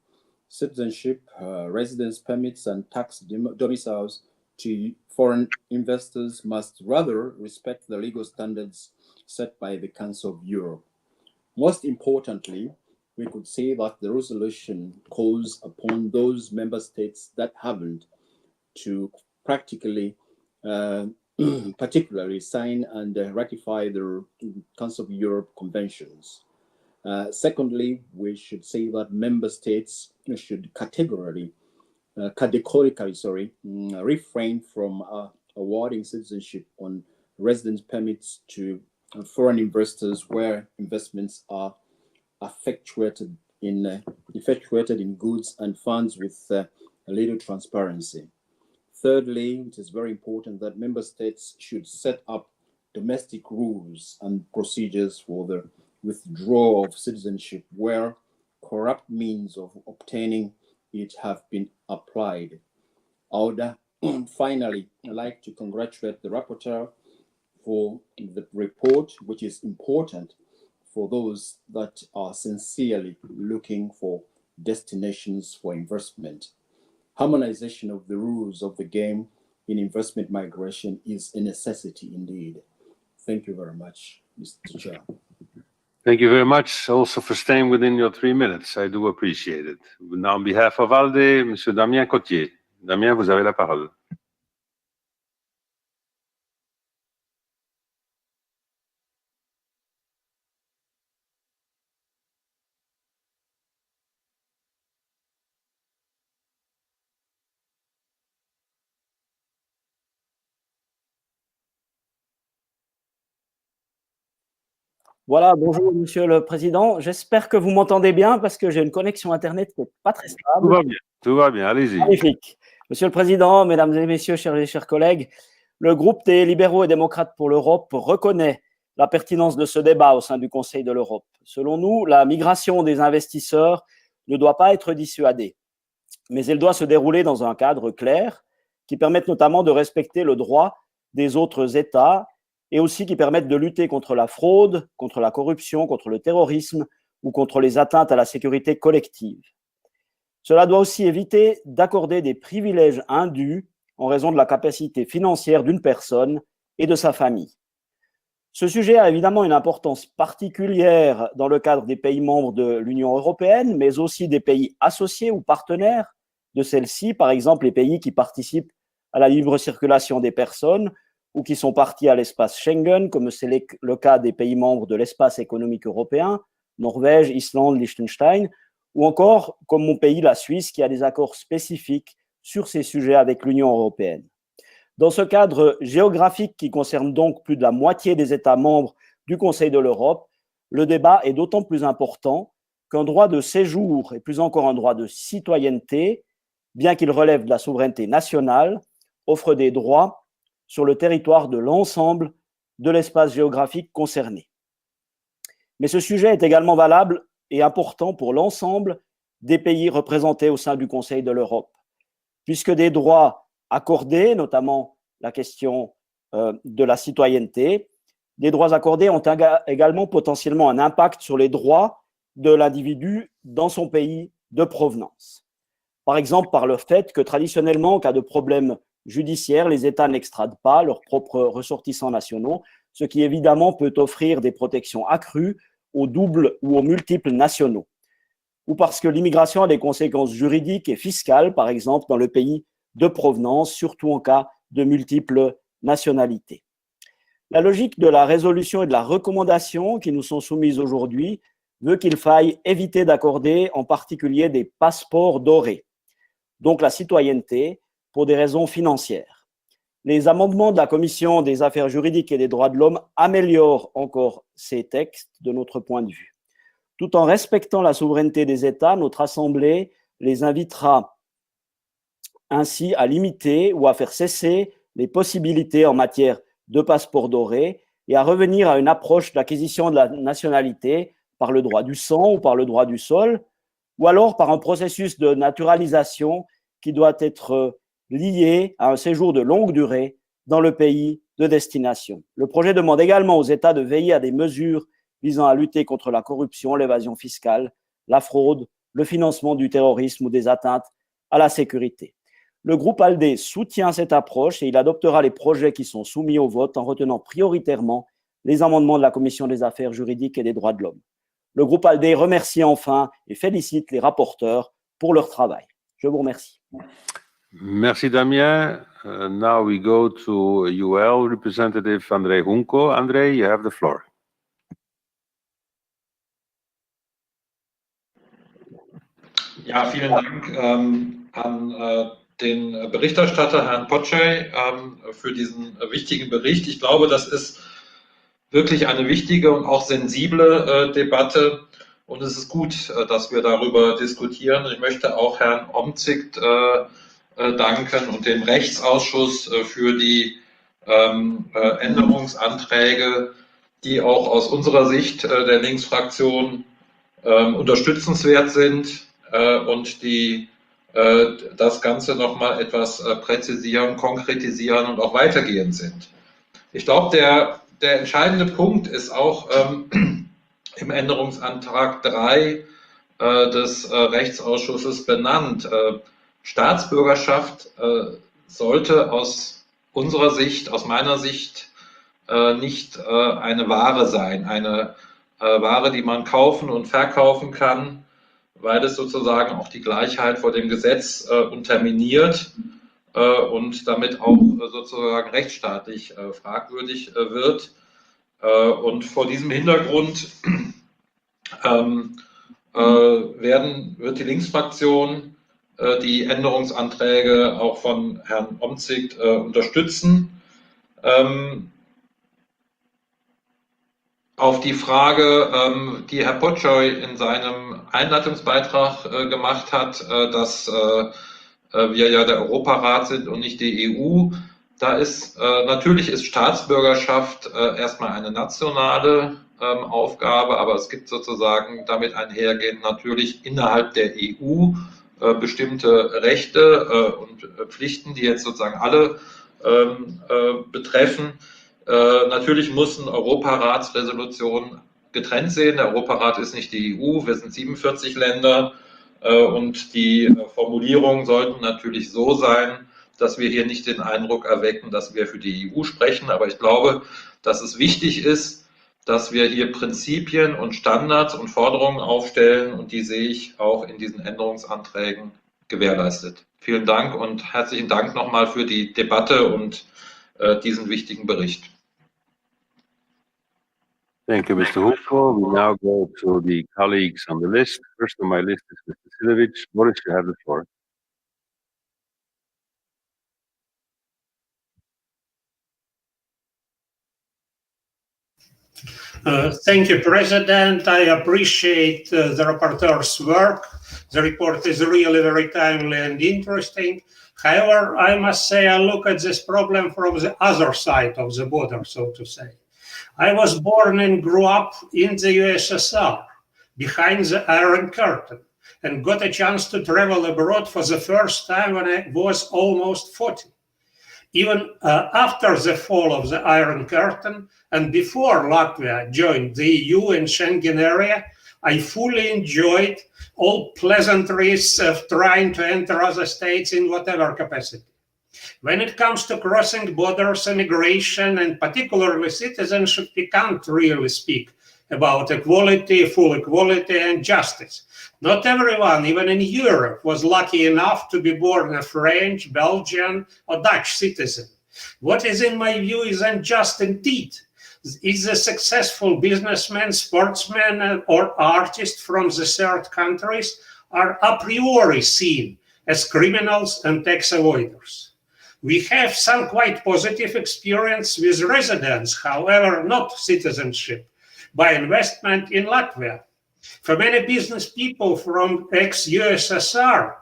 citizenship, residence permits, and tax domiciles to foreign investors must rather respect the legal standards set by the Council of Europe. Most importantly, we could say that the resolution calls upon those member states that haven't to practically, particularly sign and ratify the Council of Europe conventions. Secondly, we should say that member states should categorically refrain from awarding citizenship on residence permits to foreign investors where investments are effectuated in goods and funds with little transparency. Thirdly, it is very important that member states should set up domestic rules and procedures for the withdrawal of citizenship where corrupt means of obtaining it have been applied. Finally, I'd like to congratulate the rapporteur for the report, which is important for those that are sincerely looking for destinations for investment. Harmonization of the rules of the game in investment migration is a necessity indeed. Thank you very much, Mr. Chair. Thank you very much also for staying within your 3 minutes. I do appreciate it. Now, on behalf of ALDE, Monsieur Damien Cotier. Damien, vous avez la parole. Voilà, bonjour Monsieur le Président. J'espère que vous m'entendez bien parce que j'ai une connexion Internet qui n'est pas très stable. Tout va bien, allez-y. Magnifique. Monsieur le Président, Mesdames et Messieurs, chers collègues, le groupe des libéraux et démocrates pour l'Europe reconnaît la pertinence de ce débat au sein du Conseil de l'Europe. Selon nous, la migration des investisseurs ne doit pas être dissuadée, mais elle doit se dérouler dans un cadre clair qui permette notamment de respecter le droit des autres États et aussi qui permettent de lutter contre la fraude, contre la corruption, contre le terrorisme ou contre les atteintes à la sécurité collective. Cela doit aussi éviter d'accorder des privilèges indus en raison de la capacité financière d'une personne et de sa famille. Ce sujet a évidemment une importance particulière dans le cadre des pays membres de l'Union européenne, mais aussi des pays associés ou partenaires de celle-ci, par exemple les pays qui participent à la libre circulation des personnes ou qui sont partis à l'espace Schengen, comme c'est le cas des pays membres de l'espace économique européen, Norvège, Islande, Liechtenstein, ou encore comme mon pays, la Suisse, qui a des accords spécifiques sur ces sujets avec l'Union européenne. Dans ce cadre géographique qui concerne donc plus de la moitié des États membres du Conseil de l'Europe, le débat est d'autant plus important qu'un droit de séjour et plus encore un droit de citoyenneté, bien qu'il relève de la souveraineté nationale, offre des droits sur le territoire de l'ensemble de l'espace géographique concerné. Mais ce sujet est également valable et important pour l'ensemble des pays représentés au sein du Conseil de l'Europe, puisque des droits accordés, notamment la question de la citoyenneté, des droits accordés ont également potentiellement un impact sur les droits de l'individu dans son pays de provenance. Par exemple, par le fait que traditionnellement, en cas de problème judiciaire, les États n'extradent pas leurs propres ressortissants nationaux, ce qui évidemment peut offrir des protections accrues aux doubles ou aux multiples nationaux. Ou parce que l'immigration a des conséquences juridiques et fiscales, par exemple dans le pays de provenance, surtout en cas de multiples nationalités. La logique de la résolution et de la recommandation qui nous sont soumises aujourd'hui veut qu'il faille éviter d'accorder en particulier des passeports dorés, donc la citoyenneté, pour des raisons financières. Les amendements de la Commission des affaires juridiques et des droits de l'homme améliorent encore ces textes de notre point de vue. Tout en respectant la souveraineté des États, notre Assemblée les invitera ainsi à limiter ou à faire cesser les possibilités en matière de passeport doré et à revenir à une approche d'acquisition de la nationalité par le droit du sang ou par le droit du sol, ou alors par un processus de naturalisation qui doit être lié à un séjour de longue durée dans le pays de destination. Le projet demande également aux États de veiller à des mesures visant à lutter contre la corruption, l'évasion fiscale, la fraude, le financement du terrorisme ou des atteintes à la sécurité. Le groupe ALDE soutient cette approche et il adoptera les projets qui sont soumis au vote en retenant prioritairement les amendements de la Commission des affaires juridiques et des droits de l'homme. Le groupe ALDE remercie enfin et félicite les rapporteurs pour leur travail. Je vous remercie. Merci Damien. Now we go to UL representative André Junko. André, you have the floor. Ja, vielen Dank an den Berichterstatter, Herrn Poczej, für diesen wichtigen Bericht. Ich glaube, das ist wirklich eine wichtige und auch sensible Debatte. Und es ist gut, dass wir darüber diskutieren. Ich möchte auch Herrn Omtzigt danken und dem Rechtsausschuss für die Änderungsanträge, die auch aus unserer Sicht der Linksfraktion unterstützenswert sind und die das Ganze nochmal etwas präzisieren, konkretisieren und auch weitergehend sind. Ich glaube, der entscheidende Punkt ist auch im Änderungsantrag 3 des Rechtsausschusses benannt. Staatsbürgerschaft sollte aus unserer Sicht, aus meiner Sicht, nicht eine Ware sein, eine Ware, die man kaufen und verkaufen kann, weil es sozusagen auch die Gleichheit vor dem Gesetz unterminiert und damit auch sozusagen rechtsstaatlich fragwürdig wird. Und vor diesem Hintergrund wird die Linksfraktion die Änderungsanträge auch von Herrn Omtzigt unterstützen. Auf die Frage, die Herr Poczoj in seinem Einleitungsbeitrag gemacht hat, dass wir ja der Europarat sind und nicht die EU, da ist natürlich ist Staatsbürgerschaft erstmal eine nationale Aufgabe, aber es gibt sozusagen damit einhergehend natürlich innerhalb der EU bestimmte Rechte und Pflichten, die jetzt sozusagen alle betreffen. Natürlich müssen Europaratsresolutionen getrennt sehen. Der Europarat ist nicht die EU, wir sind 47 Länder und die Formulierungen sollten natürlich so sein, dass wir hier nicht den Eindruck erwecken, dass wir für die EU sprechen. Aber ich glaube, dass es wichtig ist, dass wir hier Prinzipien und Standards und Forderungen aufstellen und die sehe ich auch in diesen Änderungsanträgen gewährleistet. Vielen Dank und herzlichen Dank nochmal für die Debatte und diesen wichtigen Bericht. Thank you, Mr. Hooper. We now go to the colleagues on the list. First on my list is Mr. Silovic. Boris, you have the floor. Thank you, President. I appreciate the rapporteur's work. The report is really very timely and interesting. However, I must say I look at this problem from the other side of the border, so to say. I was born and grew up in the USSR, behind the Iron Curtain, and got a chance to travel abroad for the first time when I was almost 40. Even after the fall of the Iron Curtain and before Latvia joined the EU and Schengen area, I fully enjoyed all pleasantries of trying to enter other states in whatever capacity. When it comes to crossing borders, immigration, and particularly citizenship, we can't really speak about equality, full equality, and justice. Not everyone, even in Europe, was lucky enough to be born a French, Belgian, or Dutch citizen. What is, in my view, is unjust indeed is a successful businessman, sportsman, or artist from the third countries are a priori seen as criminals and tax avoiders. We have some quite positive experience with residence, however, not citizenship, by investment in Latvia. For many business people from ex-USSR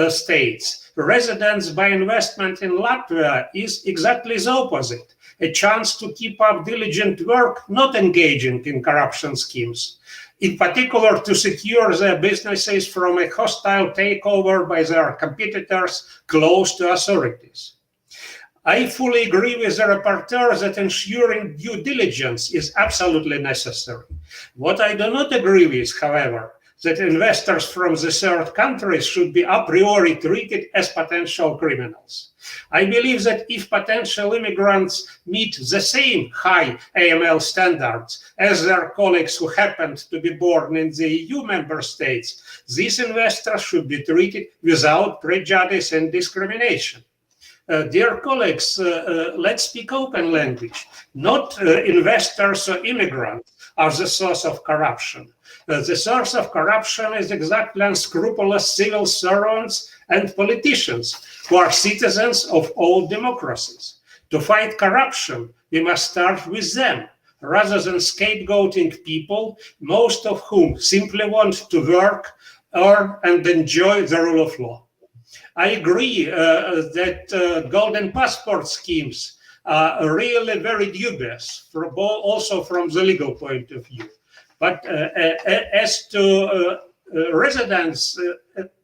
states, residence by investment in Latvia is exactly the opposite, a chance to keep up diligent work, not engaging in corruption schemes, in particular to secure their businesses from a hostile takeover by their competitors close to authorities. I fully agree with the rapporteur that ensuring due diligence is absolutely necessary. What I do not agree with, however, that investors from the third countries should be a priori treated as potential criminals. I believe that if potential immigrants meet the same high AML standards as their colleagues who happened to be born in the EU member states, these investors should be treated without prejudice and discrimination. Dear colleagues, let's speak open language. Not investors or immigrants are the source of corruption. The source of corruption is exactly unscrupulous civil servants and politicians who are citizens of all democracies. To fight corruption, we must start with them, rather than scapegoating people, most of whom simply want to work, earn, and enjoy the rule of law. I agree that golden passport schemes are really very dubious, also from the legal point of view. But as to residents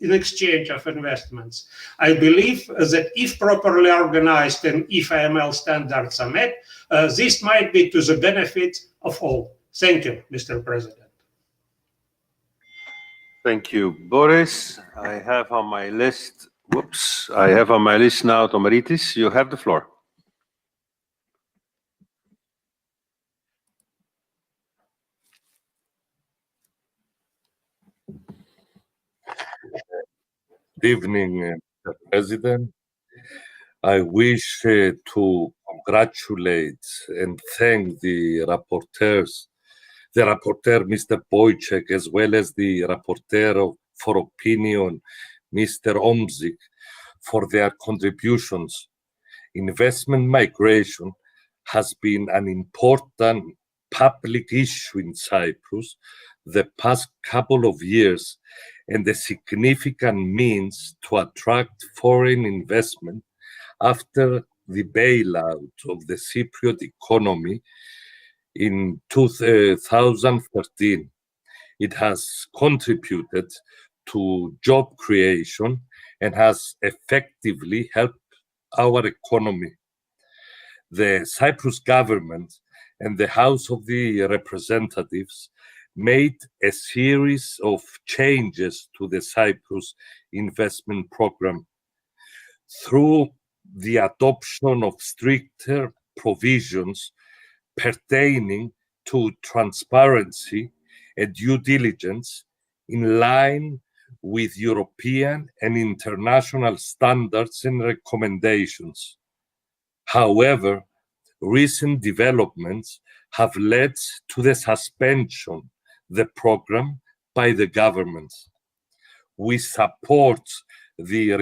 in exchange of investments, I believe that if properly organized and if AML standards are met, this might be to the benefit of all. Thank you, Mr. President. Thank you, Boris. I have on my list, now Tomaritis. You have the floor. Good evening, Mr. President. I wish to congratulate and thank the rapporteurs, the rapporteur, Mr. Wojciech, as well as the rapporteur for opinion, Mr. Omzik, for their contributions. Investment migration has been an important public issue in Cyprus the past couple of years and a significant means to attract foreign investment after the bailout of the Cypriot economy in 2013. It has contributed to job creation and has effectively helped our economy. The Cyprus government and the House of the Representatives made a series of changes to the Cyprus investment program through the adoption of stricter provisions pertaining to transparency and due diligence in line with European and international standards and recommendations. However, recent developments have led to the suspension of the program by the government. We support the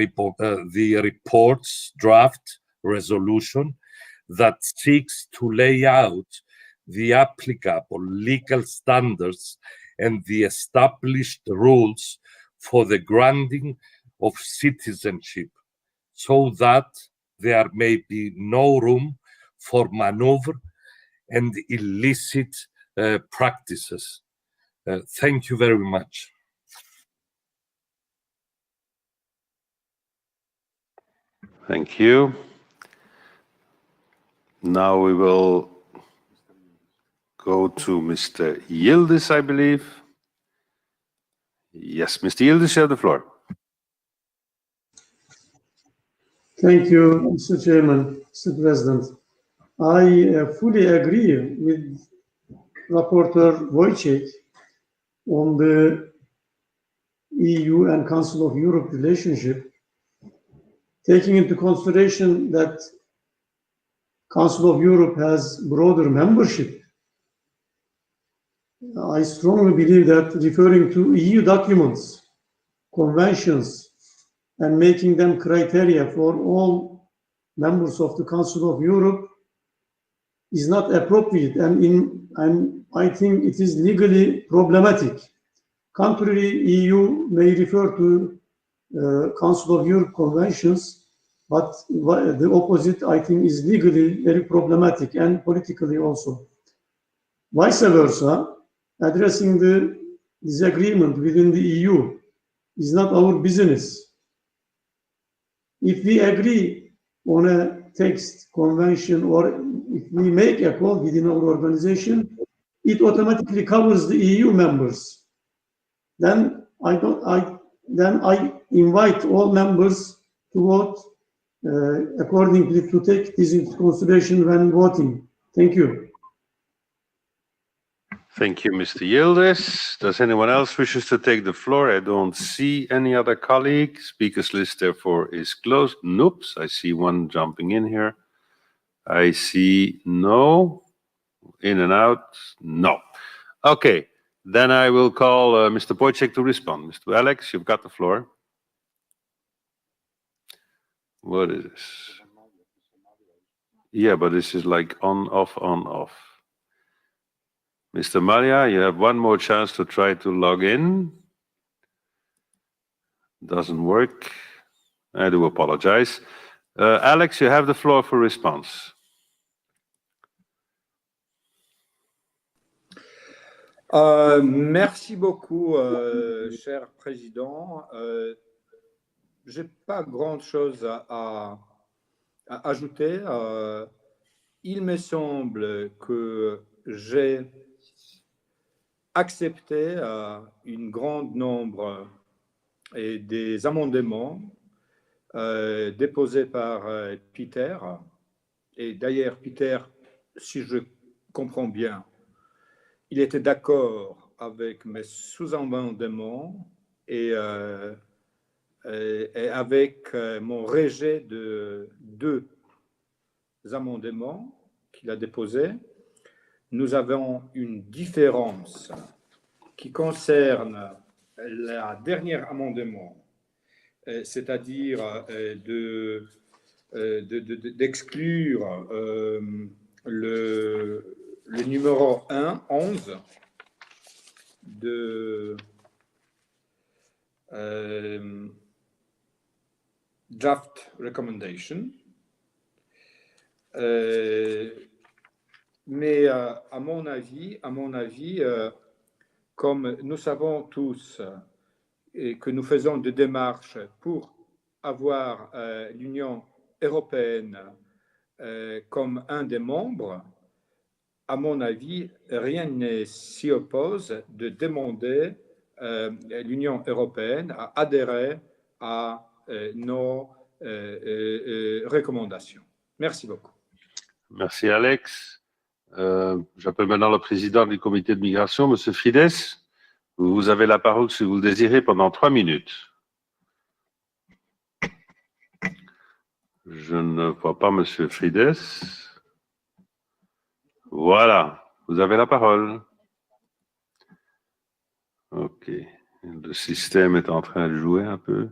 report's draft resolution that seeks to lay out the applicable legal standards and the established rules for the granting of citizenship, so that there may be no room for maneuver and illicit practices. Thank you very much. Thank you. Now we will go to Mr. Yildiz, I believe. Yes, Mr. Yildiz, you have the floor. Thank you, Mr. Chairman, Mr. President. I fully agree with Rapporteur Wojciech on the EU and Council of Europe relationship, taking into consideration that Council of Europe has broader membership. I strongly believe that referring to EU documents, conventions, and making them criteria for all members of the Council of Europe is not appropriate, and I think it is legally problematic. Contrary, EU may refer to Council of Europe conventions, but the opposite, I think, is legally very problematic and politically also. Vice versa, addressing the disagreement within the EU is not our business. If we agree on a text, convention, or if we make a call within our organization, it automatically covers the EU members. Then I invite all members to vote accordingly, to take this into consideration when voting. Thank you. Thank you, Mr. Yildiz. Does anyone else wishes to take the floor? I don't see any other colleague. Speakers list, therefore, is closed. Nope, I see one jumping in here. I see no. In and out, no. Okay, then I will call Mr. Wojciech to respond. Mr. Alex, you've got the floor. What is this? Yeah, but this is like on, off, on, off. Mr. Malia, you have one more chance to try to log in. Doesn't work. I do apologize. Alex, you have the floor for response. Merci beaucoup, cher président. Je n'ai pas grand-chose à ajouter. Il me semble que j'ai accepté un grand nombre des amendements déposés par Peter. Et d'ailleurs, Peter, si je comprends bien, il était d'accord avec mes sous-amendements et avec mon rejet de 2 amendements qu'il a déposés. Nous avons une différence qui concerne le dernier amendement, c'est-à-dire d'exclure le numéro 11 de draft recommendation. Mais à mon avis, comme nous savons tous et que nous faisons des démarches pour avoir l'Union européenne comme un des membres, à mon avis, rien ne s'y oppose de demander l'Union européenne à adhérer à nos recommandations. Merci beaucoup. Merci Alex. J'appelle maintenant le président du comité de migration, M. Frides. Vous avez la parole si vous le désirez pendant 3 minutes. Je ne vois pas M. Frides. Voilà, vous avez la parole. Ok, le système est en train de jouer un peu.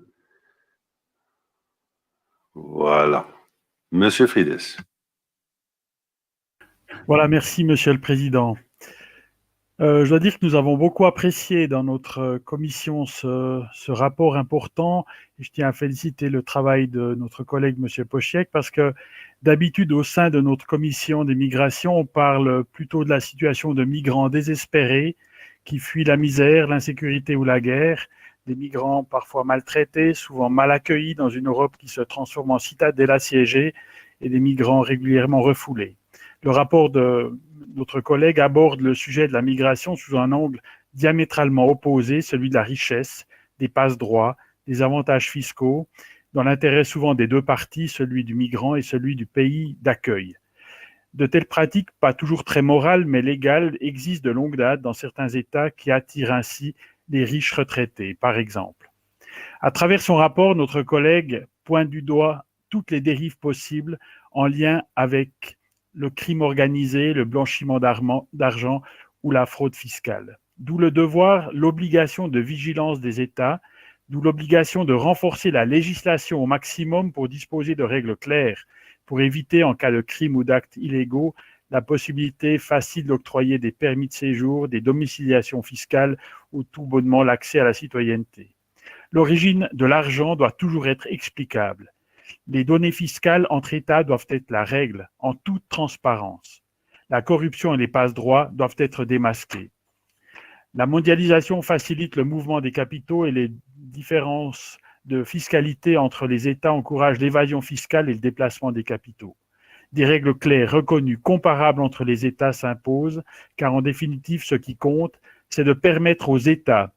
Voilà, M. Frides. Voilà, merci Monsieur le Président. Je dois dire que nous avons beaucoup apprécié dans notre commission ce rapport important. Et je tiens à féliciter le travail de notre collègue Monsieur Pochiek parce que d'habitude au sein de notre commission des migrations, on parle plutôt de la situation de migrants désespérés qui fuient la misère, l'insécurité ou la guerre, des migrants parfois maltraités, souvent mal accueillis dans une Europe qui se transforme en citadelle assiégée et des migrants régulièrement refoulés. Le rapport de notre collègue aborde le sujet de la migration sous un angle diamétralement opposé, celui de la richesse, des passe-droits, des avantages fiscaux, dans l'intérêt souvent des 2 parties, celui du migrant et celui du pays d'accueil. De telles pratiques, pas toujours très morales mais légales, existent de longue date dans certains États qui attirent ainsi les riches retraités, par exemple. À travers son rapport, notre collègue pointe du doigt toutes les dérives possibles en lien avec le crime organisé, le blanchiment d'argent ou la fraude fiscale. D'où le devoir, l'obligation de vigilance des États, d'où l'obligation de renforcer la législation au maximum pour disposer de règles claires, pour éviter, en cas de crime ou d'actes illégaux, la possibilité facile d'octroyer des permis de séjour, des domiciliations fiscales ou tout bonnement l'accès à la citoyenneté. L'origine de l'argent doit toujours être explicable. Les données fiscales entre États doivent être la règle, en toute transparence. La corruption et les passe-droits doivent être démasqués. La mondialisation facilite le mouvement des capitaux et les différences de fiscalité entre les États encouragent l'évasion fiscale et le déplacement des capitaux. Des règles claires, reconnues, comparables entre les États s'imposent, car en définitive, ce qui compte, c'est de permettre aux États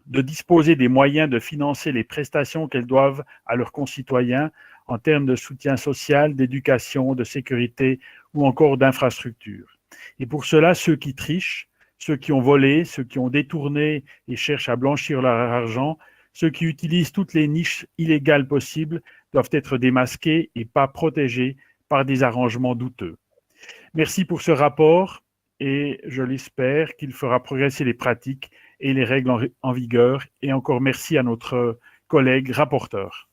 de disposer des moyens de financer les prestations qu'elles doivent à leurs concitoyens en termes de soutien social, d'éducation, de sécurité ou encore d'infrastructures. Et pour cela, ceux qui trichent, ceux qui ont volé, ceux qui ont détourné et cherchent à blanchir leur argent, ceux qui utilisent toutes les niches illégales possibles doivent être démasqués et pas protégés par des arrangements douteux. Merci pour ce rapport et je l'espère qu'il fera progresser les pratiques et les règles en vigueur. Et encore merci à notre collègue rapporteur.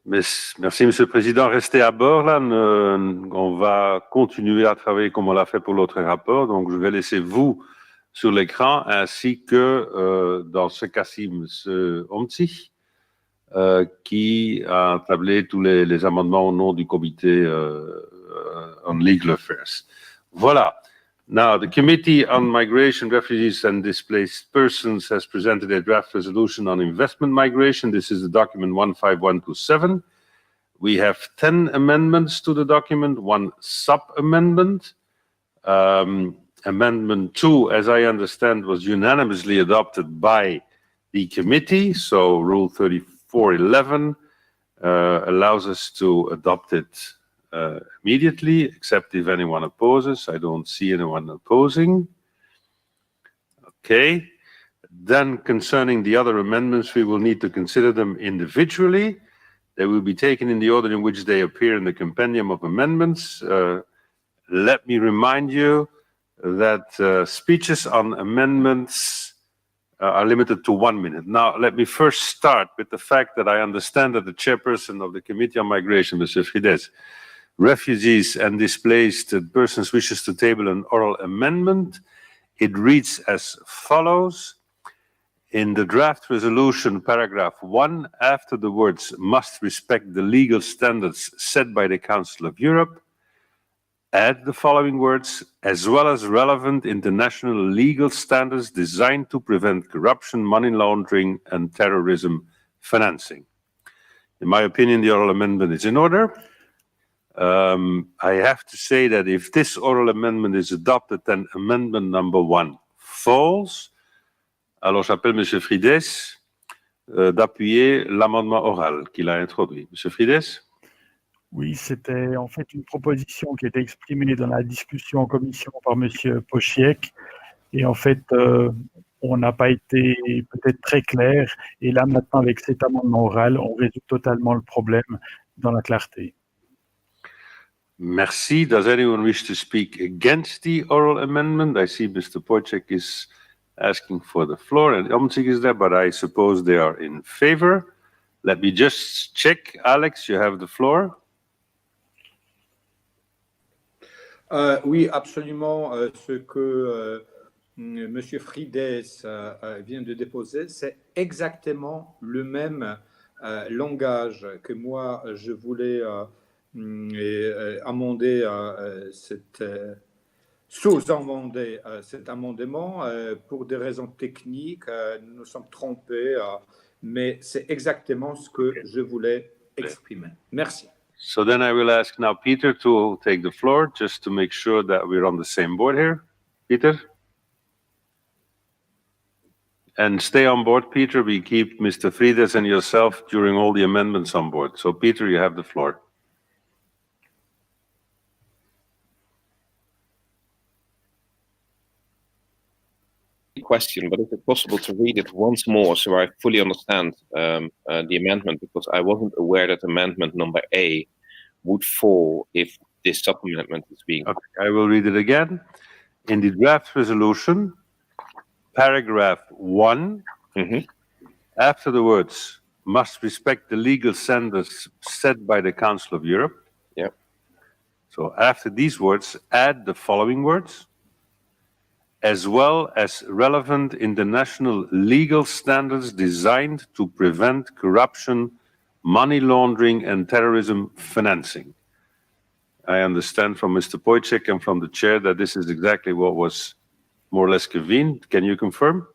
Merci, Monsieur le Président. Restez à bord, là. On va continuer à travailler comme on l'a fait pour l'autre rapport. Donc, je vais laisser vous sur l'écran, ainsi que, dans ce cas-ci, M. Omtzig, qui a tablé tous les amendements au nom du comité on Legal Affairs. Voilà. Now, the Committee on Migration, Refugees and Displaced Persons has presented a draft resolution on investment migration. This is the document 15127. We have 10 amendments to the document, 1 sub-amendment. Amendment 2, as I understand, was unanimously adopted by the committee, so Rule 3411 allows us to adopt it immediately, except if anyone opposes. I don't see anyone opposing. Okay. Then concerning the other amendments, we will need to consider them individually. They will be taken in the order in which they appear in the compendium of amendments. Let me remind you that speeches on amendments are limited to 1 minute. Now, let me first start with the fact that I understand that the chairperson of the Committee on Migration, Mr. Daems, Refugees and Displaced Persons wishes to table an oral amendment. It reads as follows. In the draft resolution, paragraph 1, after the words must respect the legal standards set by the Council of Europe, add the following words, as well as relevant international legal standards designed to prevent corruption, money laundering, and terrorism financing. In my opinion, the oral amendment is in order. I have to say that if this oral amendment is adopted, then amendment number 1 falls. Alors j'appelle M. Frides d'appuyer l'amendement oral qu'il a introduit. M. Frides? Oui, c'était en fait une proposition qui était exprimée dans la discussion en commission par M. Pochiek. Et en fait, on n'a pas été peut-être très clair. Et là, maintenant, avec cet amendement oral, on résout totalement le problème dans la clarté. Merci. Does anyone wish to speak against the oral amendment? I see Mr. Pochiek is asking for the floor, and Omtzig is there, but I suppose they are in favor. Let me just check. Alex, you have the floor. Oui, absolument. Ce que M. Frides vient de déposer, c'est exactement le même langage que moi je voulais amender sous-amender cet amendement pour des raisons techniques. Nous nous sommes trompés, mais c'est exactement ce que je voulais exprimer. Merci. So then I will ask now Peter to take the floor, just to make sure that we're on the same board here. Peter? And stay on board, Peter. We keep Mr. Frides and yourself during all the amendments on board. So Peter, you have the floor. Question, but is it possible to read it once more so I fully understand the amendment, because I wasn't aware that amendment number A would fall if this supplement is being... Okay, I will read it again. In the draft resolution, paragraph 1, after the words must respect the legal standards set by the Council of Europe. Yeah. So after these words, add the following words, as well as relevant international legal standards designed to prevent corruption, money laundering, and terrorism financing. I understand from Mr. Pochiek and from the chair that this is exactly what was more or less convened. Can you confirm?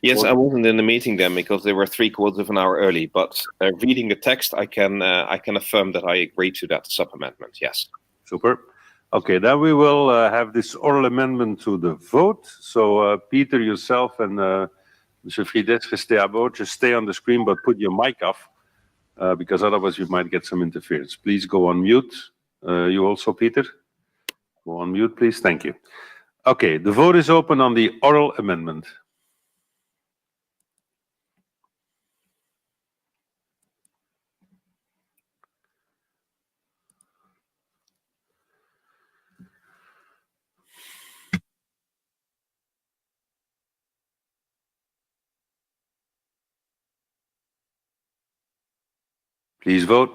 Yes, I wasn't in the meeting then because they were 3/4 of an hour early, but reading the text, I can affirm that I agree to that sub-amendment, yes. Super. Okay, then we will have this oral amendment to the vote. So Peter, yourself, and Mr. Frides, stay about. Just stay on the screen, but put your mic off, because otherwise you might get some interference. Please go on mute. You also, Peter? Go on mute, please. Thank you. Okay, the vote is open on the oral amendment. Please vote.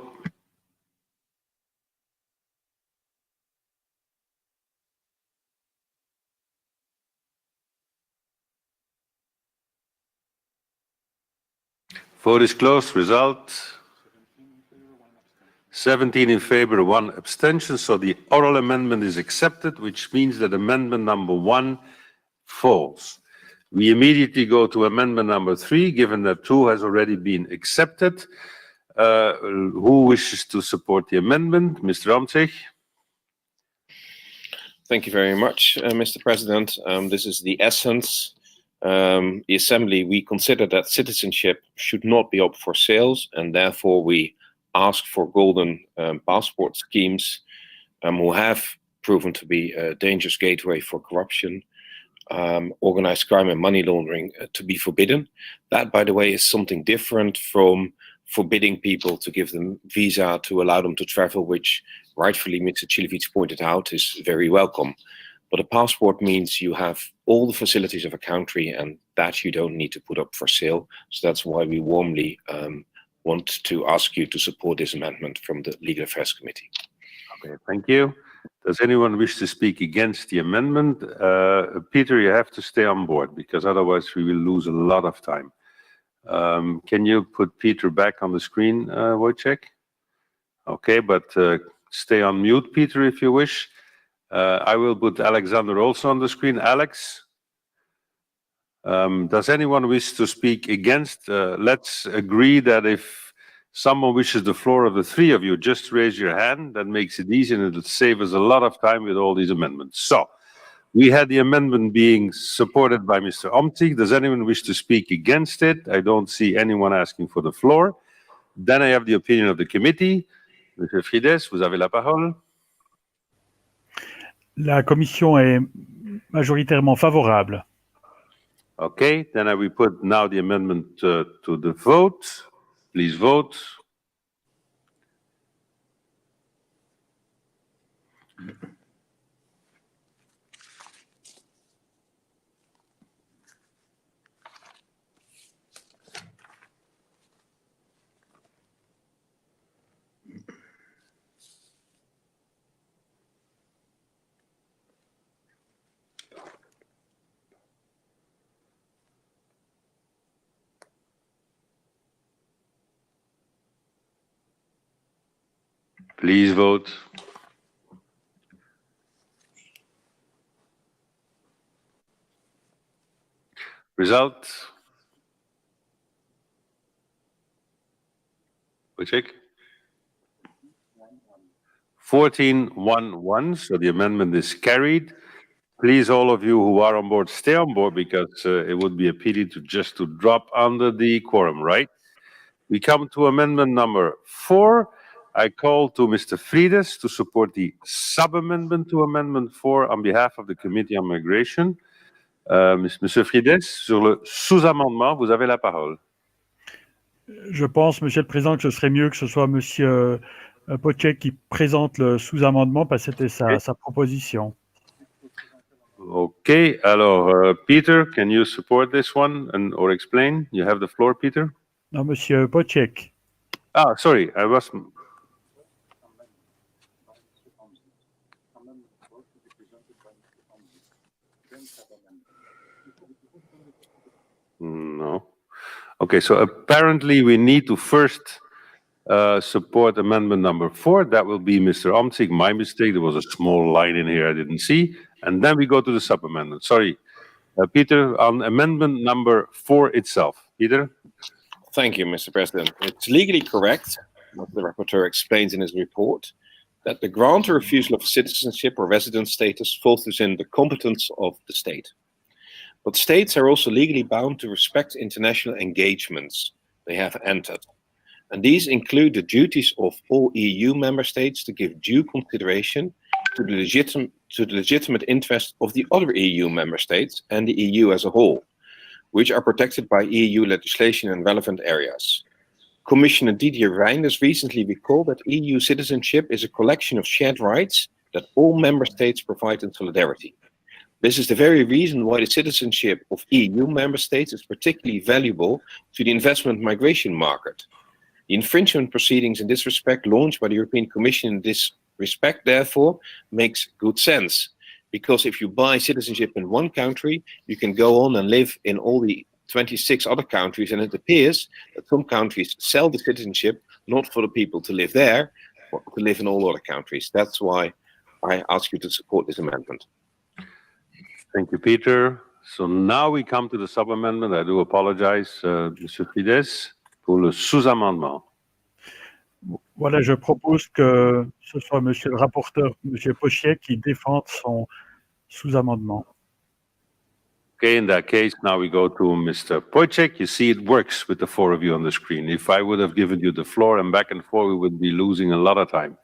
Vote is closed. Result 17 in favor, 1 abstention. So the oral amendment is accepted, which means that amendment number 1 falls. We immediately go to amendment number 3, given that 2 has already been accepted. Who wishes to support the amendment? Mr. Omtzigt. Thank you very much, Mr. President. This is the essence. The Assembly, we consider that citizenship should not be up for sales, and therefore we ask for golden passport schemes who have proven to be a dangerous gateway for corruption, organized crime and money laundering to be forbidden. That, by the way, is something different from forbidding people to give them visa to allow them to travel, which rightfully Mr. Cilevic pointed out is very welcome. But a passport means you have all the facilities of a country and that you don't need to put up for sale. So that's why we warmly want to ask you to support this amendment from the Legal Affairs Committee. Okay, thank you. Does anyone wish to speak against the amendment? Peter, you have to stay on board because otherwise we will lose a lot of time. Can you put Peter back on the screen, Wojciech? Okay, but stay on mute, Peter, if you wish. I will put Alexander also on the screen. Alex? Does anyone wish to speak against? Let's agree that if someone wishes the floor of the three of you, just raise your hand. That makes it easy and it'll save us a lot of time with all these amendments. So, we had the amendment being supported by Mr. Omtzigt. Does anyone wish to speak against it? I don't see anyone asking for the floor. Then I have the opinion of the committee. Monsieur Frides, vous avez la parole. La commission est majoritairement favorable. Okay, then I will put now the amendment to the vote. Please vote. Please vote. Result. We check. 14-1-1, so the amendment is carried. Please, all of you who are on board, stay on board because it would be a pity to just drop under the quorum, right? We come to amendment number 4. I call to Mr. Frides to support the sub-amendment to amendment 4 on behalf of the Committee on Migration. Monsieur Frides, sur le sous-amendement, vous avez la parole. Je pense, Monsieur le Président, que ce serait mieux que ce soit Monsieur Wojciech qui présente le sous-amendement parce que c'était sa proposition. Okay, alors, Peter, can you support this one or explain? You have the floor, Peter. Non, Monsieur Wojciech. Ah, sorry, I was... No. Okay, so apparently we need to first support amendment number 4. That will be Mr. Omtzigt. My mistake. There was a small line in here I didn't see. And then we go to the sub-amendment. Sorry. Peter, on amendment number 4 itself. Peter? Thank you, Mr. President. It's legally correct, what the rapporteur explains in his report, that the grant or refusal of citizenship or residence status falls within the competence of the state. But states are also legally bound to respect international engagements they have entered. And these include the duties of all EU member states to give due consideration to the legitimate interest of the other EU member states and the EU as a whole, which are protected by EU legislation in relevant areas. Commissioner Didier Reynders recently recalled that EU citizenship is a collection of shared rights that all member states provide in solidarity. This is the very reason why the citizenship of EU member states is particularly valuable to the investment migration market. The infringement proceedings in this respect launched by the European Commission in this respect, therefore, makes good sense. Because if you buy citizenship in one country, you can go on and live in all the 26 other countries, and it appears that some countries sell the citizenship not for the people to live there, to live in all other countries. That's why I ask you to support this amendment. Thank you, Peter. So now we come to the sub-amendment. I do apologize, Monsieur Fides, pour le sous-amendement. Voilà, je propose que ce soit Monsieur le rapporteur, Monsieur Pochet, qui défende son sous-amendement. Okay, in that case, now we go to Mr. Pocek. You see, it works with the four of you on the screen. If I would have given you the floor and back and forth, we would be losing a lot of time.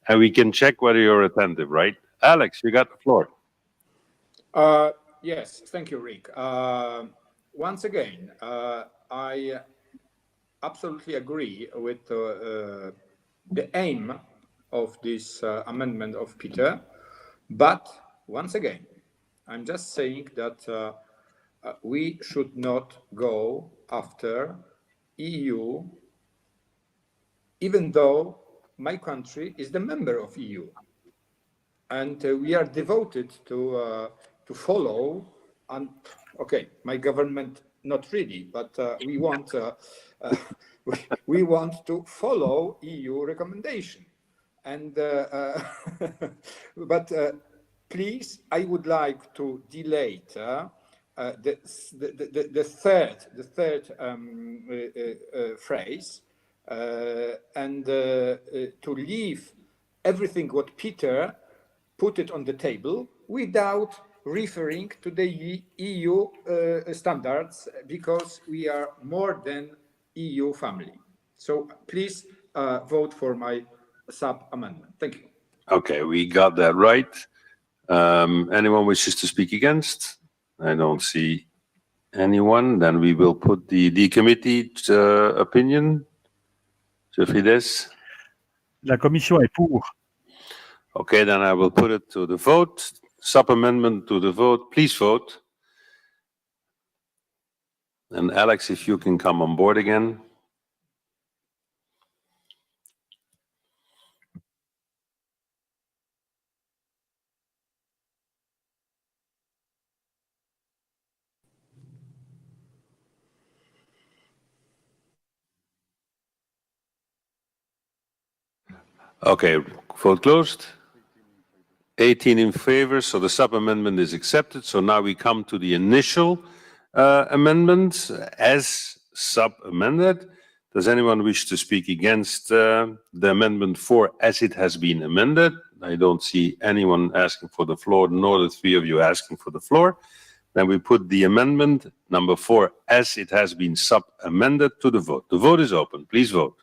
And we can check whether you're attentive, right? Alex, you got the floor. Yes, thank you, Rik. Once again, I absolutely agree with the aim of this amendment of Peter. But once again, I'm just saying that we should not go after EU, even though my country is the member of EU. And we are devoted to follow, and okay, my government not really, but we want we want to follow EU recommendation. And but please, I would like to delay the third phrase and to leave everything what Peter put it on the table without referring to the EU standards, because we are more than EU family. So please vote for my sub-amendment. Thank you. Okay, we got that right. Anyone wishes to speak against? I don't see anyone. Then we will put the committee opinion. Monsieur Fides? La commission est pour. Okay, then I will put it to the vote. Sub-amendment to the vote. Please vote. And Alex, if you can come on board again. Okay, vote closed. 18 in favor, so the sub-amendment is accepted. So now we come to the initial amendment as sub-amended. Does anyone wish to speak against the amendment 4 as it has been amended? I don't see anyone asking for the floor, nor the three of you asking for the floor. Then we put the amendment number 4 as it has been sub-amended to the vote. The vote is open. Please vote.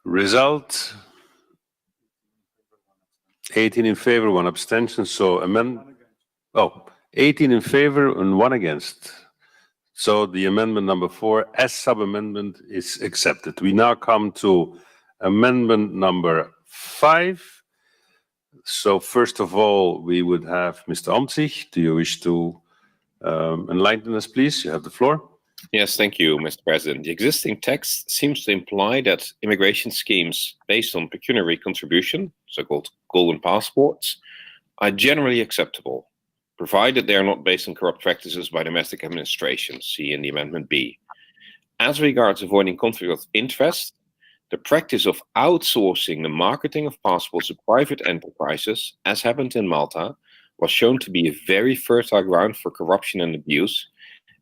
Result, 18 in favor, 1 abstention. So 18 in favor and 1 against. So the amendment number 4 as sub-amendment is accepted. We now come to amendment number 5. So first of all, we would have Mr. Omtzigt. Do you wish to enlighten us, please? You have the floor. Yes, thank you, Mr. President. The existing text seems to imply that immigration schemes based on pecuniary contribution, so-called golden passports, are generally acceptable, provided they are not based on corrupt practices by domestic administrations, see in the Amendment B. As regards avoiding conflict of interest, the practice of outsourcing the marketing of passports to private enterprises, as happened in Malta, was shown to be a very fertile ground for corruption and abuse,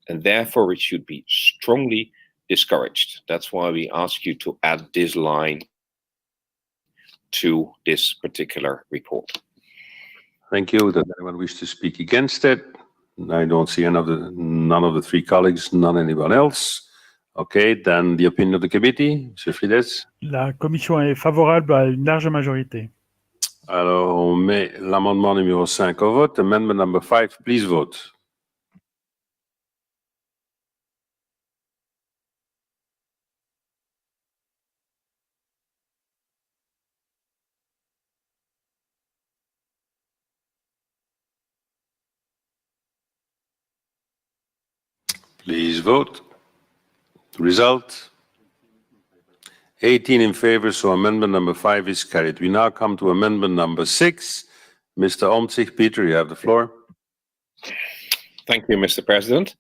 and therefore it should be strongly discouraged. That's why we ask you to add this line to this particular report. Thank you. Does anyone wish to speak against it? I don't see none of the three colleagues, none anyone else. Okay, then the opinion of the committee, Monsieur Fides. La commission est favorable à une large majorité. Alors, on met l'amendement numéro 5 au vote. Amendment number 5, please vote. Please vote. Result. 18 in favor, so amendment number 5 is carried. We now come to amendment number 6. Mr. Omtzigt, Peter, you have the floor. Thank you, Mr. President.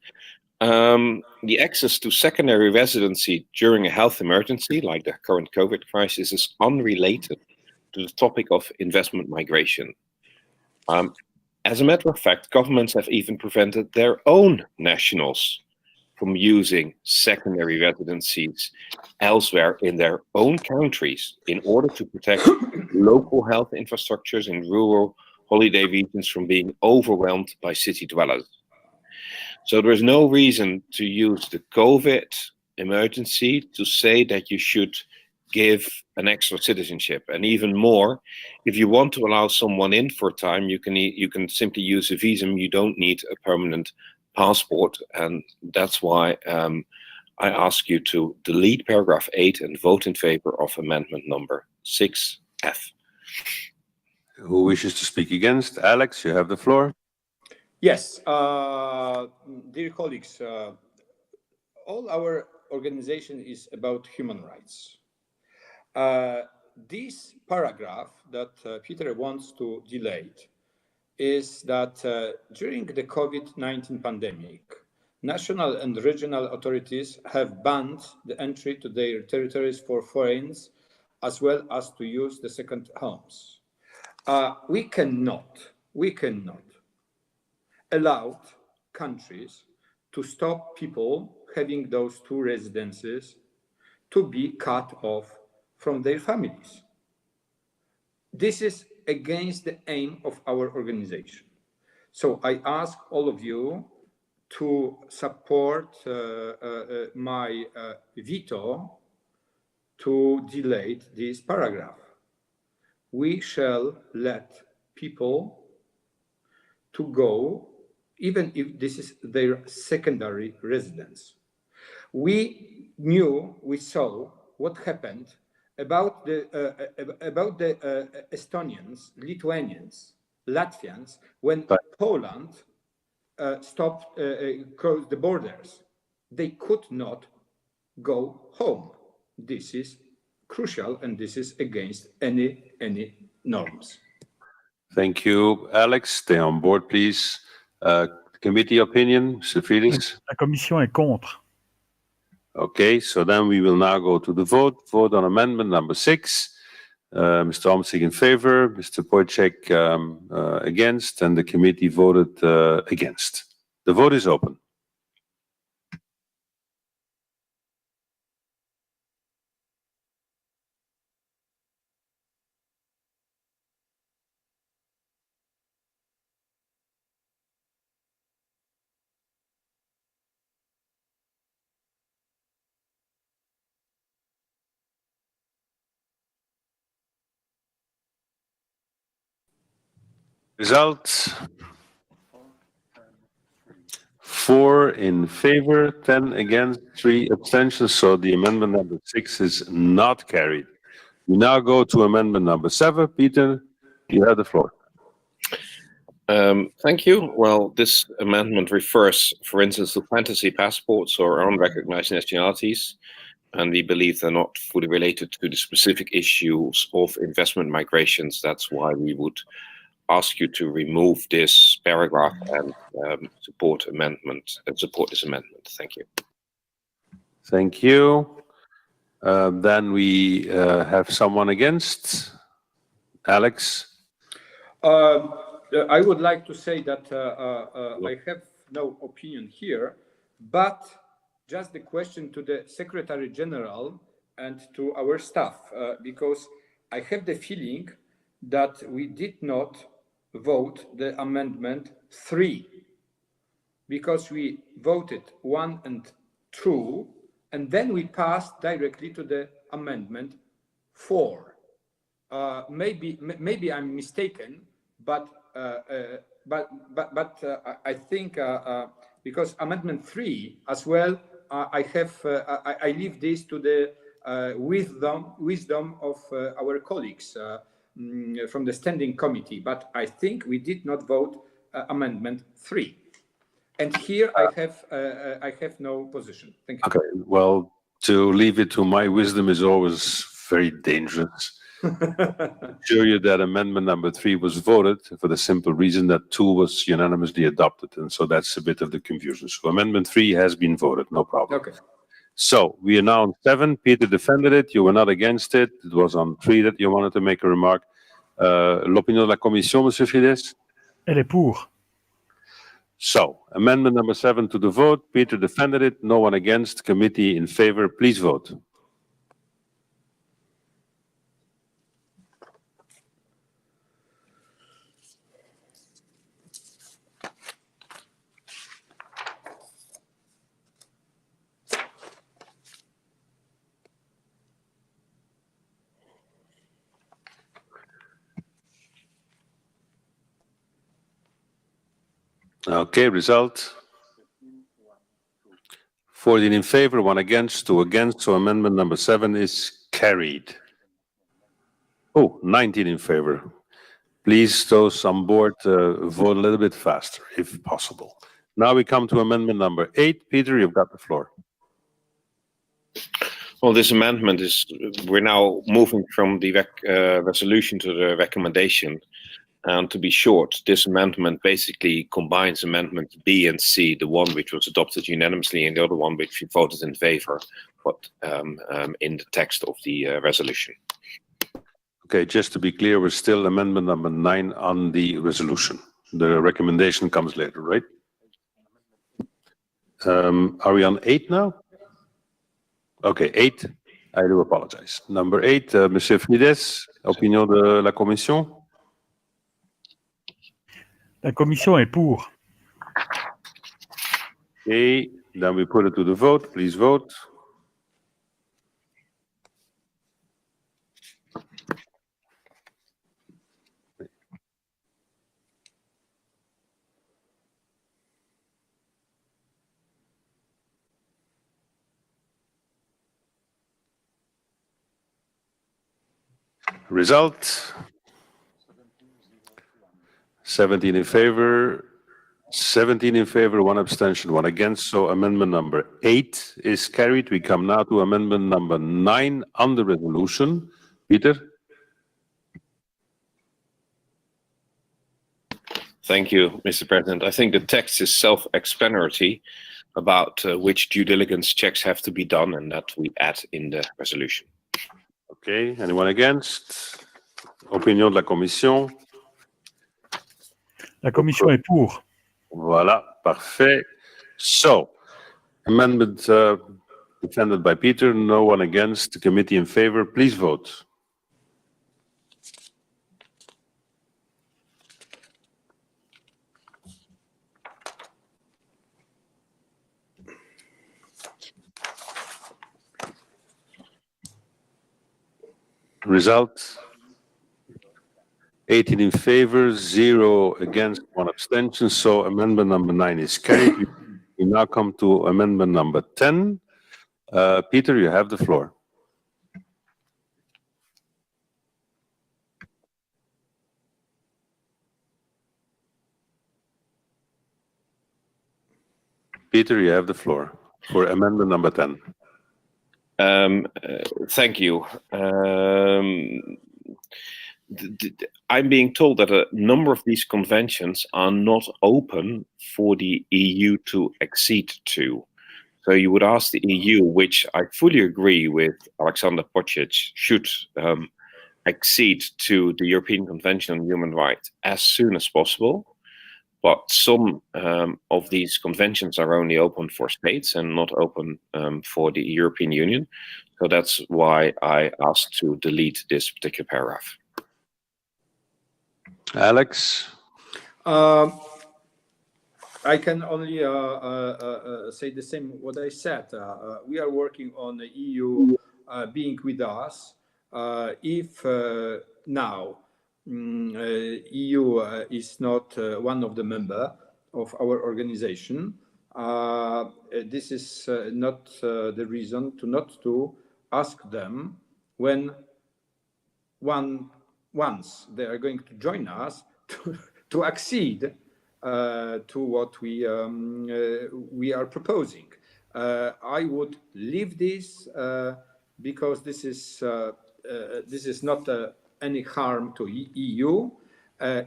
The access to secondary residency during a health emergency, like the current COVID crisis, is unrelated to the topic of investment migration. As a matter of fact, governments have even prevented their own nationals from using secondary residencies elsewhere in their own countries in order to protect local health infrastructures in rural holiday regions from being overwhelmed by city dwellers. So there is no reason to use the COVID emergency to say that you should give an extra citizenship. And even more, if you want to allow someone in for a time, you can simply use a visum. You don't need a permanent passport. And that's why I ask you to delete paragraph 8 and vote in favor of amendment number 6F. Who wishes to speak against? Alex, you have the floor. Yes, dear colleagues, all our organization is about human rights. This paragraph that Peter wants to delete is that during the COVID-19 pandemic, national and regional authorities have banned the entry to their territories for foreigners, as well as to use the second homes. We cannot allow countries to stop people having those two residences to be cut off from their families. This is against the aim of our organization. So I ask all of you to support my veto to delete this paragraph. We shall let people to go even if this is their secondary residence. We saw what happened about the Estonians, Lithuanians, Latvians, when Poland closed the borders. They could not go home. This is crucial, and this is against any norms. Thank you, Alex. Stay on board, please. Committee opinion, Mr. Felix? La Commission est contre. Okay, so then we will now go to the vote. Vote on amendment number 6. Mr. Omtzigt in favor, Mr. Wojciech against, and the committee voted against. The vote is open. Result: 4 in favor, 10 against, 3 abstentions. So the amendment number 6 is not carried. We now go to amendment number 7. Peter, you have the floor. Thank you. Well, this amendment refers, for instance, to fantasy passports or unrecognized nationalities, and we believe they're not fully related to the specific issues of investment migrations. That's why we would ask you to remove this paragraph and support this amendment. Thank you. Thank you. Then we have someone against. Alex? I would like to say that I have no opinion here, but just the question to the Secretary General and to our staff, because I have the feeling that we did not vote the amendment 3, because we voted 1 and 2, and then we passed directly to the amendment 4. Maybe I'm mistaken, but I think because amendment 3 as well, I leave this to the wisdom of our colleagues from the standing committee, but I think we did not vote amendment 3. And here I have no position. Thank you. Okay, well, to leave it to my wisdom is always very dangerous. I assure you that amendment number 3 was voted for the simple reason that 2 was unanimously adopted, and so that's a bit of the confusion. So amendment 3 has been voted, no problem. Okay. So we are now on 7. Peter defended it. You were not against it. It was on 3 that you wanted to make a remark. L'opinion de la commission, Monsieur Fides? Elle est pour. So, amendment number 7 to the vote. Peter defended it. No one against. Committee in favor. Please vote. Okay, result. 14 in favor, 1 against, 2 against, so amendment number 7 is carried. Oh, 19 in favor. Please, those on board, vote a little bit faster, if possible. Now we come to amendment number 8. Peter, you've got the floor. Well, this amendment is, we're now moving from the resolution to the recommendation. And to be short, this amendment basically combines amendment B and C, the one which was adopted unanimously and the other one which we voted in favor, but in the text of the resolution. Okay, just to be clear, we're still amendment number 9 on the resolution. The recommendation comes later, right? Are we on 8 now? Okay, 8. I do apologize. Number 8, Monsieur Fides, opinion de la Commission? La commission est pour. Okay, then we put it to the vote. Please vote. Result. 17 in favor, 17 in favor, 1 abstention, 1 against. So amendment number 8 is carried. We come now to amendment number 9 on the resolution. Peter? Thank you, Mr. President. I think the text is self-explanatory about which due diligence checks have to be done, and that we add in the resolution. Okay, anyone against? Opinion de la Commission? La commission est pour. Voilà, parfait. So, amendment defended by Peter, no one against, the committee in favor. Please vote. Result. 18 in favor, 0 against, 1 abstention. So amendment number 9 is carried. We now come to amendment number 10. Peter, you have the floor. Peter, you have the floor for amendment number 10. Thank you. I'm being told that a number of these conventions are not open for the EU to accede to. So you would ask the EU, which I fully agree with Alexander Pocic, should accede to the European Convention on Human Rights as soon as possible. But some of these conventions are only open for states and not open for the European Union. So that's why I asked to delete this particular paragraph. Alex? I can only say the same what I said. We are working on the EU being with us. If now EU is not one of the members of our organization, this is not the reason to not to ask them when once they are going to join us to accede to what we are proposing. I would leave this because this is not any harm to EU.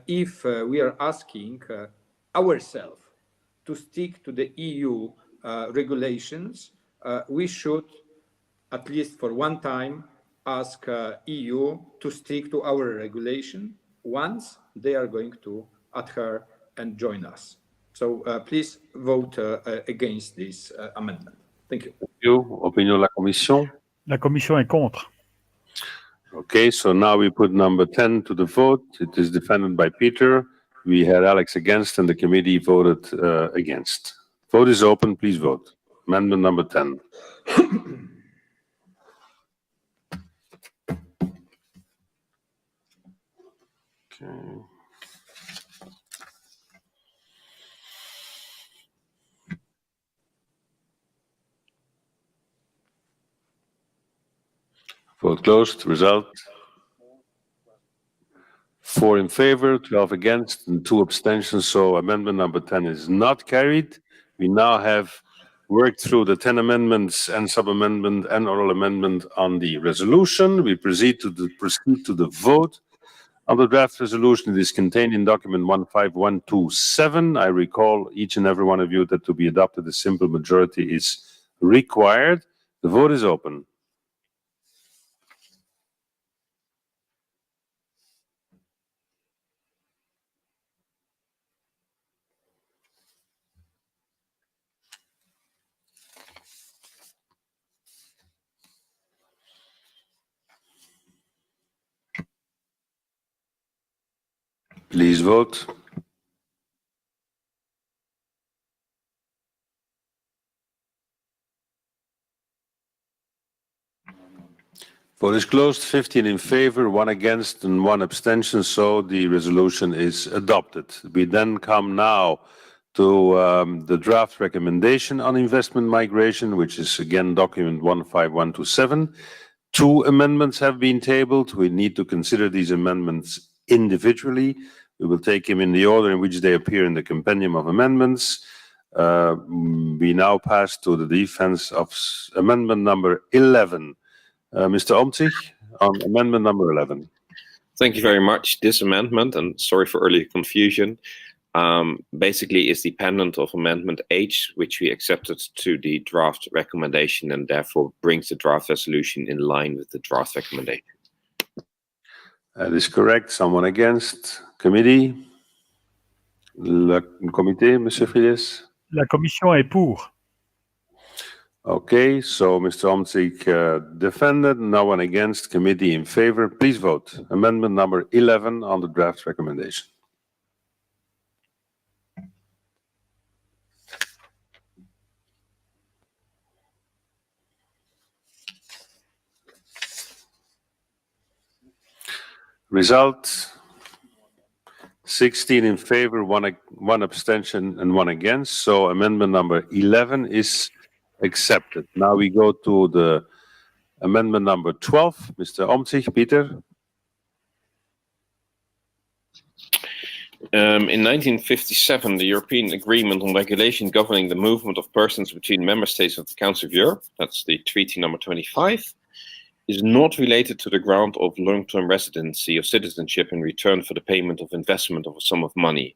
If we are asking ourselves to stick to the EU regulations, we should, at least for one time, ask EU to stick to our regulation once they are going to adhere and join us. So please vote against this amendment. Thank you. Thank you. Opinion de la Commission? La Commission est contre. Okay, so now we put number 10 to the vote. It is defended by Peter. We had Alex against, and the committee voted against. Vote is open. Please vote. Amendment number 10. Okay. Vote closed. Result: 4 in favor, 12 against, and 2 abstentions. So amendment number 10 is not carried. We now have worked through the 10 amendments and sub-amendment and oral amendment on the resolution. We proceed to the vote on the draft resolution. It is contained in document 15127. I recall each and every one of you that to be adopted, a simple majority is required. The vote is open. Please vote. Vote is closed. 15 in favor, 1 against, and 1 abstention. So the resolution is adopted. We then come now to the draft recommendation on investment migration, which is again document 15127. 2 amendments have been tabled. We need to consider these amendments individually. We will take them in the order in which they appear in the compendium of amendments. We now pass to the defense of amendment number 11. Mr. Omtzigt, on amendment number 11. Thank you very much. This amendment, and sorry for early confusion, basically is dependent of amendment H, which we accepted to the draft recommendation, and therefore brings the draft resolution in line with the draft recommendation. That is correct. Someone against? Committee? Le comité, Monsieur Frides? La Commission est pour. Okay, so Mr. Omtzigt defended, no one against, committee in favor. Please vote. Amendment number 11 on the draft recommendation. Result: 16 in favor, one abstention, and 1 against. So amendment number 11 is accepted. Now we go to the amendment number 12. Mr. Omtzigt, Peter. In 1957, the European Agreement on Regulation governing the movement of persons between member states of the Council of Europe, that's the Treaty number 25, is not related to the grant of long-term residency or citizenship in return for the payment of investment of a sum of money.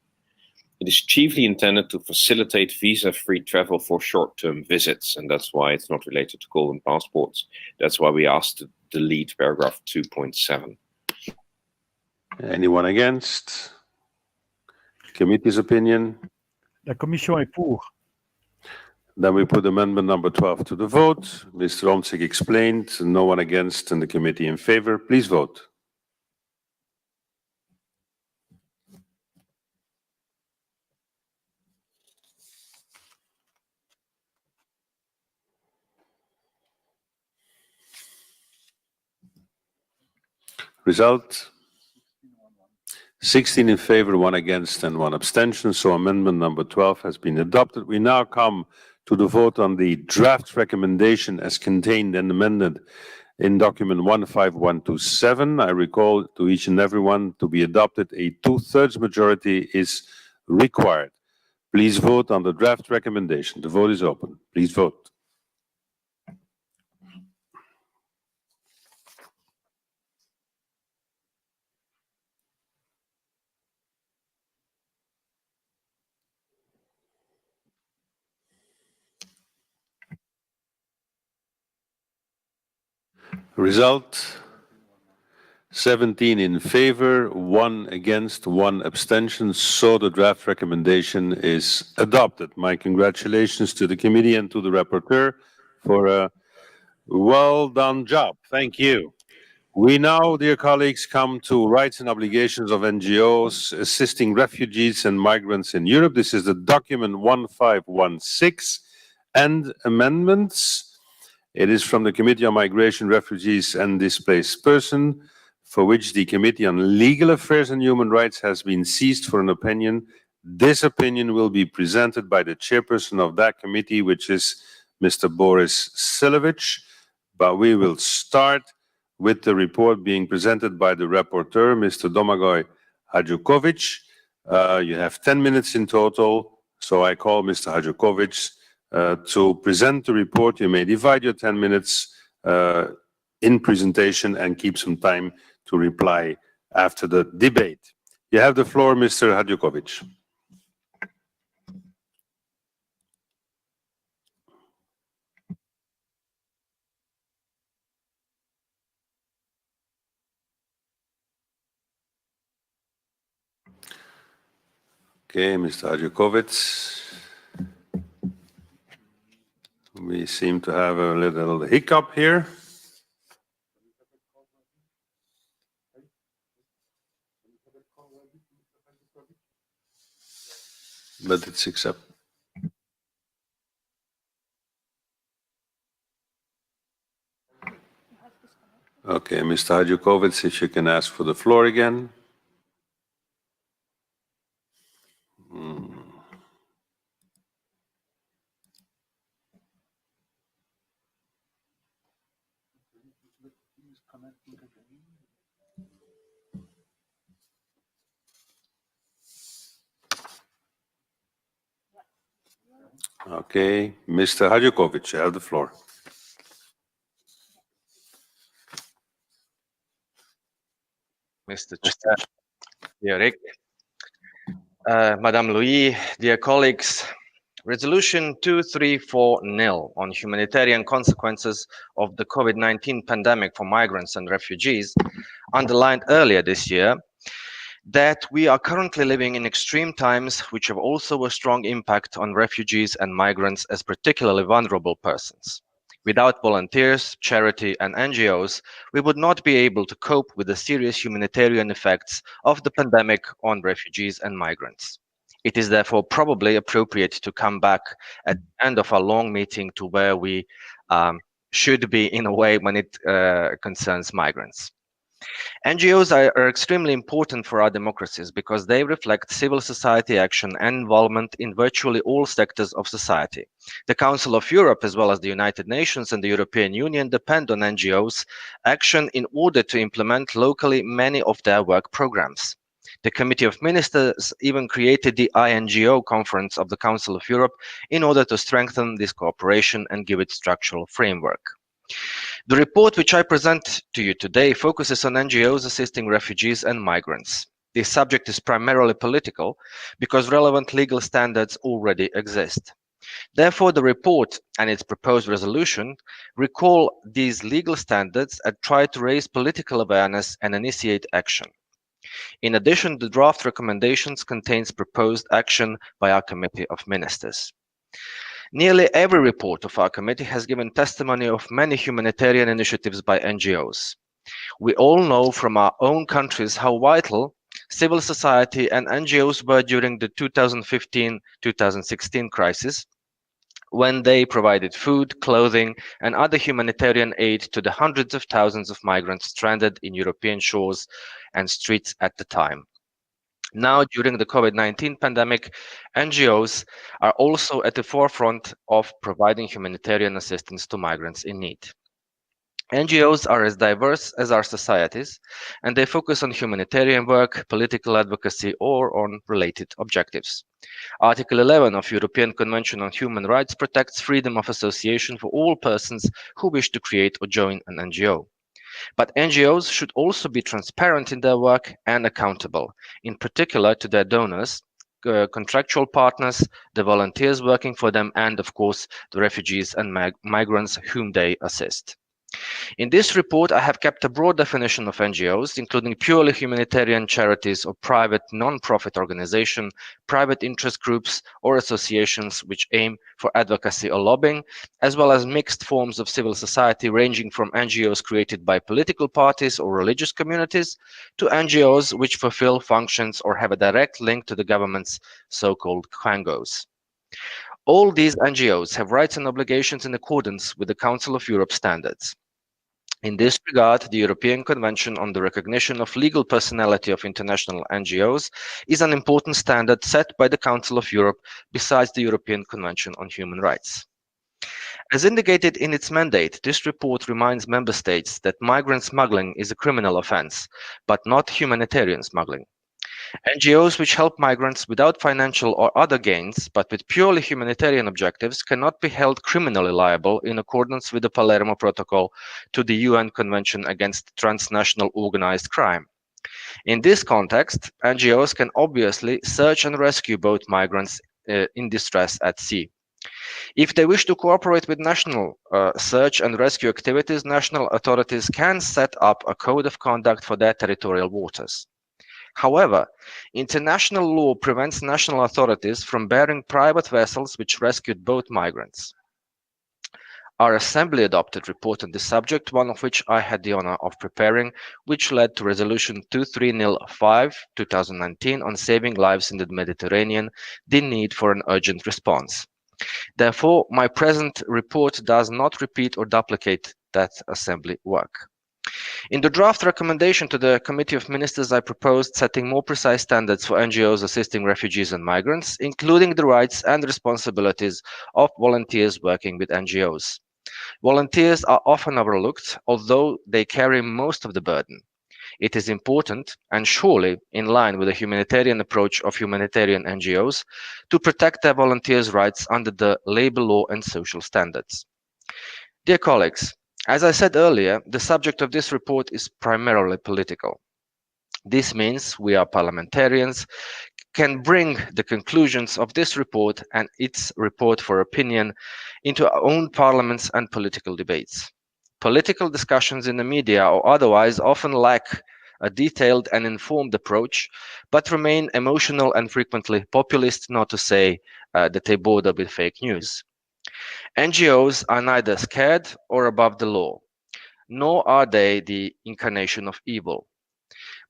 It is chiefly intended to facilitate visa-free travel for short-term visits, and that's why it's not related to golden passports. That's why we asked to delete paragraph 2.7. Anyone against? Committee's opinion? La Commission est pour. Then we put amendment number 12 to the vote. Mr. Omtzigt explained, no one against, and the committee in favor. Please vote. Result: 16 in favor, 1 against, and 1 abstention. So amendment number 12 has been adopted. We now come to the vote on the draft recommendation as contained and amended in document 15127. I recall to each and everyone, to be adopted, a 2/3 majority is required. Please vote on the draft recommendation. The vote is open. Please vote. Result: 17 in favor, 1 against, 1 abstention. So the draft recommendation is adopted. My congratulations to the committee and to the rapporteur for a well done job. Thank you. We now, dear colleagues, come to rights and obligations of NGOs assisting refugees and migrants in Europe. This is the document 1516 and amendments. It is from the Committee on Migration, Refugees and Displaced Persons, for which the Committee on Legal Affairs and Human Rights has been seized for an opinion. This opinion will be presented by the chairperson of that committee, which is Mr. Boris Silovic. But we will start with the report being presented by the rapporteur, Mr. Domagoj Hadžukovič. You have 10 minutes in total, so I call Mr. Hadžukovič to present the report. You may divide your 10 minutes in presentation and keep some time to reply after the debate. You have the floor, Mr. Hadžukovič. Okay, Mr. Hadžukovič. We seem to have a little hiccup here. But it's accepted. Okay, Mr. Hadžukovič, if you can ask for the floor again. Okay, Mr. Hadžukovič, you have the floor. Mr. Chair, dear Rik, Madame Louis, dear colleagues, Resolution 2340 on humanitarian consequences of the COVID-19 pandemic for migrants and refugees underlined earlier this year that we are currently living in extreme times which have also a strong impact on refugees and migrants as particularly vulnerable persons. Without volunteers, charity and NGOs, we would not be able to cope with the serious humanitarian effects of the pandemic on refugees and migrants. It is therefore probably appropriate to come back at the end of our long meeting to where we should be in a way when it concerns migrants. NGOs are extremely important for our democracies because they reflect civil society action and involvement in virtually all sectors of society. The Council of Europe, as well as the United Nations and the European Union, depend on NGOs' action in order to implement locally many of their work programs. The Committee of Ministers even created the INGO Conference of the Council of Europe in order to strengthen this cooperation and give it structural framework. The report which I present to you today focuses on NGOs assisting refugees and migrants. This subject is primarily political because relevant legal standards already exist. Therefore, the report and its proposed resolution recall these legal standards and try to raise political awareness and initiate action. In addition, the draft recommendations contains proposed action by our Committee of Ministers. Nearly every report of our committee has given testimony of many humanitarian initiatives by NGOs. We all know from our own countries how vital civil society and NGOs were during the 2015-2016 crisis, when they provided food, clothing, and other humanitarian aid to the hundreds of thousands of migrants stranded in European shores and streets at the time. Now, during the COVID-19 pandemic, NGOs are also at the forefront of providing humanitarian assistance to migrants in need. NGOs are as diverse as our societies, and they focus on humanitarian work, political advocacy, or on related objectives. Article 11 of European Convention on Human Rights protects freedom of association for all persons who wish to create or join an NGO. But NGOs should also be transparent in their work and accountable, in particular to their donors, contractual partners, the volunteers working for them, and of course, the refugees and migrants whom they assist. In this report, I have kept a broad definition of NGOs, including purely humanitarian charities or private non-profit organizations, private interest groups or associations which aim for advocacy or lobbying, as well as mixed forms of civil society ranging from NGOs created by political parties or religious communities to NGOs which fulfill functions or have a direct link to the government's so-called NGOs. All these NGOs have rights and obligations in accordance with the Council of Europe standards. In this regard, the European Convention on the Recognition of Legal Personality of International NGOs is an important standard set by the Council of Europe besides the European Convention on Human Rights. As indicated in its mandate, this report reminds member states that migrant smuggling is a criminal offense, but not humanitarian smuggling. NGOs which help migrants without financial or other gains, but with purely humanitarian objectives, cannot be held criminally liable in accordance with the Palermo Protocol to the UN Convention Against Transnational Organized Crime. In this context, NGOs can obviously search and rescue boat migrants in distress at sea. If they wish to cooperate with national search and rescue activities, national authorities can set up a code of conduct for their territorial waters. However, international law prevents national authorities from barring private vessels which rescued boat migrants. Our Assembly adopted a report on this subject, one of which I had the honor of preparing, which led to Resolution 2305/2019 on saving lives in the Mediterranean, the need for an urgent response. Therefore, my present report does not repeat or duplicate that Assembly work. In the draft recommendation to the Committee of Ministers, I proposed setting more precise standards for NGOs assisting refugees and migrants, including the rights and responsibilities of volunteers working with NGOs. Volunteers are often overlooked, although they carry most of the burden. It is important, and surely in line with the humanitarian approach of humanitarian NGOs, to protect their volunteers' rights under the labour law and social standards. Dear colleagues, as I said earlier, the subject of this report is primarily political. This means we are parliamentarians, can bring the conclusions of this report and its report for opinion into our own parliaments and political debates. Political discussions in the media or otherwise often lack a detailed and informed approach, but remain emotional and frequently populist, not to say that they border with fake news. NGOs are neither scared or above the law, nor are they the incarnation of evil.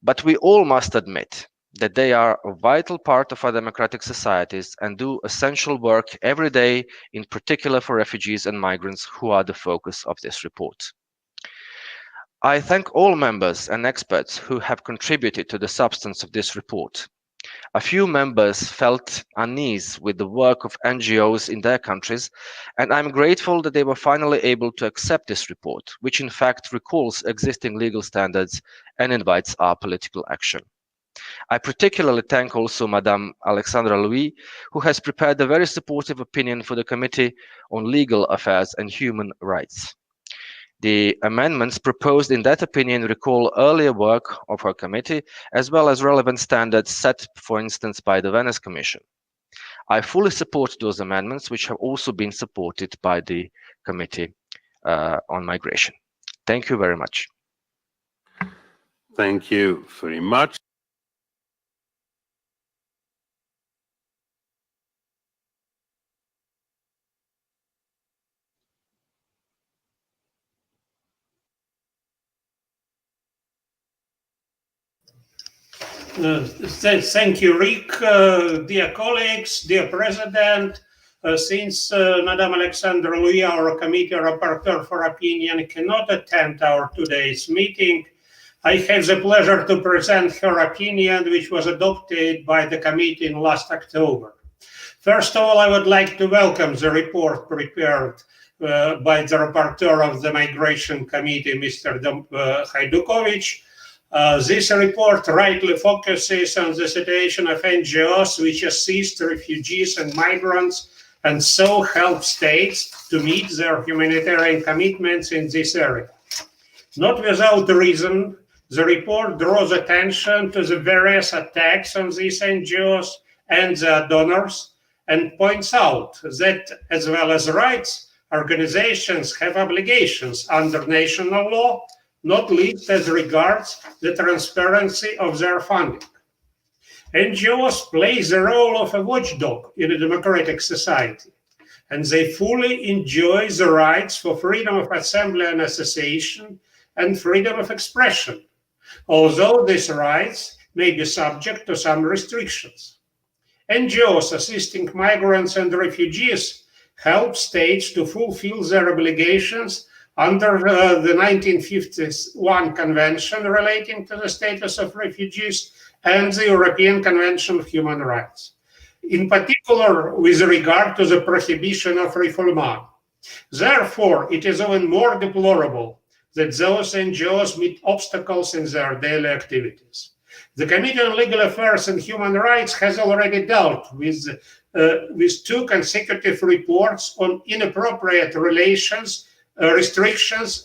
But we all must admit that they are a vital part of our democratic societies and do essential work every day, in particular for refugees and migrants who are the focus of this report. I thank all members and experts who have contributed to the substance of this report. A few members felt unease with the work of NGOs in their countries, and I'm grateful that they were finally able to accept this report, which in fact recalls existing legal standards and invites our political action. I particularly thank also Madame Alexandra Louis, who has prepared a very supportive opinion for the Committee on Legal Affairs and Human Rights. The amendments proposed in that opinion recall earlier work of our committee, as well as relevant standards set, for instance, by the Venice Commission. I fully support those amendments, which have also been supported by the Committee on Migration. Thank you very much. Thank you very much. Thank you, Rik. Dear colleagues, dear President, since Madame Alexandra Louis, our committee rapporteur for opinion, cannot attend our today's meeting, I have the pleasure to present her opinion, which was adopted by the committee in last October. First of all, I would like to welcome the report prepared by the rapporteur of the Migration Committee, Mr. Hajdukovic. This report rightly focuses on the situation of NGOs which assist refugees and migrants and so help states to meet their humanitarian commitments in this area. Not without reason, the report draws attention to the various attacks on these NGOs and their donors and points out that, as well as rights, organizations have obligations under national law, not least as regards the transparency of their funding. NGOs play the role of a watchdog in a democratic society, and they fully enjoy the rights for freedom of assembly and association and freedom of expression, although these rights may be subject to some restrictions. NGOs assisting migrants and refugees help states to fulfill their obligations under the 1951 Convention relating to the status of refugees and the European Convention of Human Rights, in particular with regard to the prohibition of refoulement. Therefore, it is even more deplorable that those NGOs meet obstacles in their daily activities. The Committee on Legal Affairs and Human Rights has already dealt with 2 consecutive reports on inappropriate restrictions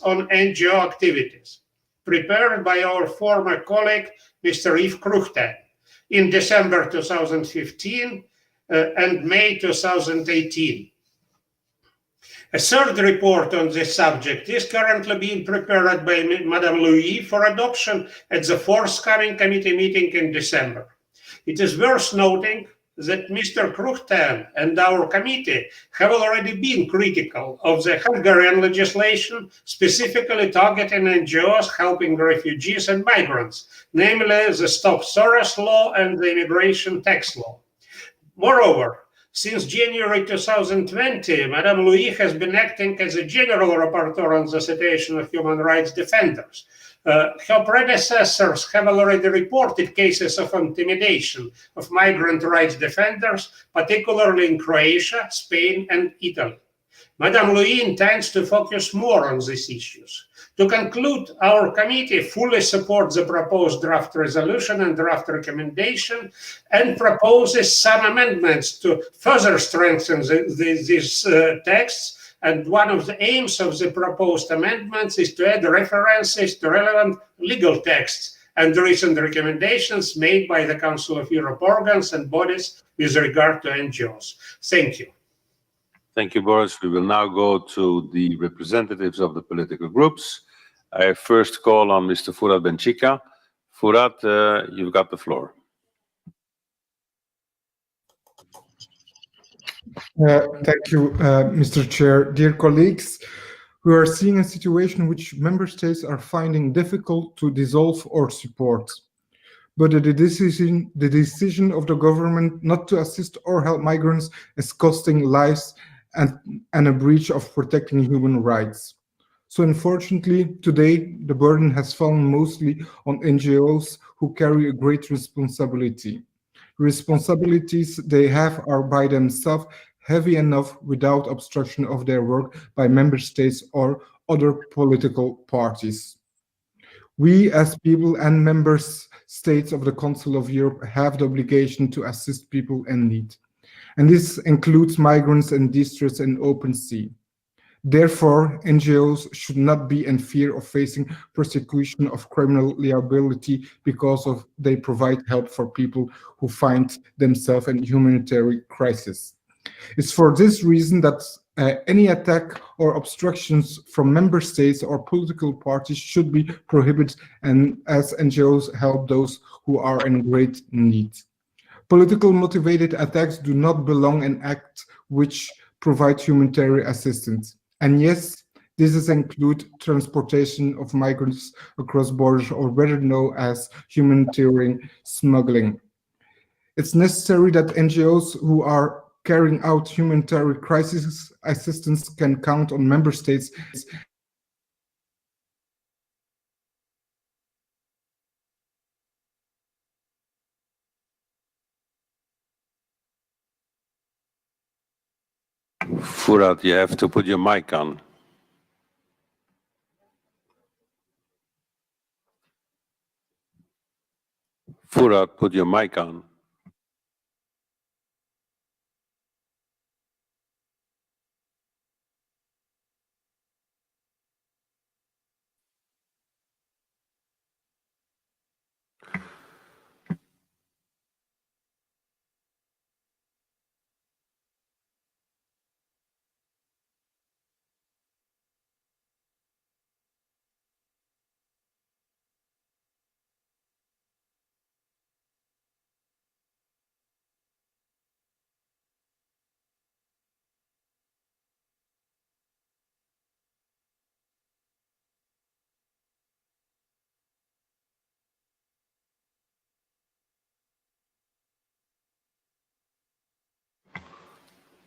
on NGO activities, prepared by our former colleague, Mr. Rik Daems, in December 2015 and May 2018. A third report on this subject is currently being prepared by Madame Louis for adoption at the forthcoming committee meeting in December. It is worth noting that Mr. Daems and our committee have already been critical of the Hungarian legislation, specifically targeting NGOs helping refugees and migrants, namely the Stop Soros law and the immigration tax law. Moreover, since January 2020, Madame Louis has been acting as a general rapporteur on the situation of human rights defenders. Her predecessors have already reported cases of intimidation of migrant rights defenders, particularly in Croatia, Spain, and Italy. Madame Louis intends to focus more on these issues. To conclude, our committee fully supports the proposed draft resolution and draft recommendation and proposes some amendments to further strengthen these texts. And one of the aims of the proposed amendments is to add references to relevant legal texts and recent recommendations made by the Council of Europe organs and bodies with regard to NGOs. Thank you. Thank you, Boris. We will now go to the representatives of the political groups. I first call on Mr. Furat Benchika. Furat, you've got the floor. Thank you, Mr. Chair. Dear colleagues, we are seeing a situation which member states are finding difficult to dissolve or support. But the decision of the government not to assist or help migrants is costing lives and a breach of protecting human rights. So unfortunately, today, the burden has fallen mostly on NGOs who carry a great responsibility. Responsibilities they have are by themselves heavy enough without obstruction of their work by member states or other political parties. We as people and member states of the Council of Europe have the obligation to assist people in need. And this includes migrants in distress and open sea. Therefore, NGOs should not be in fear of facing persecution of criminal liability because they provide help for people who find themselves in humanitarian crisis. It's for this reason that any attack or obstructions from member states or political parties should be prohibited, and as NGOs help those who are in great need. Political motivated attacks do not belong in acts which provide humanitarian assistance. And yes, this includes transportation of migrants across borders, or better known as humanitarian smuggling. It's necessary that NGOs who are carrying out humanitarian crisis assistance can count on member states Fouad, you have to put your mic on. Fouad, put your mic on.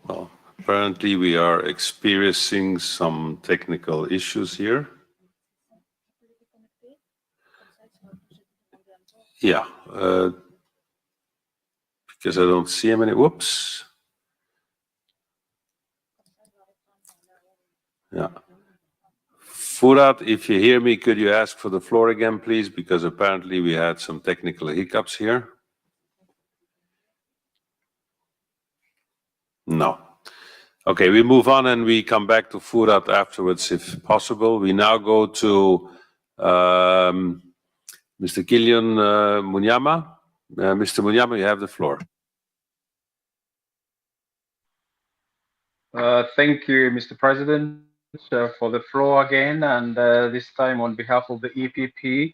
Well, apparently we are experiencing some technical issues here. Yeah, because I don't see him any. Whoops. Yeah. Fouad, if you hear me, could you ask for the floor again, please? Because apparently we had some technical hiccups here. No. Okay, we move on and we come back to Fouad afterwards, if possible. We now go to Mr. Kilian Munyama. Mr. Munyama, you have the floor. Thank you, Mr. President, for the floor again. And this time on behalf of the EPP,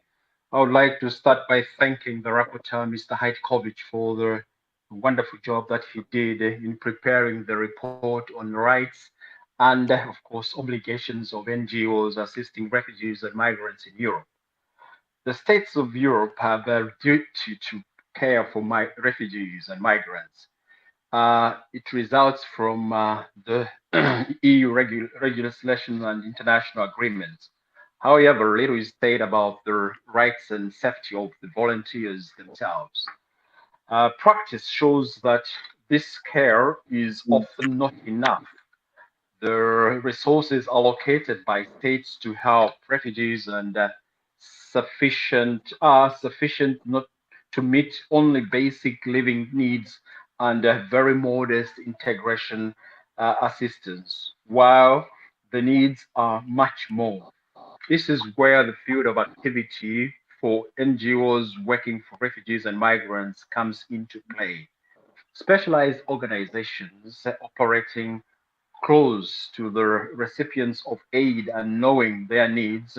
I would like to start by thanking the rapporteur, Mr. Hajkovic, for the wonderful job that he did in preparing the report on rights and, of course, obligations of NGOs assisting refugees and migrants in Europe. The states of Europe have a duty to care for refugees and migrants. It results from the EU legislation and international agreements. However, little is said about the rights and safety of the volunteers themselves. Practice shows that this care is often not enough. The resources allocated by states to help refugees and sufficient not to meet only basic living needs and very modest integration assistance, while the needs are much more. This is where the field of activity for NGOs working for refugees and migrants comes into play. Specialized organizations operating close to the recipients of aid and knowing their needs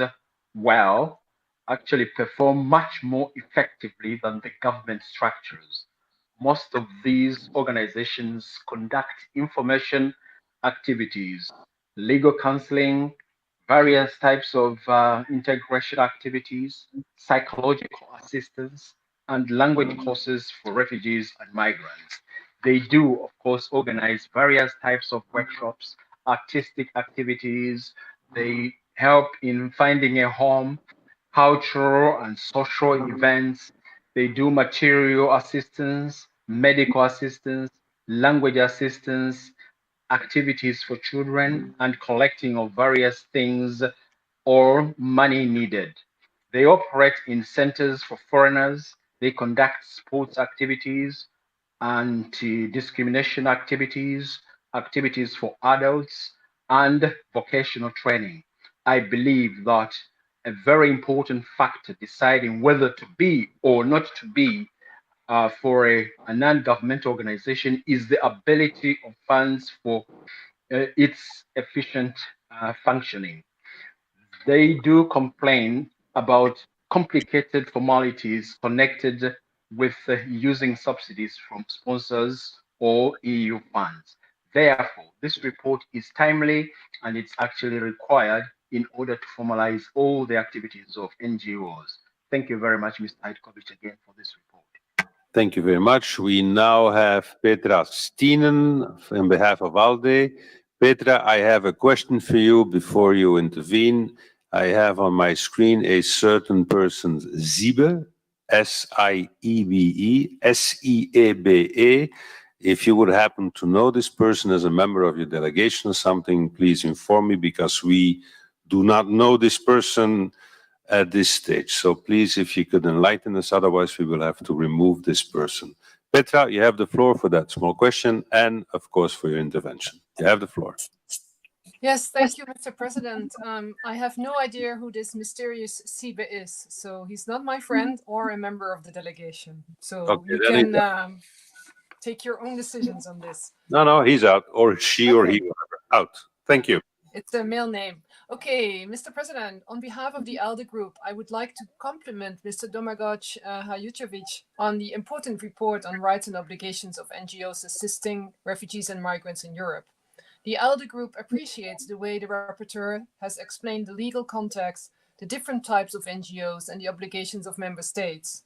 well actually perform much more effectively than the government structures. Most of these organizations conduct information activities, legal counseling, various types of integration activities, psychological assistance, and language courses for refugees and migrants. They do, of course, organize various types of workshops, artistic activities. They help in finding a home, cultural and social events. They do material assistance, medical assistance, language assistance, activities for children, and collecting of various things or money needed. They operate in centers for foreigners. They conduct sports activities, anti-discrimination activities, activities for adults, and vocational training. I believe that a very important factor deciding whether to be or not to be for a non-governmental organization is the ability of funds for its efficient functioning. They do complain about complicated formalities connected with using subsidies from sponsors or EU funds. Therefore, this report is timely and it's actually required in order to formalize all the activities of NGOs. Thank you very much, Mr. Hajkovic, again for this report. Thank you very much. We now have Petra Stienen on behalf of ALDE. Petra, I have a question for you before you intervene. I have on my screen a certain person, Siebe, S-I-E-B-E, S-I-E-B-E. If you would happen to know this person as a member of your delegation or something, please inform me, because we do not know this person at this stage. So please, if you could enlighten us, otherwise we will have to remove this person. Petra, you have the floor for that small question and, of course, for your intervention. You have the floor. Yes, thank you, Mr. President. I have no idea who this mysterious Sibe is, so he's not my friend or a member of the delegation. So Okay, you can take your own decisions on this. No, he's out, or she or he, whatever. Out. Thank you. It's a male name. Okay, Mr. President, on behalf of the ALDE Group, I would like to compliment Mr. Domagoj Hajučević on the important report on rights and obligations of NGOs assisting refugees and migrants in Europe. The ALDE Group appreciates the way the rapporteur has explained the legal context, the different types of NGOs, and the obligations of member states.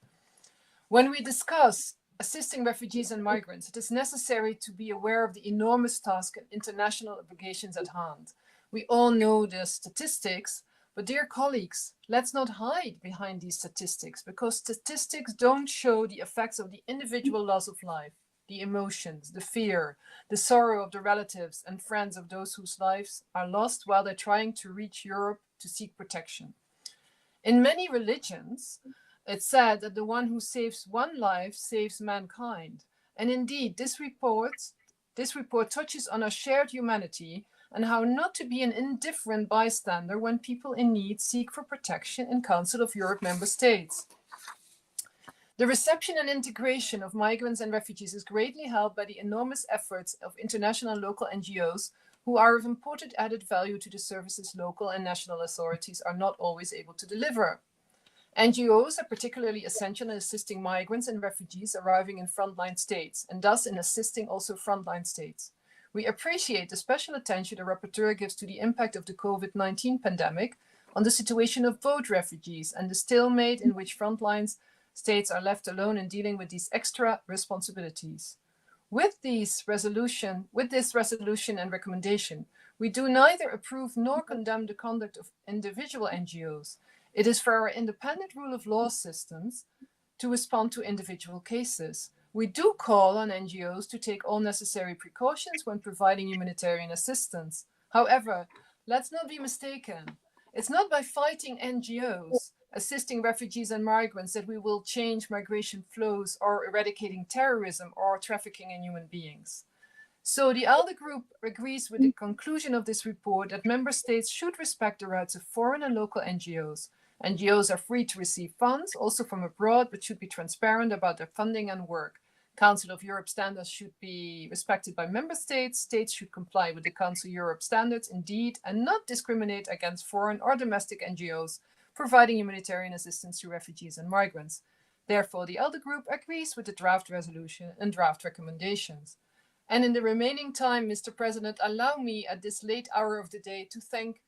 When we discuss assisting refugees and migrants, it is necessary to be aware of the enormous task and international obligations at hand. We all know the statistics, but dear colleagues, let's not hide behind these statistics, because statistics don't show the effects of the individual loss of life, the emotions, the fear, the sorrow of the relatives and friends of those whose lives are lost while they're trying to reach Europe to seek protection. In many religions, it's said that the one who saves one life saves mankind. And indeed, this report touches on our shared humanity and how not to be an indifferent bystander when people in need seek for protection in Council of Europe member states. The reception and integration of migrants and refugees is greatly helped by the enormous efforts of international and local NGOs, who are of important added value to the services local and national authorities are not always able to deliver. NGOs are particularly essential in assisting migrants and refugees arriving in frontline states, and thus in assisting also frontline states. We appreciate the special attention the rapporteur gives to the impact of the COVID-19 pandemic on the situation of both refugees and the stalemate in which frontline states are left alone in dealing with these extra responsibilities. With this resolution and recommendation, we do neither approve nor condemn the conduct of individual NGOs. It is for our independent rule of law systems to respond to individual cases. We do call on NGOs to take all necessary precautions when providing humanitarian assistance. However, let's not be mistaken. It's not by fighting NGOs, assisting refugees and migrants, that we will change migration flows or eradicating terrorism or trafficking in human beings. So the ALDE Group agrees with the conclusion of this report that member states should respect the rights of foreign and local NGOs. NGOs are free to receive funds, also from abroad, but should be transparent about their funding and work. Council of Europe standards should be respected by member states. States should comply with the Council of Europe standards indeed, and not discriminate against foreign or domestic NGOs providing humanitarian assistance to refugees and migrants. Therefore, the ALDE Group agrees with the draft resolution and draft recommendations. And in the remaining time, Mr. President, allow me at this late hour of the day to thank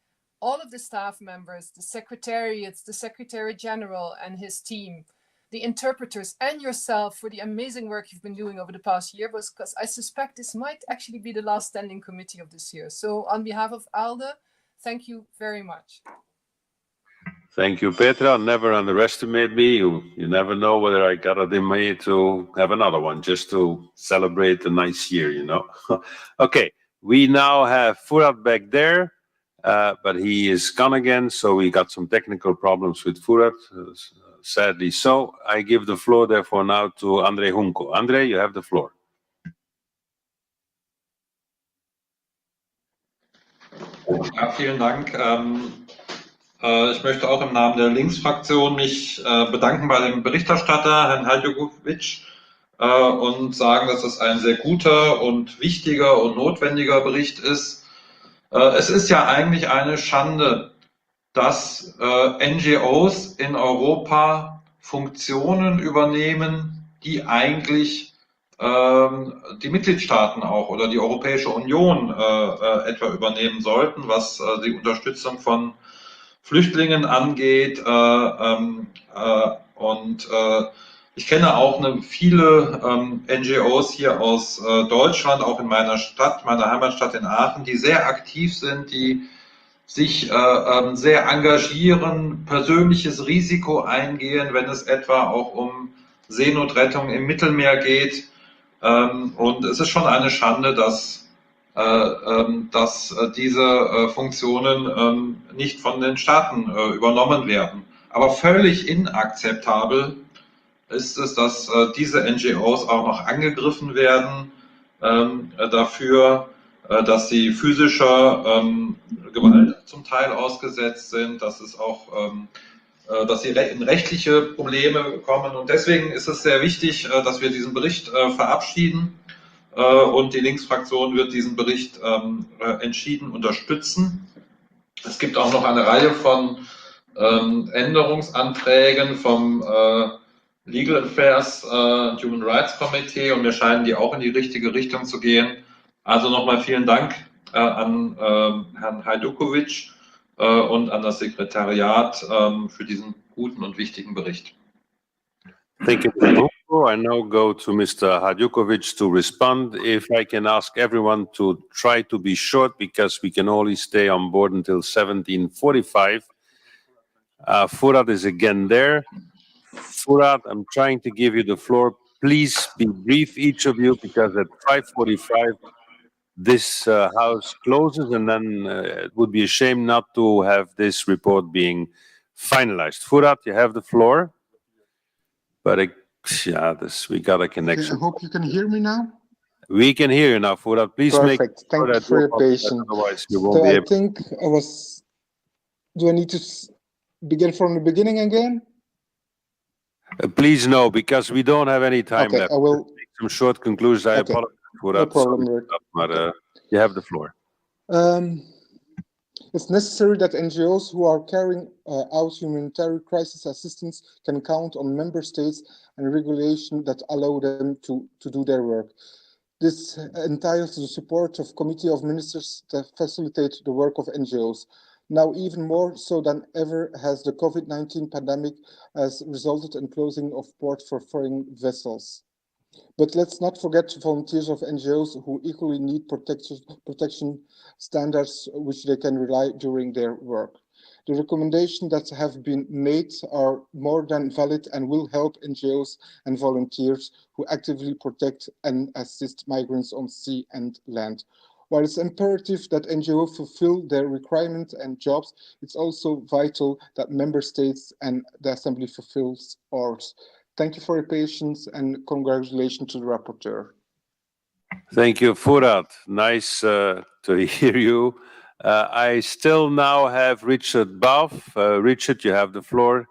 all of the staff members, the secretariats, the Secretary General and his team, the interpreters, and yourself for the amazing work you've been doing over the past year, because I suspect this might actually be the last standing committee of this year. So on behalf of ALDE, thank you very much. Thank you, Petra. Never underestimate me. You never know whether I got it in me to have another one, just to celebrate a nice year, you know. Okay, we now have Furat back there, but he is gone again, so we got some technical problems with Furat, sadly. So I give the floor, therefore, now to André Junko. André, you have the floor. Ja, vielen Dank. Ich möchte auch im Namen der Linksfraktion mich bedanken bei dem Berichterstatter, Herrn Hajučević, und sagen, dass es ein sehr guter und wichtiger und notwendiger Bericht ist. Es ist ja eigentlich eine Schande, dass NGOs in Europa Funktionen übernehmen, die eigentlich die Mitgliedstaaten auch oder die Europäische Union etwa übernehmen sollten, was die Unterstützung von Flüchtlingen angeht. Ich kenne auch viele NGOs hier aus Deutschland, auch in meiner Stadt, meiner Heimatstadt in Aachen, die sehr aktiv sind, die sich sehr engagieren, persönliches Risiko eingehen, wenn es etwa auch um Seenotrettung im Mittelmeer geht. Und es ist schon eine Schande, dass diese Funktionen nicht von den Staaten übernommen werden. Aber völlig inakzeptabel ist es, dass diese NGOs auch noch angegriffen werden dafür, dass sie physischer Gewalt zum Teil ausgesetzt sind, dass es auch dass sie in rechtliche Probleme kommen. Und deswegen ist es sehr wichtig, dass wir diesen Bericht verabschieden. Und die Linksfraktion wird diesen Bericht entschieden unterstützen. Es gibt auch noch eine Reihe von Änderungsanträgen vom Legal Affairs Human Rights Committee und mir scheinen die auch in die richtige Richtung zu gehen. Also nochmal vielen Dank an Herrn Hajdukovic und an das Sekretariat für diesen guten und wichtigen Bericht. Thank you, Mr. Junko. I now go to Mr. Hajdukovic to respond. If I can ask everyone to try to be short because we can only stay on board until 17:45. Fouad is again there. Fouad, I'm trying to give you the floor. Please be brief, each of you, because at 5:45 this House closes, and then it would be a shame not to have this report being finalized. Fouad, you have the floor. But yeah, we got a connection. I hope you can hear me now. We can hear you now, Fouad. Please Perfect. Thank you for your patience. Otherwise, you won't So be I able. think I was. Do I need to begin from the beginning again? Please no, because we don't have any time Okay, left. I will. Make some short conclusions. I Okay. apologize for No that. problem, Rik. But you have the floor. It's necessary that NGOs who are carrying out humanitarian crisis assistance can count on member states and regulation that allow them to do their work. This entails the support of Committee of Ministers that facilitate the work of NGOs. Now, even more so than ever, has the COVID-19 pandemic has resulted in closing of ports for foreign vessels. But let's not forget volunteers of NGOs who equally need protection standards which they can rely during their work. The recommendations that have been made are more than valid and will help NGOs and volunteers who actively protect and assist migrants on sea and land. While it's imperative that NGOs fulfill their requirements and jobs, it's also vital that member states and the Assembly fulfills ours. Thank you for your patience and congratulations to the rapporteur. Thank you, Fouad. Nice to hear you. I still now have Richard Bauf. Richard, you have the floor.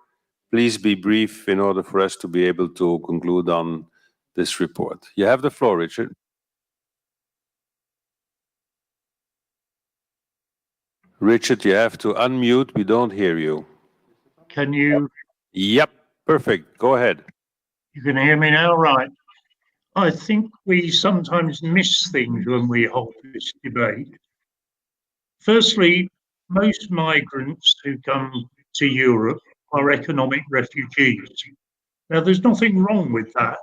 Please be brief in order for us to be able to conclude on this report. You have the floor, Richard. Richard, you have to unmute. We don't hear you. Can you? Yep, perfect. Go ahead. You can hear me now, right? I think we sometimes miss things when we hold this debate. Firstly, most migrants who come to Europe are economic refugees. Now, there's nothing wrong with that,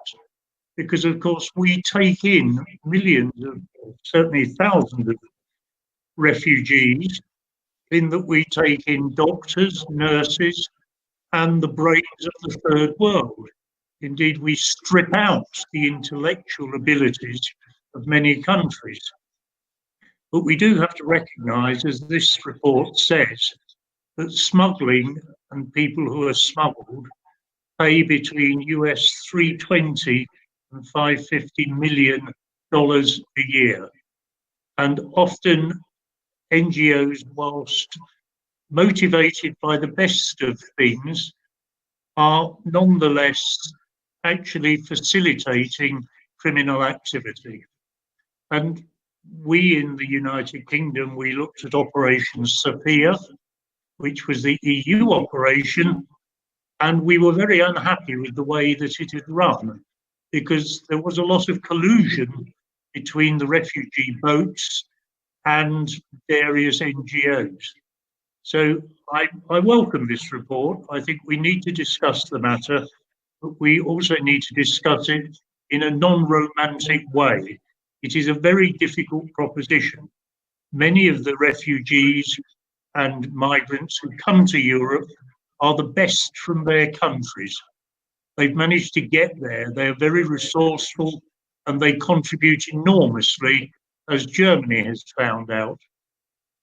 because of course we take in millions of, certainly thousands of refugees, in that we take in doctors, nurses, and the brains of the third world. Indeed, we strip out the intellectual abilities of many countries. But we do have to recognise, as this report says, that smuggling and people who are smuggled pay between US $320 and $550 million a year. And often NGOs, whilst motivated by the best of things, are nonetheless actually facilitating criminal activity. And we in the United Kingdom, we looked at Operation Sophia, which was the EU operation, and we were very unhappy with the way that it had run, because there was a lot of collusion between the refugee boats and various NGOs. So I welcome this report. I think we need to discuss the matter, but we also need to discuss it in a non-romantic way. It is a very difficult proposition. Many of the refugees and migrants who come to Europe are the best from their countries. They've managed to get there. They're very resourceful and they contribute enormously, as Germany has found out.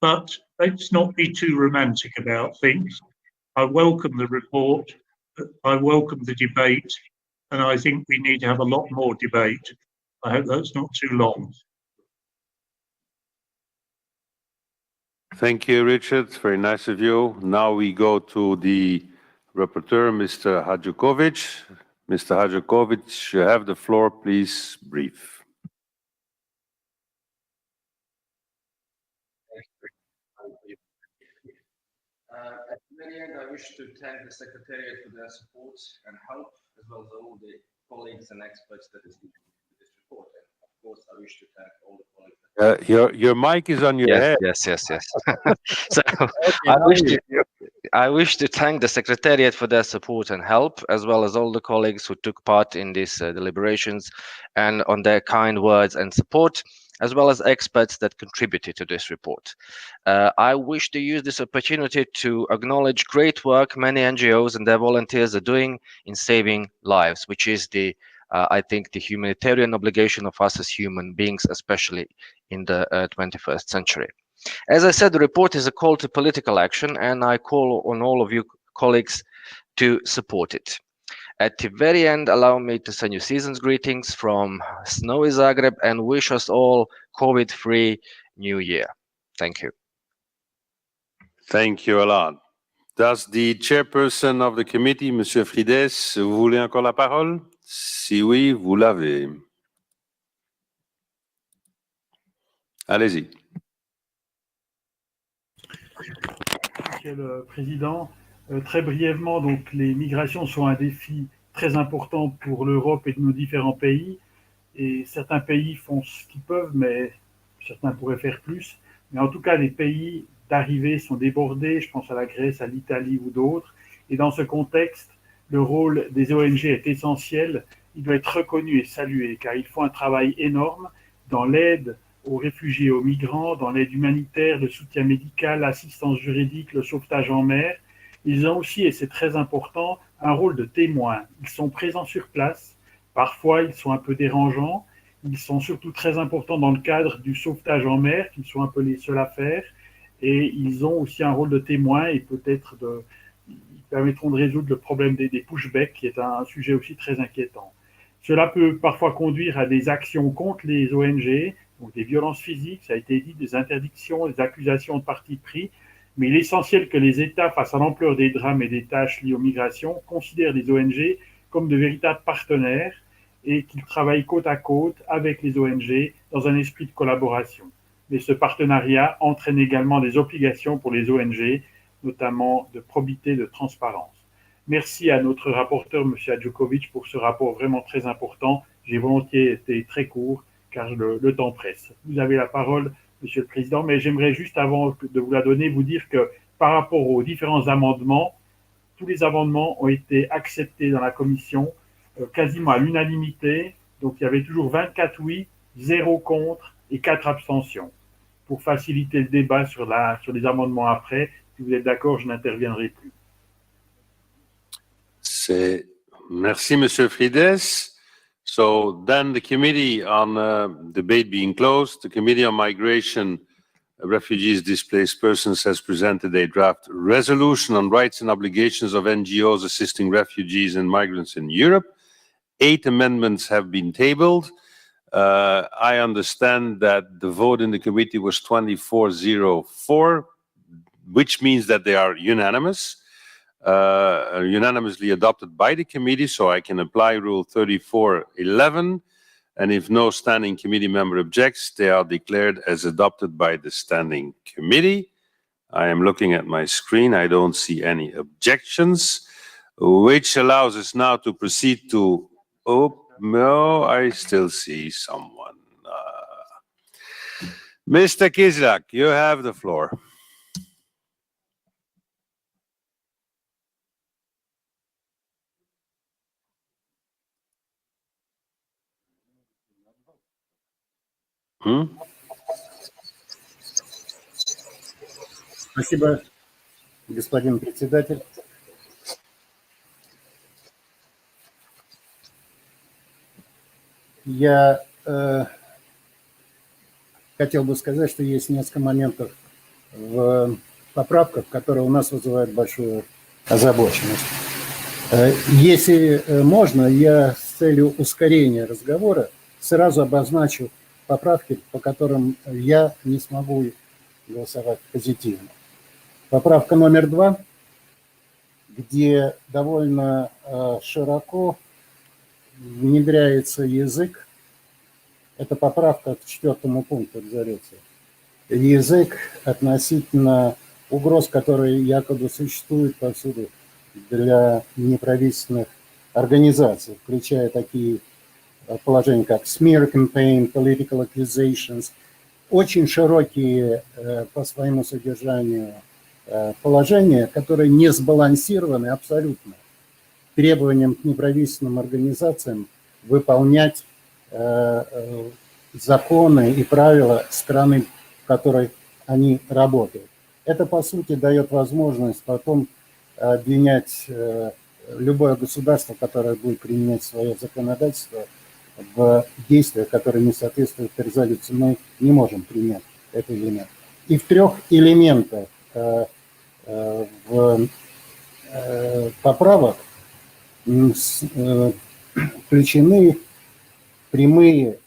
But let's not be too romantic about things. I welcome the report, I welcome the debate, and I think we need to have a lot more debate. I hope that's not too long. Thank you, Richard. Very nice of you. Now we go to the rapporteur, Mr. Hadžikovič. Mr. Hadžikovič, you have the floor. Please brief. At the very end, I wish to thank the Secretariat for their support and help, as well as all the colleagues and experts that is leading this report. And of course, I wish to thank all the colleagues. Your mic is on your head. Yes. So I wish to thank the Secretariat for their support and help, as well as all the colleagues who took part in these deliberations and on their kind words and support, as well as experts that contributed to this report. I wish to use this opportunity to acknowledge great work many NGOs and their volunteers are doing in saving lives, which is I think the humanitarian obligation of us as human beings, especially in the 21st century. As I said, the report is a call to political action, and I call on all of you colleagues to support it. At the very end, allow me to send you season's greetings from snowy Zagreb and wish us all COVID-free New Year. Thank you. Thank you a lot. Does the chairperson of the committee, Monsieur Frides, vous voulez encore la parole? Si oui, vous l'avez. Allez-y. Monsieur le Président, très brièvement, donc les migrations sont un défi très important pour l'Europe et de nos différents pays. Et certains pays font ce qu'ils peuvent, mais certains pourraient faire plus. Mais en tout cas, les pays d'arrivée sont débordés. Je pense à la Grèce, à l'Italie ou d'autres. Et dans ce contexte, le rôle des ONG est essentiel. Il doit être reconnu et salué, car ils font un travail énorme dans l'aide aux réfugiés et aux migrants, dans l'aide humanitaire, le soutien médical, l'assistance juridique, le sauvetage en mer. Ils ont aussi, et c'est très important, un rôle de témoin. Ils sont présents sur place. Parfois, ils sont un peu dérangeants. Ils sont surtout très importants dans le cadre du sauvetage en mer, qu'ils sont un peu les seuls à faire. Et ils ont aussi un rôle de témoin et peut-être ils permettront de résoudre le problème des pushbacks, qui est un sujet aussi très inquiétant. Cela peut parfois conduire à des actions contre les ONG, donc des violences physiques, ça a été dit, des interdictions, des accusations de parti pris. Mais il est essentiel que les États, face à l'ampleur des drames et des tâches liées aux migrations, considèrent les ONG comme de véritables partenaires et qu'ils travaillent côte à côte avec les ONG dans un esprit de collaboration. Mais ce partenariat entraîne également des obligations pour les ONG, notamment de probité, de transparence. Merci à notre rapporteur, M. Hadžikovič, pour ce rapport vraiment très important. J'ai volontiers été très court, car le temps presse. Vous avez la parole, Monsieur le Président, mais j'aimerais juste, avant de vous la donner, vous dire que par rapport aux différents amendements, tous les amendements ont été acceptés dans la commission, quasiment à l'unanimité. Donc, il y avait toujours 24 oui, 0 contre et 4 abstentions. Pour faciliter le débat sur les amendements après, si vous êtes d'accord, je n'interviendrai plus. Merci, Monsieur Frides. So then the committee on debate being closed, the Committee on Migration, Refugees, Displaced Persons has presented a draft resolution on rights and obligations of NGOs assisting refugees and migrants in Europe. 8 amendments have been tabled. I understand that the vote in the committee was 24-04, which means that they are unanimous. Unanimously adopted by the committee, so I can apply Rule 34.11, and if no standing committee member objects, they are declared as adopted by the standing committee. I am looking at my screen. I don't see any objections, which allows us now to proceed to... Oh, no, I still see someone. Mr. Kizlak, you have the floor. Спасибо, господин председатель. Я хотел бы сказать, что есть несколько моментов в поправках, которые у нас вызывают большую озабоченность. Если можно, я с целью ускорения разговора сразу обозначу поправки, по которым я не смогу голосовать позитивно. Поправка номер 2, где довольно широко внедряется язык. Это поправка к 4 пункту резолюции. Язык относительно угроз, которые якобы существуют повсюду для неправительственных организаций, включая такие положения, как smear campaign, political accusations, очень широкие по своему содержанию положения, которые не сбалансированы абсолютно требованиям к неправительственным организациям выполнять законы и правила страны, в которой они работают. Это, по сути, дает возможность потом обвинять любое государство, которое будет применять свое законодательство, в действиях, которые не соответствуют резолюции. Мы не можем принять этот элемент. И в 3 элементах в поправок включены прямые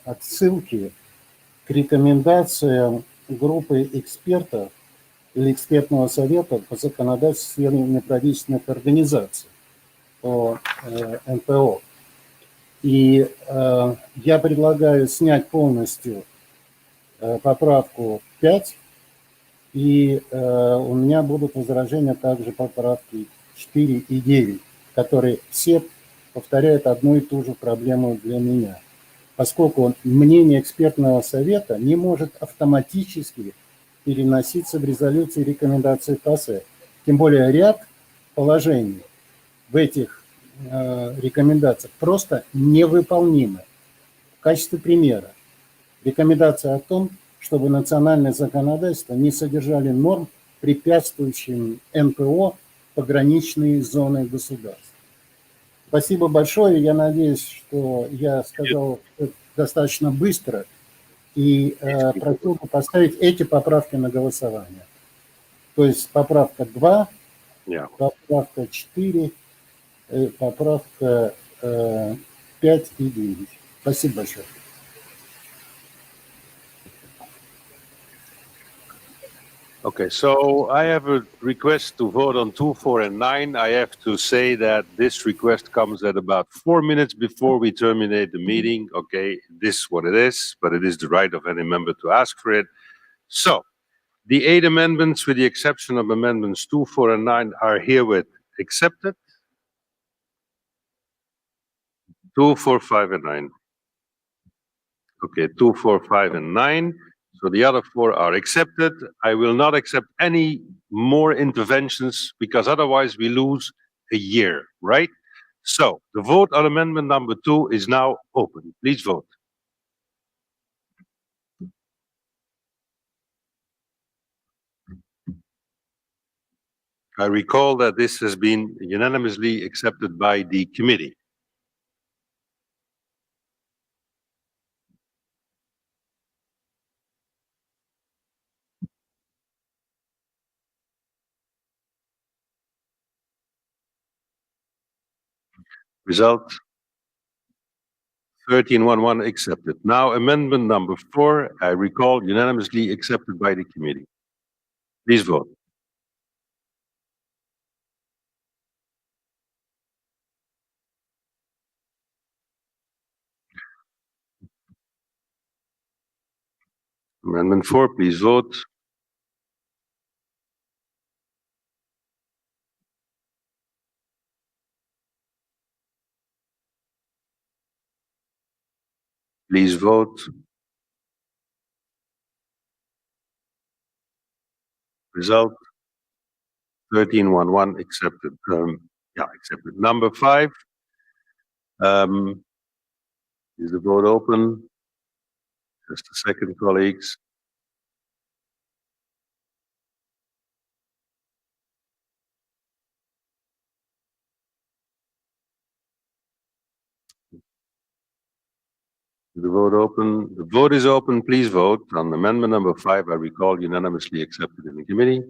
отсылки к рекомендациям группы экспертов или экспертного совета по законодательству в сфере неправительственных организаций, по НПО. И я предлагаю снять полностью поправку 5, и у меня будут возражения также по поправке 4 и 9, которые все повторяют одну и ту же проблему для меня. Поскольку мнение экспертного совета не может автоматически переноситься в резолюции и рекомендации ПАСЕ. Тем более ряд положений в этих рекомендациях просто невыполнимы. В качестве примера, рекомендация о том, чтобы национальное законодательство не содержали норм, препятствующих НПО пограничные зоны государств. Спасибо большое. Я надеюсь, что я сказал достаточно быстро и прошу поставить эти поправки на голосование. То есть поправка 2, поправка 4, поправка 5 и 9. Спасибо большое. Okay, so I have a request to vote on 2, 4, and 9. I have to say that this request comes at about 4 minutes before we terminate the meeting. Okay, this is what it is, but it is the right of any member to ask for it. So, the 8 amendments, with the exception of amendments 2, 4, and 9, are herewith accepted. 2, 4, 5, and 9. Okay, 2, 4, 5, and 9. So the other 4 are accepted. I will not accept any more interventions because otherwise we lose a year, right? So the vote on amendment number 2 is now open. Please vote. I recall that this has been unanimously accepted by the committee. Result 13-1-1 accepted. Now amendment number 4, I recall unanimously accepted by the committee. Please vote. Amendment 4, please vote. Please vote. Result 13-1-1 accepted. Accepted. Number 5. Is the vote open? Just a second, colleagues. The vote open. The vote is open. Please vote on amendment number 5. I recall unanimously accepted in the committee.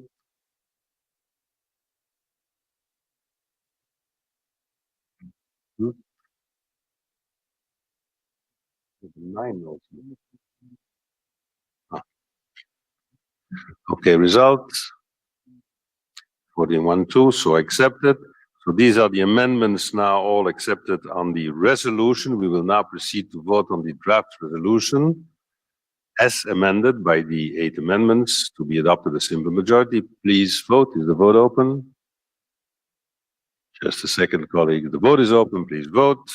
Okay, results. 14-1-2, so accepted. So these are the amendments now all accepted on the resolution. We will now proceed to vote on the draft resolution as amended by the 8 amendments to be adopted a simple majority. Please vote. Is the vote open? Just a second, colleague. The vote is open. Please vote.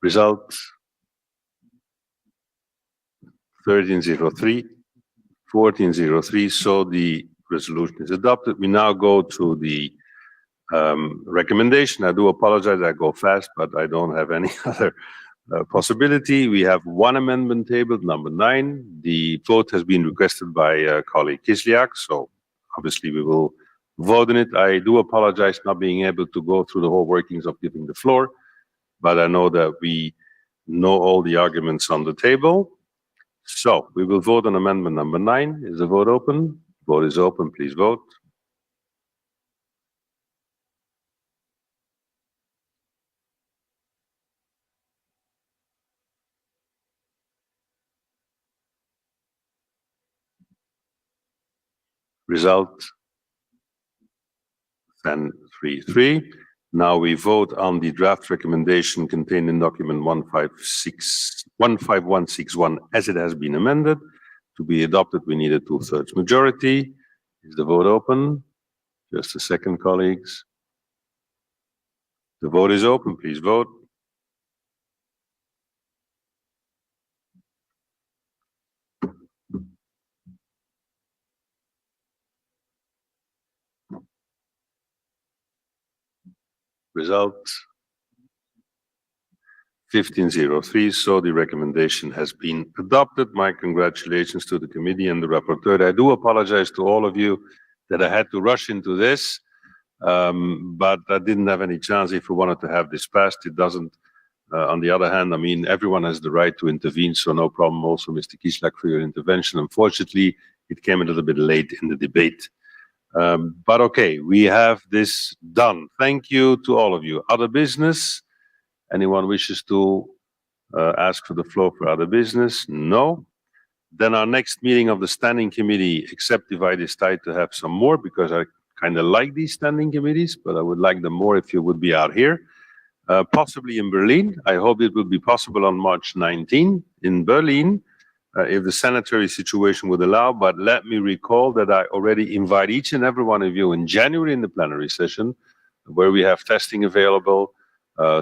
Result 1303, 1403. So the resolution is adopted. We now go to the recommendation. I do apologize. I go fast, but I don't have any other possibility. We have one amendment tabled, number 9. The vote has been requested by colleague Kislyak, so obviously we will vote on it. I do apologize not being able to go through the whole workings of giving the floor, but I know that we know all the arguments on the table. So we will vote on amendment number 9. Is the vote open? Vote is open. Please vote. Result 10-3-3. Now we vote on the draft recommendation contained in document 15161 as it has been amended. To be adopted, we need a 2/3 majority. Is the vote open? Just a second, colleagues. The vote is open. Please vote. Result 1503. So the recommendation has been adopted. My congratulations to the committee and the rapporteur. I do apologize to all of you that I had to rush into this, but I didn't have any chance if we wanted to have this passed. It doesn't. On the other hand, I mean, everyone has the right to intervene, so no problem. Also, Mr. Kislyak, for your intervention. Unfortunately, it came a little bit late in the debate. But okay, we have this done. Thank you to all of you. Other business? Anyone wishes to ask for the floor for other business? No. Then our next meeting of the Standing Committee, except if I decide to have some more, because I kind of like these standing committees, but I would like them more if you would be out here. Possibly in Berlin. I hope it will be possible on March 19 in Berlin. If the sanitary situation would allow, but let me recall that I already invite each and every one of you in January in the plenary session, where we have testing available,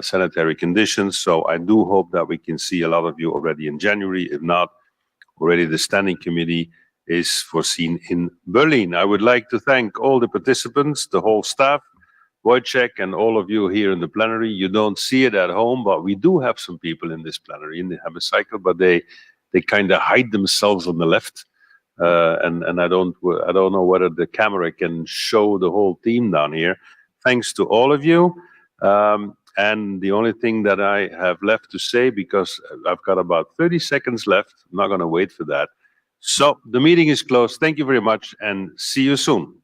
sanitary conditions. So I do hope that we can see a lot of you already in January. If not, already the Standing Committee is foreseen in Berlin. I would like to thank all the participants, the whole staff, Wojciech, and all of you here in the plenary. You don't see it at home, but we do have some people in this plenary, in the hemicycle, but they kind of hide themselves on the left, and I don't know whether the camera can show the whole team down here. Thanks to all of you. And the only thing that I have left to say, because I've got about 30 seconds left, I'm not going to wait for that. So the meeting is closed. Thank you very much, and see you soon.